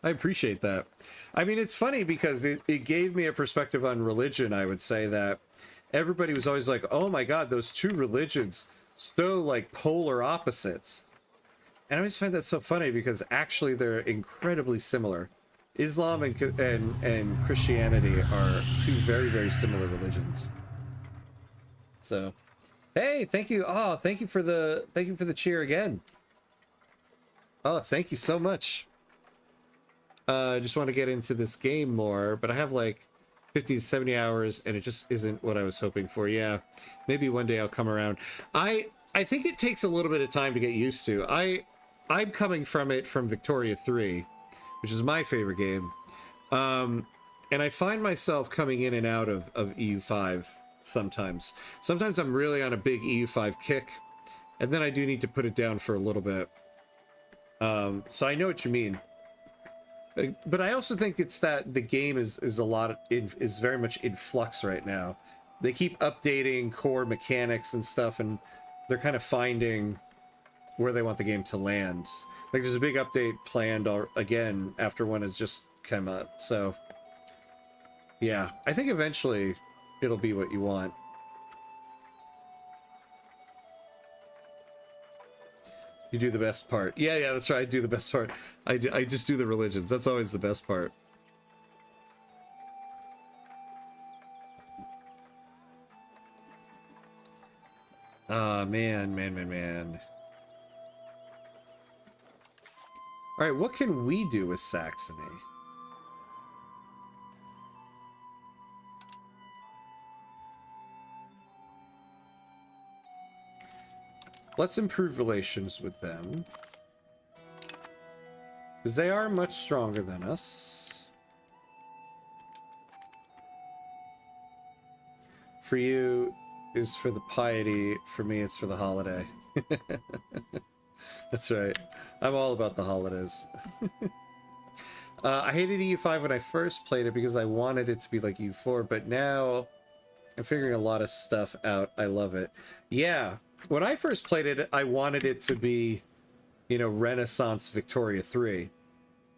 I appreciate that. I mean, it's funny because it gave me a perspective on religion, I would say, that everybody was always like, oh my God, those two religions, so like polar opposites. And I always find that so funny because actually they're incredibly similar. Islam and Christianity are two very, very similar religions. So, hey, thank you. Oh, thank you for the cheer again. Oh, thank you so much. I just want to get into this game more, but I have like 50 to 70 hours and it just isn't what I was hoping for. Yeah, maybe one day I'll come around. I think it takes a little bit of time to get used to. I'm coming from it from Victoria 3, which is my favorite game. And I find myself coming in and out of EU5 sometimes. Sometimes I'm really on a big EU5 kick, and then I do need to put it down for a little bit. So I know what you mean. But I also think it's that the game is very much in flux right now. They keep updating core mechanics and stuff, and they're kind of finding where they want the game to land. Like there's a big update planned again after one has just come out. So yeah, I think eventually it'll be what you want. You do the best part. Yeah, that's right. I do the best part. I just do the religions. That's always the best part. Ah, man. All right, what can we do with Saxony? Let's improve relations with them. Because they are much stronger than us. For you is for the piety. For me, it's for the holiday. That's right. I'm all about the holidays. I hated EU5 when I first played it because I wanted it to be like EU4, but now I'm figuring a lot of stuff out. I love it. Yeah. When I first played it, I wanted it to be, you know, Renaissance Victoria 3.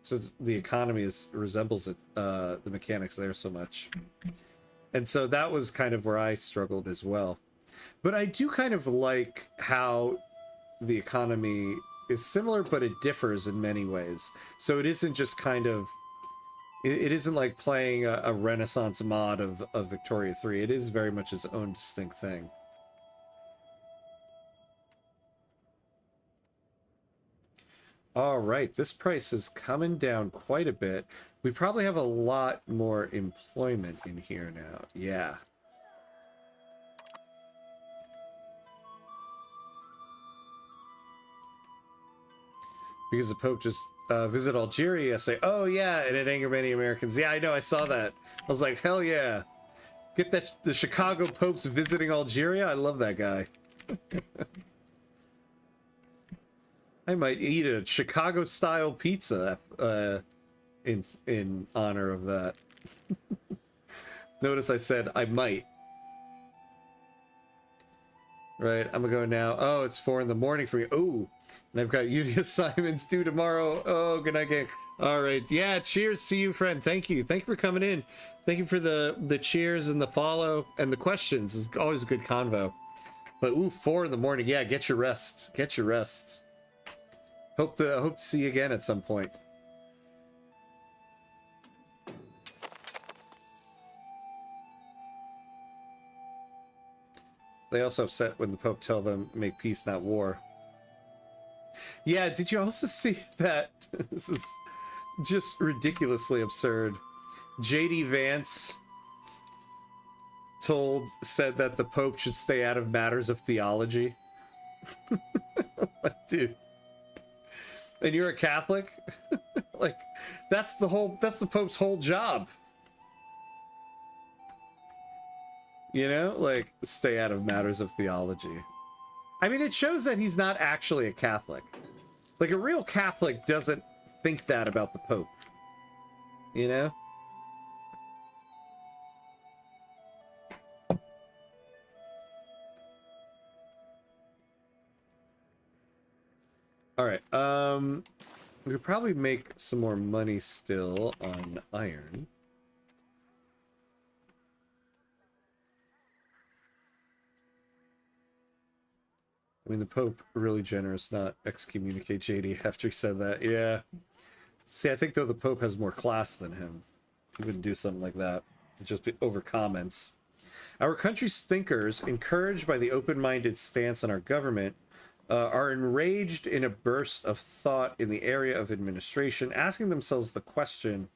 Since the economy resembles it, the mechanics there so much. And so that was kind of where I struggled as well. But I do kind of like how the economy is similar, but it differs in many ways. So it isn't just kind of... It isn't like playing a Renaissance mod of Victoria 3. It is very much its own distinct thing. All right, this price is coming down quite a bit. We probably have a lot more employment in here now. Yeah. Because the Pope just visited Algeria yesterday. Oh, yeah, and it angered many Americans. Yeah, I know, I saw that. I was like, hell yeah. Get that, the Chicago Pope's visiting Algeria? I love that guy. I might eat a Chicago-style pizza in honor of that. Notice I said I might. Right, I'm gonna go now. Oh, it's 4 in the morning for me. Oh, and I've got Uni assignments due tomorrow. Oh, good night, gang. All right, yeah, cheers to you, friend. Thank you for coming in. Thank you for the cheers and the follow and the questions. It's always a good convo. But ooh, 4 in the morning. Yeah, get your rest. Get your rest. Hope to see you again at some point. They also upset when the Pope tell them make peace, not war. Yeah, did you also see that? This is just ridiculously absurd. JD Vance said that the Pope should stay out of matters of theology. Dude. And you're a Catholic? Like, that's the Pope's whole job. You know, like, stay out of matters of theology. I mean, it shows that he's not actually a Catholic. Like, a real Catholic doesn't think that about the Pope. You know? All right. We could probably make some more money still on iron. I mean, the Pope really generous not excommunicate JD after he said that. Yeah. See, I think though the Pope has more class than him. He wouldn't do something like that. It'd just be over comments. Our country's thinkers, encouraged by the open-minded stance on our government, are enraged in a burst of thought in the area of administration, asking themselves the question,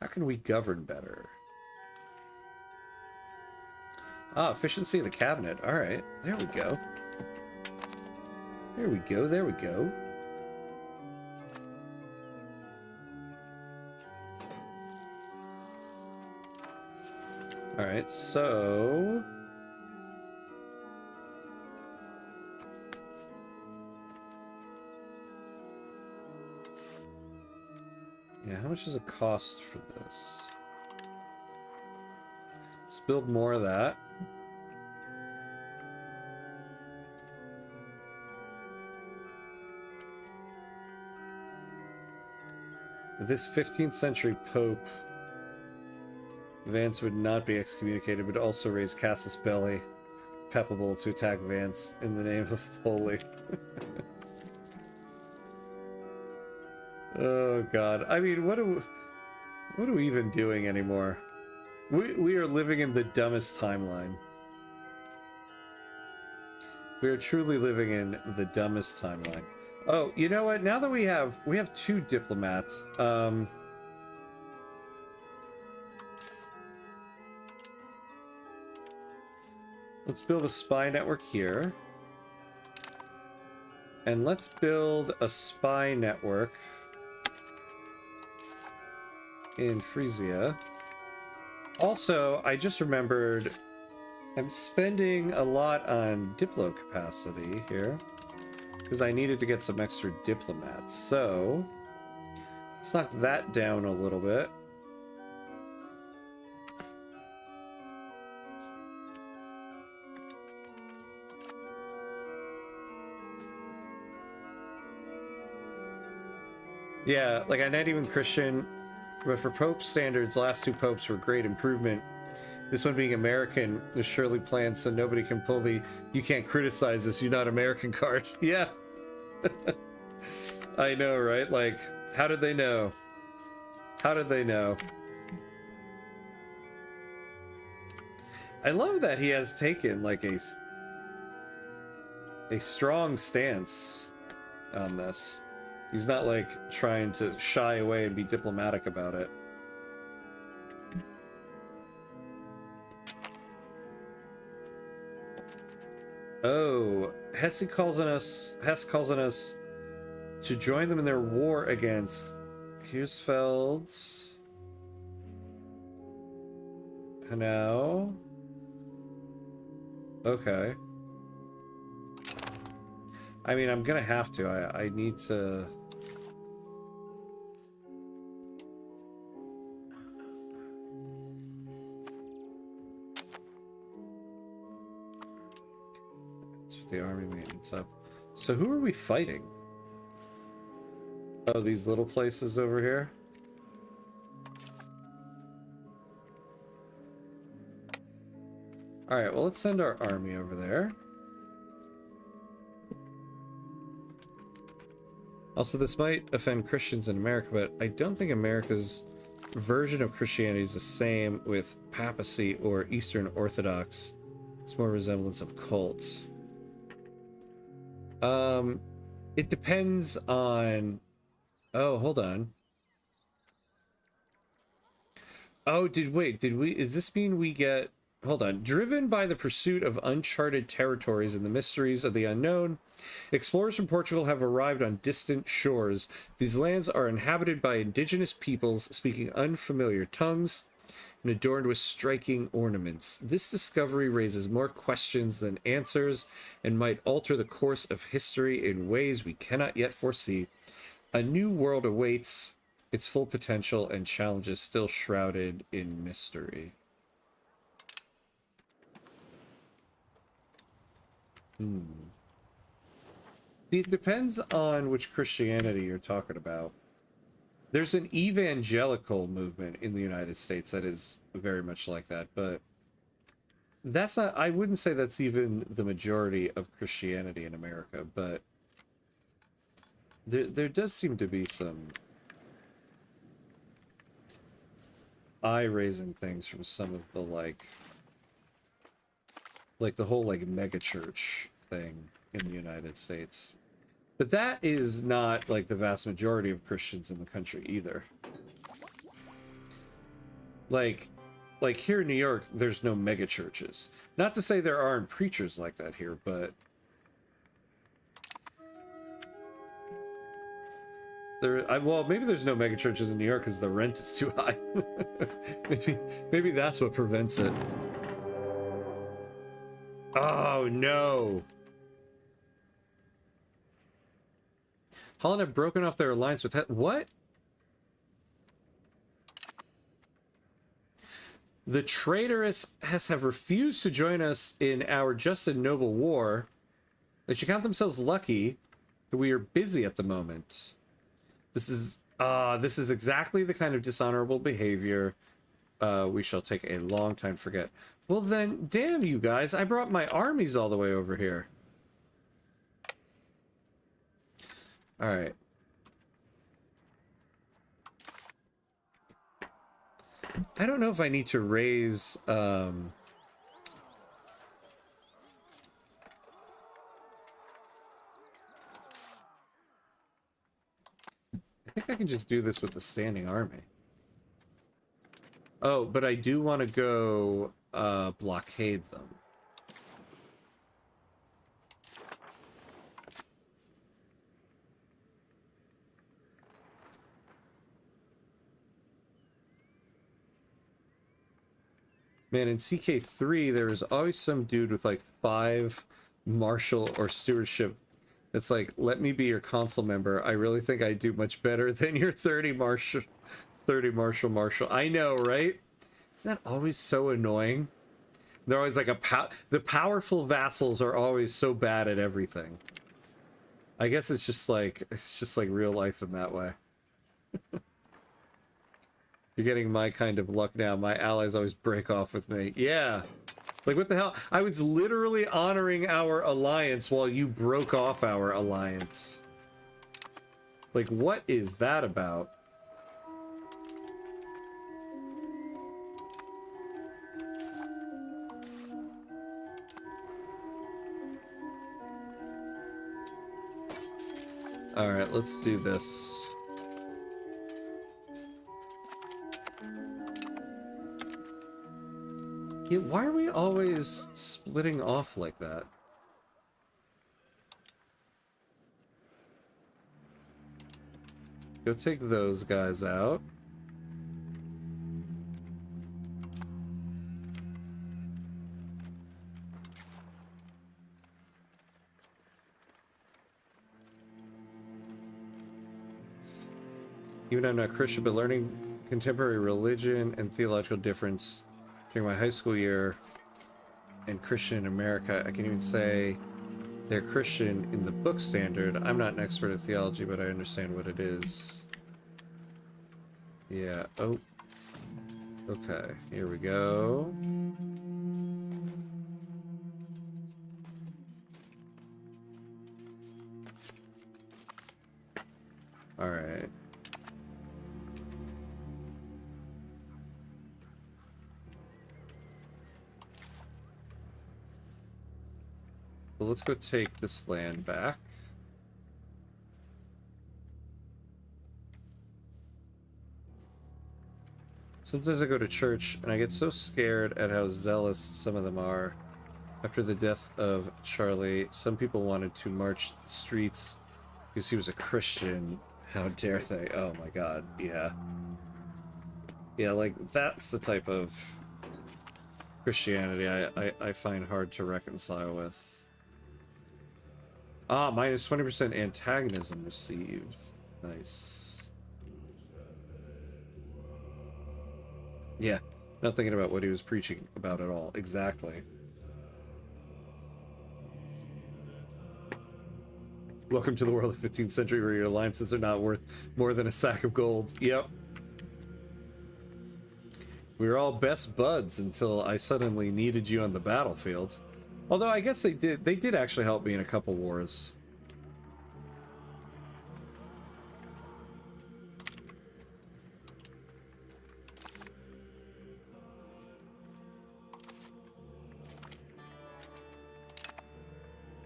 how can we govern better? Ah, efficiency of the cabinet. All right, there we go. There we go, there we go. All right, so... yeah, how much does it cost for this? Let's build more of that. This 15th century Pope, Vance would not be excommunicated, but also raise Casus Belli, Pepable to attack Vance in the name of Holy. Oh god. I mean, what are we even doing anymore? We are living in the dumbest timeline. We are truly living in the dumbest timeline. Oh, you know what? Now that we have 2 diplomats, let's build a spy network here. And let's build a spy network in Frisia. Also, I just remembered I'm spending a lot on diplo capacity here because I needed to get some extra diplomats. So let's knock that down a little bit. Yeah, like I'm not even Christian, but for Pope standards, last 2 popes were great improvement. This one being American is surely planned so nobody can pull the "you can't criticize this, you're not American" card. Yeah. I know, right? Like, how did they know? How did they know? I love that he has taken like a strong stance on this. He's not like trying to shy away and be diplomatic about it. Oh, Hesse calls on us to join them in their war against Hersfeld. Now. Okay. I mean, I'm gonna have to. I need to... let's put the army maintenance up. So who are we fighting? Oh, these little places over here? Alright, well, let's send our army over there. Also, this might offend Christians in America, but I don't think America's version of Christianity is the same with papacy or Eastern Orthodox. It's more resemblance of cults. It depends on... oh, hold on. Oh, did we... does this mean we get... hold on. Driven by the pursuit of uncharted territories and the mysteries of the unknown, explorers from Portugal have arrived on distant shores. These lands are inhabited by indigenous peoples speaking unfamiliar tongues and adorned with striking ornaments. This discovery raises more questions than answers and might alter the course of history in ways we cannot yet foresee. A new world awaits, its full potential and challenges still shrouded in mystery. It depends on which Christianity you're talking about. There's an evangelical movement in the United States that is very much like that, but that's not, I wouldn't say that's even the majority of Christianity in America, but there does seem to be some eye-raising things from some of the like the whole like mega church thing in the United States. But that is not like the vast majority of Christians in the country either. Like here in New York, there's no mega churches. Not to say there aren't preachers like that here, but well, maybe there's no mega churches in New York because the rent is too high. maybe that's what prevents it. Oh no! Holland have broken off their alliance with what? The traitorous have refused to join us in our just and noble war. They should count themselves lucky that we are busy at the moment. This is exactly the kind of dishonorable behavior we shall take a long time to forget. Well then, damn you guys, I brought my armies all the way over here. Alright. I don't know if I need to raise, I think I can just do this with the standing army. Oh, but I do want to go, blockade them. Man, in CK3, there is always some dude with like 5 marshal or stewardship. It's like, let me be your council member. I really think I do much better than your 30 marshal. I know, right? Isn't that always so annoying? They're always like the powerful vassals are always so bad at everything. I guess it's just like real life in that way. You're getting my kind of luck now. My allies always break off with me. Yeah. Like, what the hell? I was literally honoring our alliance while you broke off our alliance. Like, what is that about? Alright, let's do this. Yeah, why are we always splitting off like that? Go take those guys out. Even though I'm not Christian, but learning contemporary religion and theological difference during my high school year and Christian in America, I can even say they're Christian in the book standard. I'm not an expert at theology, but I understand what it is. Yeah, oh. Okay, here we go. Alright. So let's go take this land back. Sometimes I go to church and I get so scared at how zealous some of them are. After the death of Charlie, some people wanted to march the streets because he was a Christian. How dare they? Oh my god, yeah. Yeah, like, that's the type of Christianity I find hard to reconcile with. Ah, minus 20% antagonism received. Nice. Yeah, not thinking about what he was preaching about at all. Exactly. Welcome to the world of 15th century where your alliances are not worth more than a sack of gold. Yep. We were all best buds until I suddenly needed you on the battlefield. Although I guess they did actually help me in a couple wars.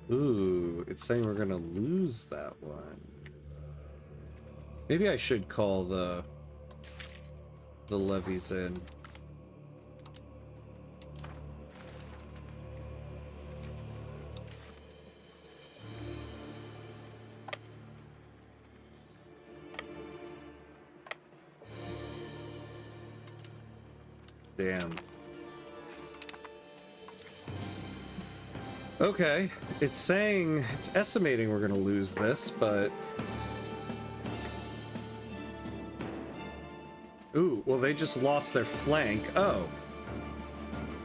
Ooh, it's saying we're gonna lose that one. Maybe I should call the levies in. Damn. Okay, it's saying, it's estimating we're gonna lose this, but... Ooh, well they just lost their flank. Oh.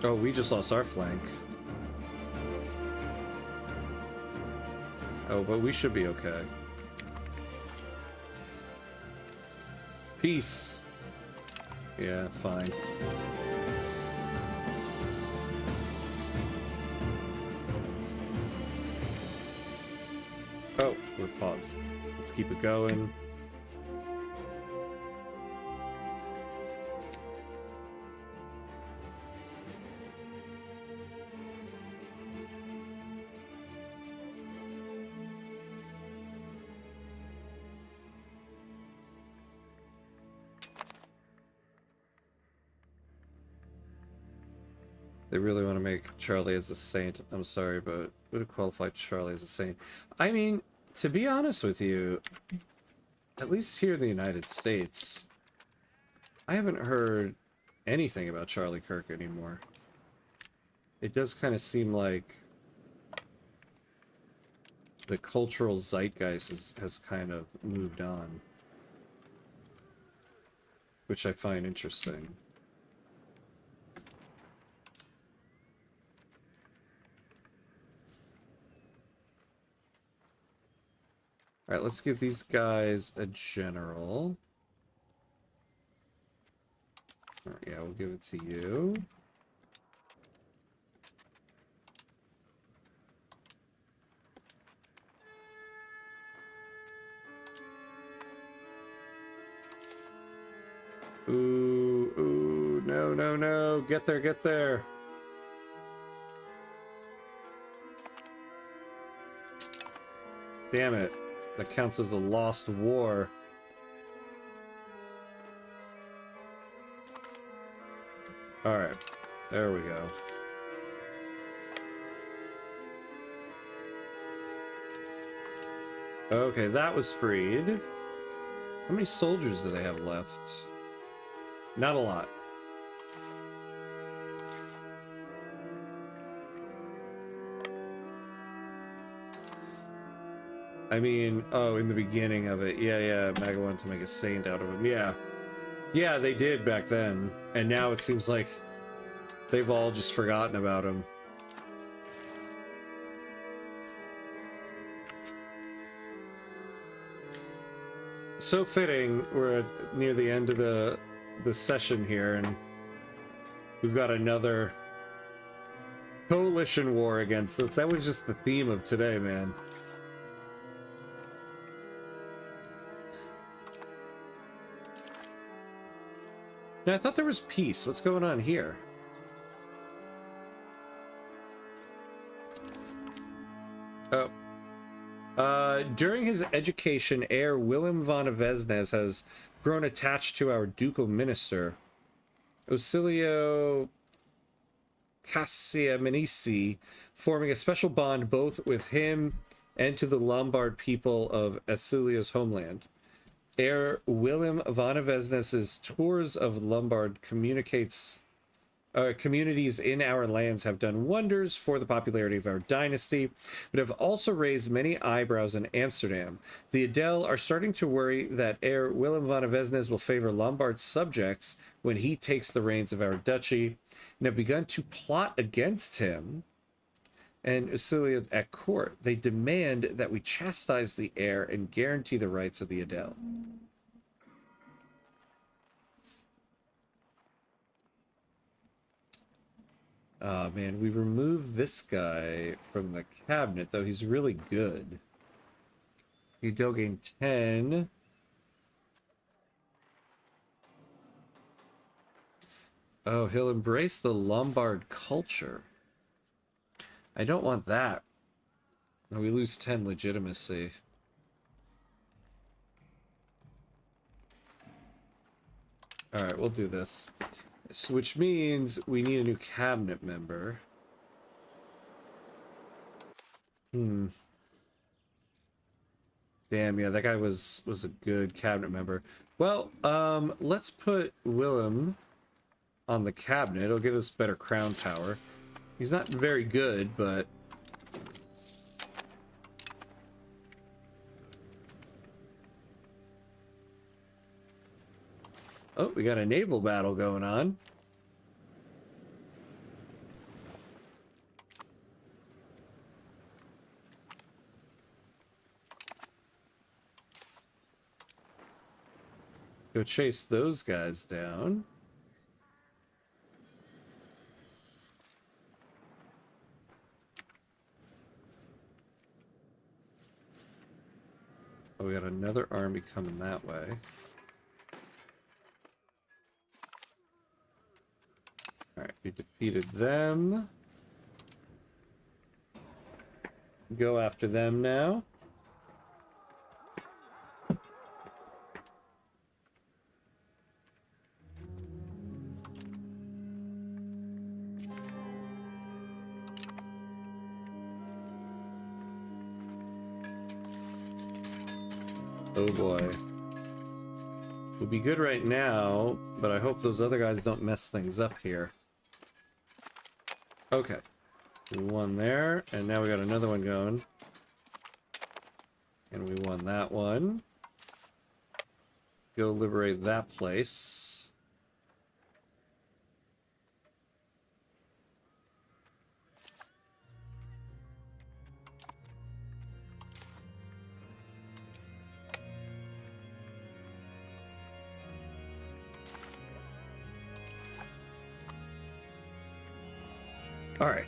Oh, we just lost our flank. Oh, but we should be okay. Peace. Yeah, fine. Oh, we're paused. Let's keep it going. They really want to make Charlie as a saint. I'm sorry, but would have qualified Charlie as a saint. I mean, to be honest with you, at least here in the United States, I haven't heard anything about Charlie Kirk anymore. It does kind of seem like the cultural zeitgeist has kind of moved on, which I find interesting. Alright, let's give these guys a general. Alright, yeah, we'll give it to you. Ooh, ooh, no, no, no. Get there, get there. Damn it. That counts as a lost war. Alright. There we go. Okay, that was freed. How many soldiers do they have left? Not a lot. I mean, oh, in the beginning of it. Yeah, Maga wanted to make a saint out of him. Yeah. Yeah, they did back then. And now it seems like they've all just forgotten about him. So fitting, we're near the end of the session here, and we've got another coalition war against us. That was just the theme of today, man. Now, I thought there was peace. What's going on here? Oh. During his education, heir Willem van Vesnes has grown attached to our ducal minister, Ocilio Cassiamenici, forming a special bond both with him and to the Lombard people of Ocilio's homeland. Heir Willem van Vesnes's tours of Lombard communities in our lands have done wonders for the popularity of our dynasty, but have also raised many eyebrows in Amsterdam. The Adel are starting to worry that heir Willem van Vesnes will favor Lombard subjects when he takes the reins of our duchy, and have begun to plot against him. and Usilia at court. They demand that we chastise the heir and guarantee the rights of the Adele. Man, we removed this guy from the cabinet, though he's really good. You do gain 10. Oh, he'll embrace the Lombard culture. I don't want that. We lose 10 legitimacy. Alright, we'll do this. So, which means we need a new cabinet member. Damn, yeah, that guy was a good cabinet member. Well, let's put Willem on the cabinet. It'll give us better crown power. He's not very good, but... Oh, we got a naval battle going on. Go chase those guys down. Oh, we got another army coming that way. Alright, we defeated them. Go after them now. Oh boy. Would be good right now, but I hope those other guys don't mess things up here. Okay. We won there, and now we got another one going. And we won that one. Go liberate that place. All right.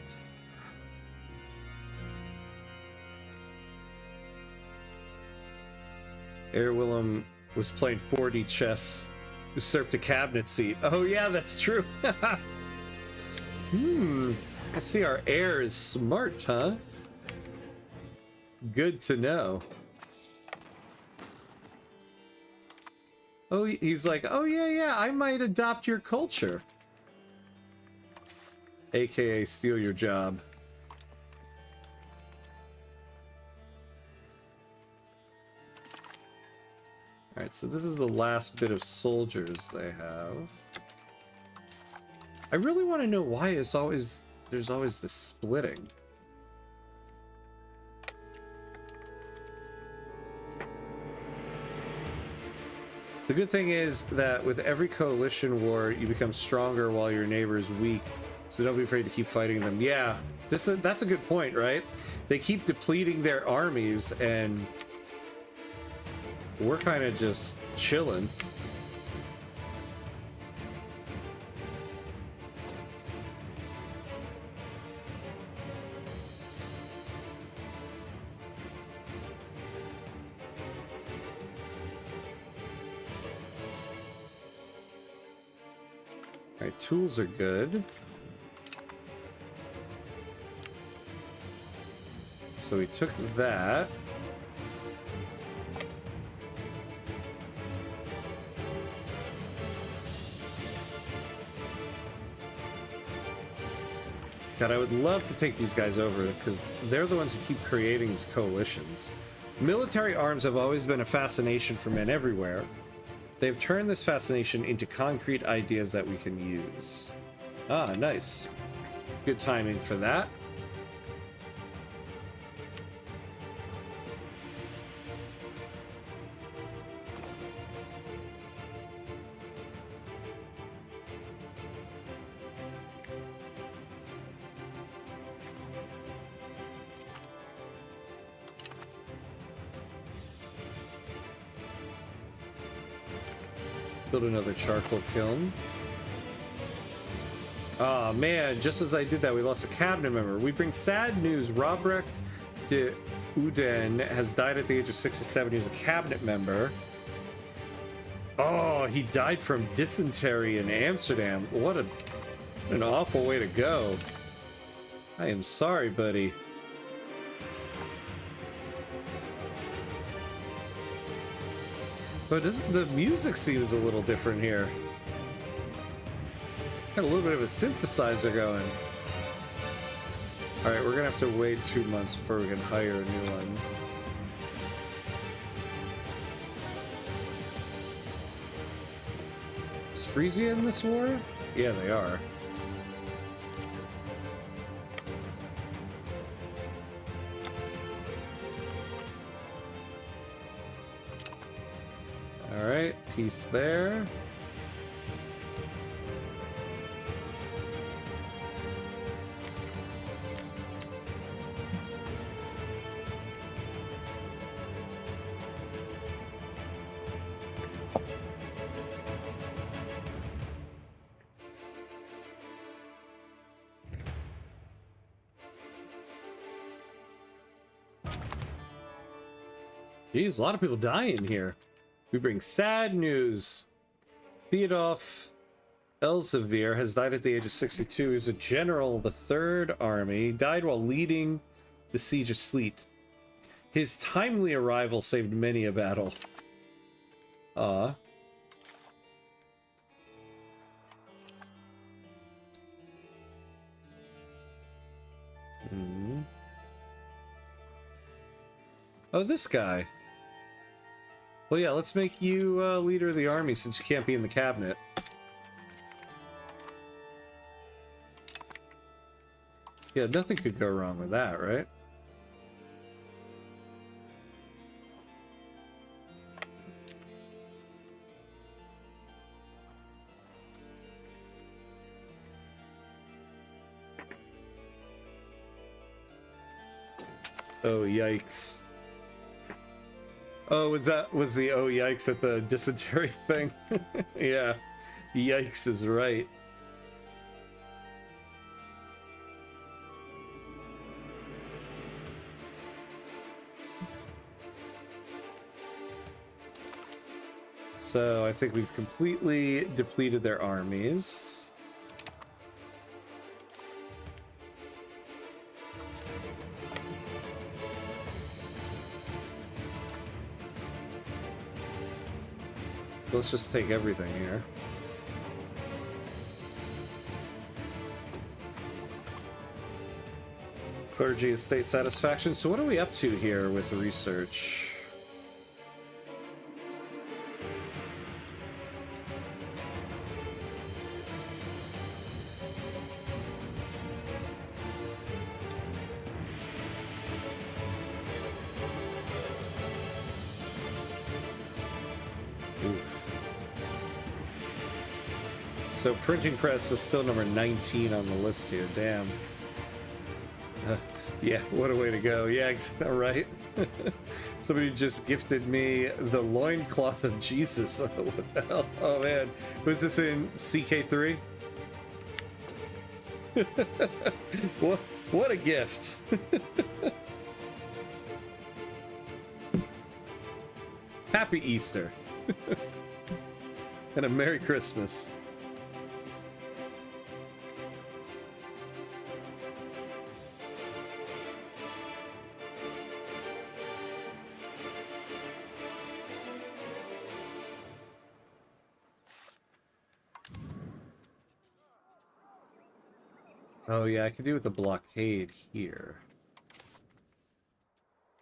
Heir Willem was playing 4D chess, usurped a cabinet seat. Oh yeah, that's true. I see our heir is smart, huh? Good to know. Oh, he's like, oh yeah, I might adopt your culture. AKA steal your job. Alright, so this is the last bit of soldiers they have. I really want to know why there's always this splitting. The good thing is that with every coalition war, you become stronger while your neighbor is weak. So don't be afraid to keep fighting them. Yeah, that's a good point, right? They keep depleting their armies, and we're kind of just chilling. All right, tools are good. So we took that. God, I would love to take these guys over because they're the ones who keep creating these coalitions. Military arms have always been a fascination for men everywhere. They've turned this fascination into concrete ideas that we can use. Ah, nice. Good timing for that. Build another charcoal kiln. Oh man, just as I did that, we lost a cabinet member. We bring sad news. Robrecht de Uden has died at the age of 67. He was a cabinet member. Oh, he died from dysentery in Amsterdam. What an awful way to go. I am sorry, buddy. But the music seems a little different here. Got a little bit of a synthesizer going. Alright, we're gonna have to wait 2 months before we can hire a new one. Is Frisia in this war? Yeah, they are. Alright, peace there. Jeez, a lot of people dying here. We bring sad news. Theodulf Elsevier has died at the age of 62. He was a general of the Third Army. He died while leading the Siege of Sleet. His timely arrival saved many a battle. Ah. Oh, this guy. Well, yeah, let's make you leader of the army since you can't be in the cabinet. Yeah, nothing could go wrong with that, right? Oh, yikes. Oh, was the oh yikes at the dysentery thing? Yeah, yikes is right. So I think we've completely depleted their armies. Let's just take everything here. Clergy estate satisfaction. So what are we up to here with research? Oof. So printing press is still number 19 on the list here. Damn. Yeah, what a way to go. Yeah, right? Somebody just gifted me the loincloth of Jesus. What the hell? Oh, man. Was this in CK3? What a gift. Happy Easter. And a Merry Christmas. Oh yeah, I could do with the blockade here.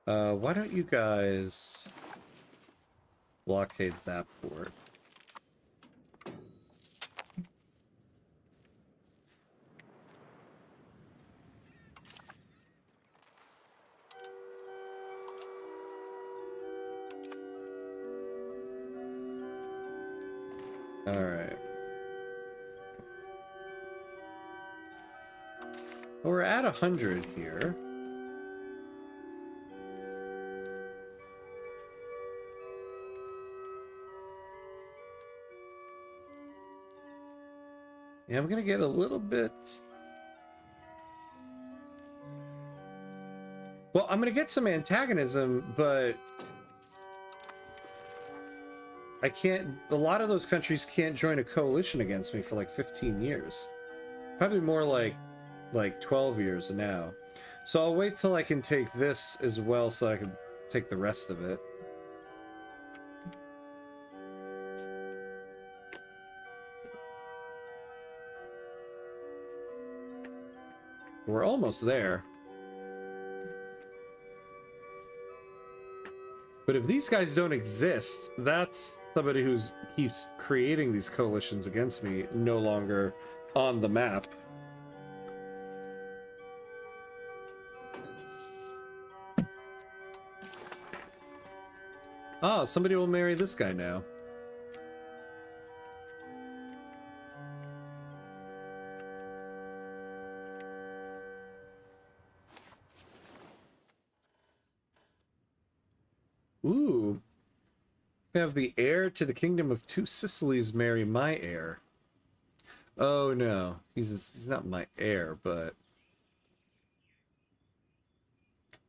Why don't you guys blockade that port? All right. Well, we're at 100 here. Yeah, I'm gonna get a little bit... Well, I'm gonna get some antagonism, but... I can't... A lot of those countries can't join a coalition against me for like 15 years. Probably more like 12 years now. So I'll wait till I can take this as well so I can take the rest of it. We're almost there. But if these guys don't exist, that's somebody who keeps creating these coalitions against me no longer on the map. Ah, somebody will marry this guy now. Ooh. We have the heir to the kingdom of two Sicilies marry my heir. Oh no, he's not my heir, but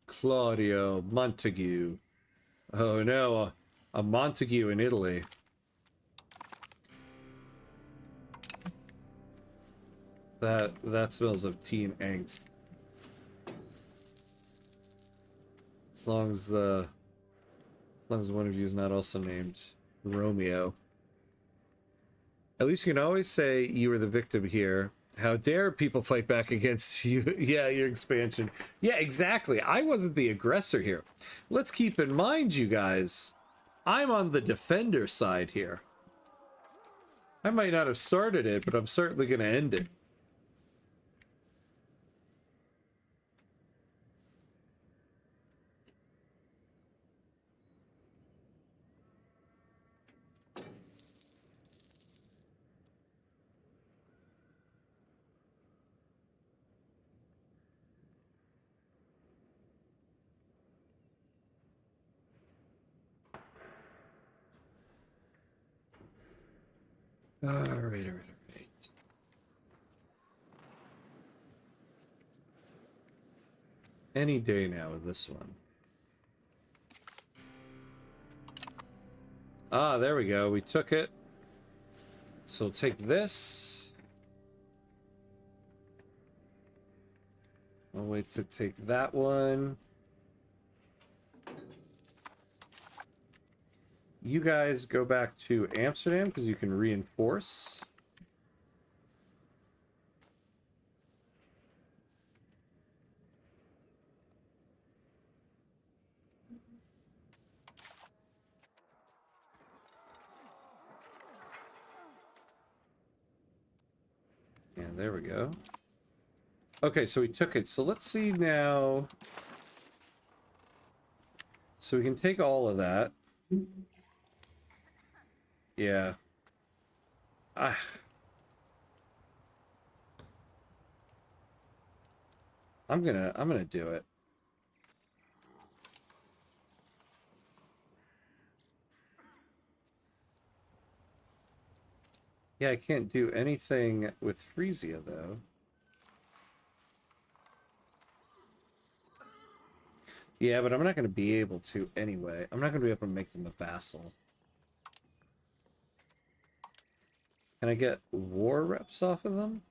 Claudio Montague. Oh no, a Montague in Italy. That smells of teen angst. As long as one of you is not also named Romeo. At least you can always say you were the victim here. How dare people fight back against you? Yeah, your expansion. Yeah, exactly. I wasn't the aggressor here. Let's keep in mind, you guys, I'm on the defender side here. I might not have started it, but I'm certainly going to end it. All right. Any day now with this one. Ah, there we go. We took it. So take this. I'll wait to take that one. You guys go back to Amsterdam because you can reinforce. And there we go. Okay, so we took it. So let's see now. So we can take all of that. Yeah. I'm gonna do it. Yeah, I can't do anything with Frisia though. Yeah, but I'm not going to be able to anyway. I'm not going to be able to make them a vassal. Can I get war reps off of them?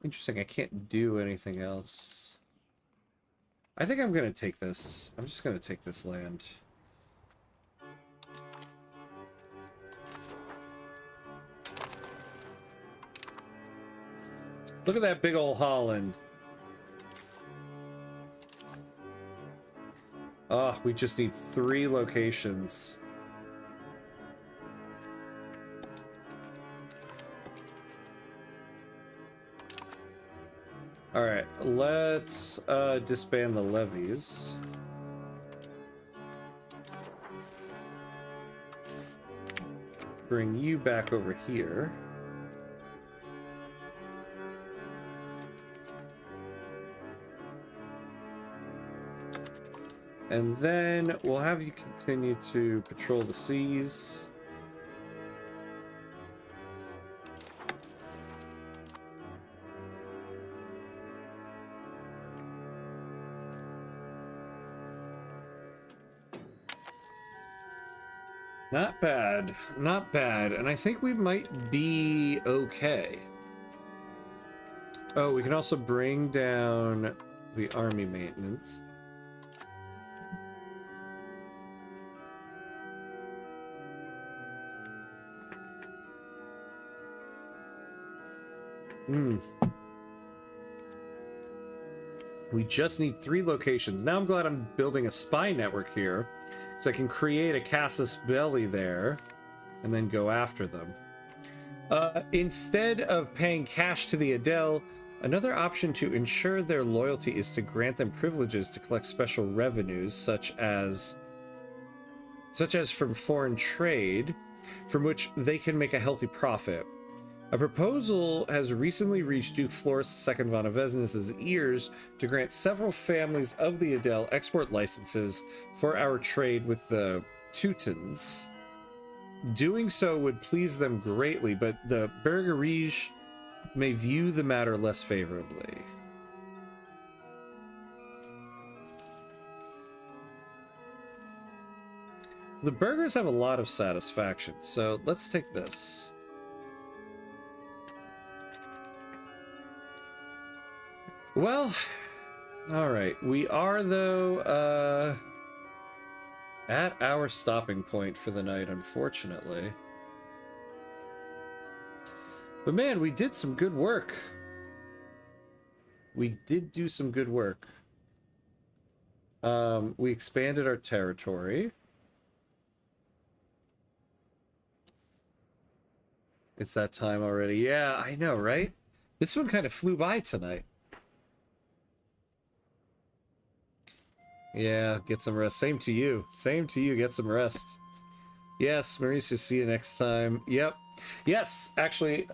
Interesting, I can't do anything else. I think I'm going to take this. I'm just going to take this land. Look at that big old Holland. Oh, we just need 3 locations. Alright, let's disband the levies. bring you back over here. And then we'll have you continue to patrol the seas. Not bad, not bad. And I think we might be okay. Oh, we can also bring down the army maintenance. We just need 3 locations. Now I'm glad I'm building a spy network here, so I can create a casus belli there and then go after them. Instead of paying cash to the Adel, another option to ensure their loyalty is to grant them privileges to collect special revenues, such as from foreign trade, from which they can make a healthy profit. A proposal has recently reached Duke Floris II von Avesnes' ears to grant several families of the Adel export licenses for our trade with the Teutons. Doing so would please them greatly, but the Burgerige may view the matter less favorably. The burgers have a lot of satisfaction, so let's take this. Well, all right. We are, though, at our stopping point for the night, unfortunately. But man, we did some good work. We did do some good work. We expanded our territory. It's that time already. Yeah, I know, right? This one kind of flew by tonight. Yeah, get some rest. Same to you. Same to you. Get some rest. Yes, Mauricio, see you next time. Yep. Yes, actually,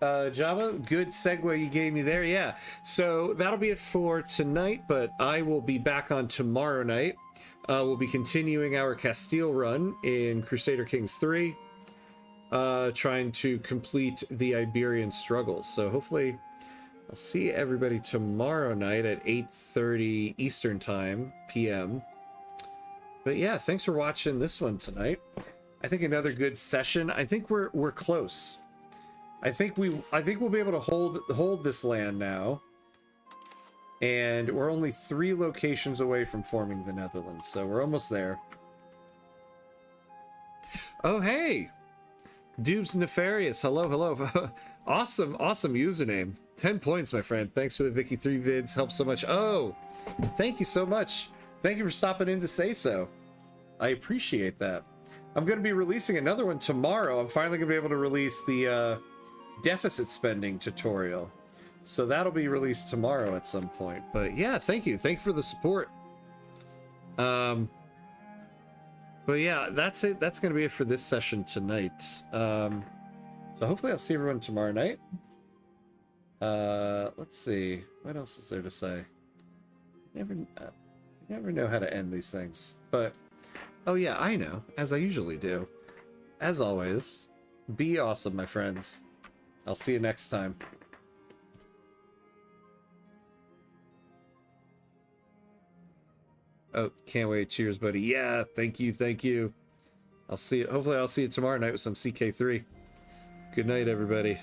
Java, good segue you gave me there. Yeah. So that'll be it for tonight, but I will be back on tomorrow night. We'll be continuing our Castile run in Crusader Kings 3, trying to complete the Iberian struggle. So hopefully I'll see everybody tomorrow night at 8:30 Eastern Time, PM. But yeah, thanks for watching this one tonight. I think another good session. I think we're close. I think we'll be able to hold this land now. And we're only 3 locations away from forming the Netherlands, so we're almost there. Oh hey! Dubes Nefarious, hello, hello. Awesome username. 10 points, my friend. Thanks for the Vicky 3 vids. Helps so much. Oh, thank you so much. Thank you for stopping in to say so. I appreciate that. I'm going to be releasing another one tomorrow. I'm finally going to be able to release the deficit spending tutorial. So that'll be released tomorrow at some point. But yeah, thank you. Thank you for the support. But yeah, that's it. That's going to be it for this session tonight. So hopefully I'll see everyone tomorrow night. Let's see. What else is there to say? You never know how to end these things. But, oh yeah, I know. As I usually do. As always, be awesome, my friends. I'll see you next time. Oh, can't wait. Cheers, buddy. Yeah, thank you, thank you. I'll see you. Hopefully I'll see you tomorrow night with some CK3. Good night, everybody.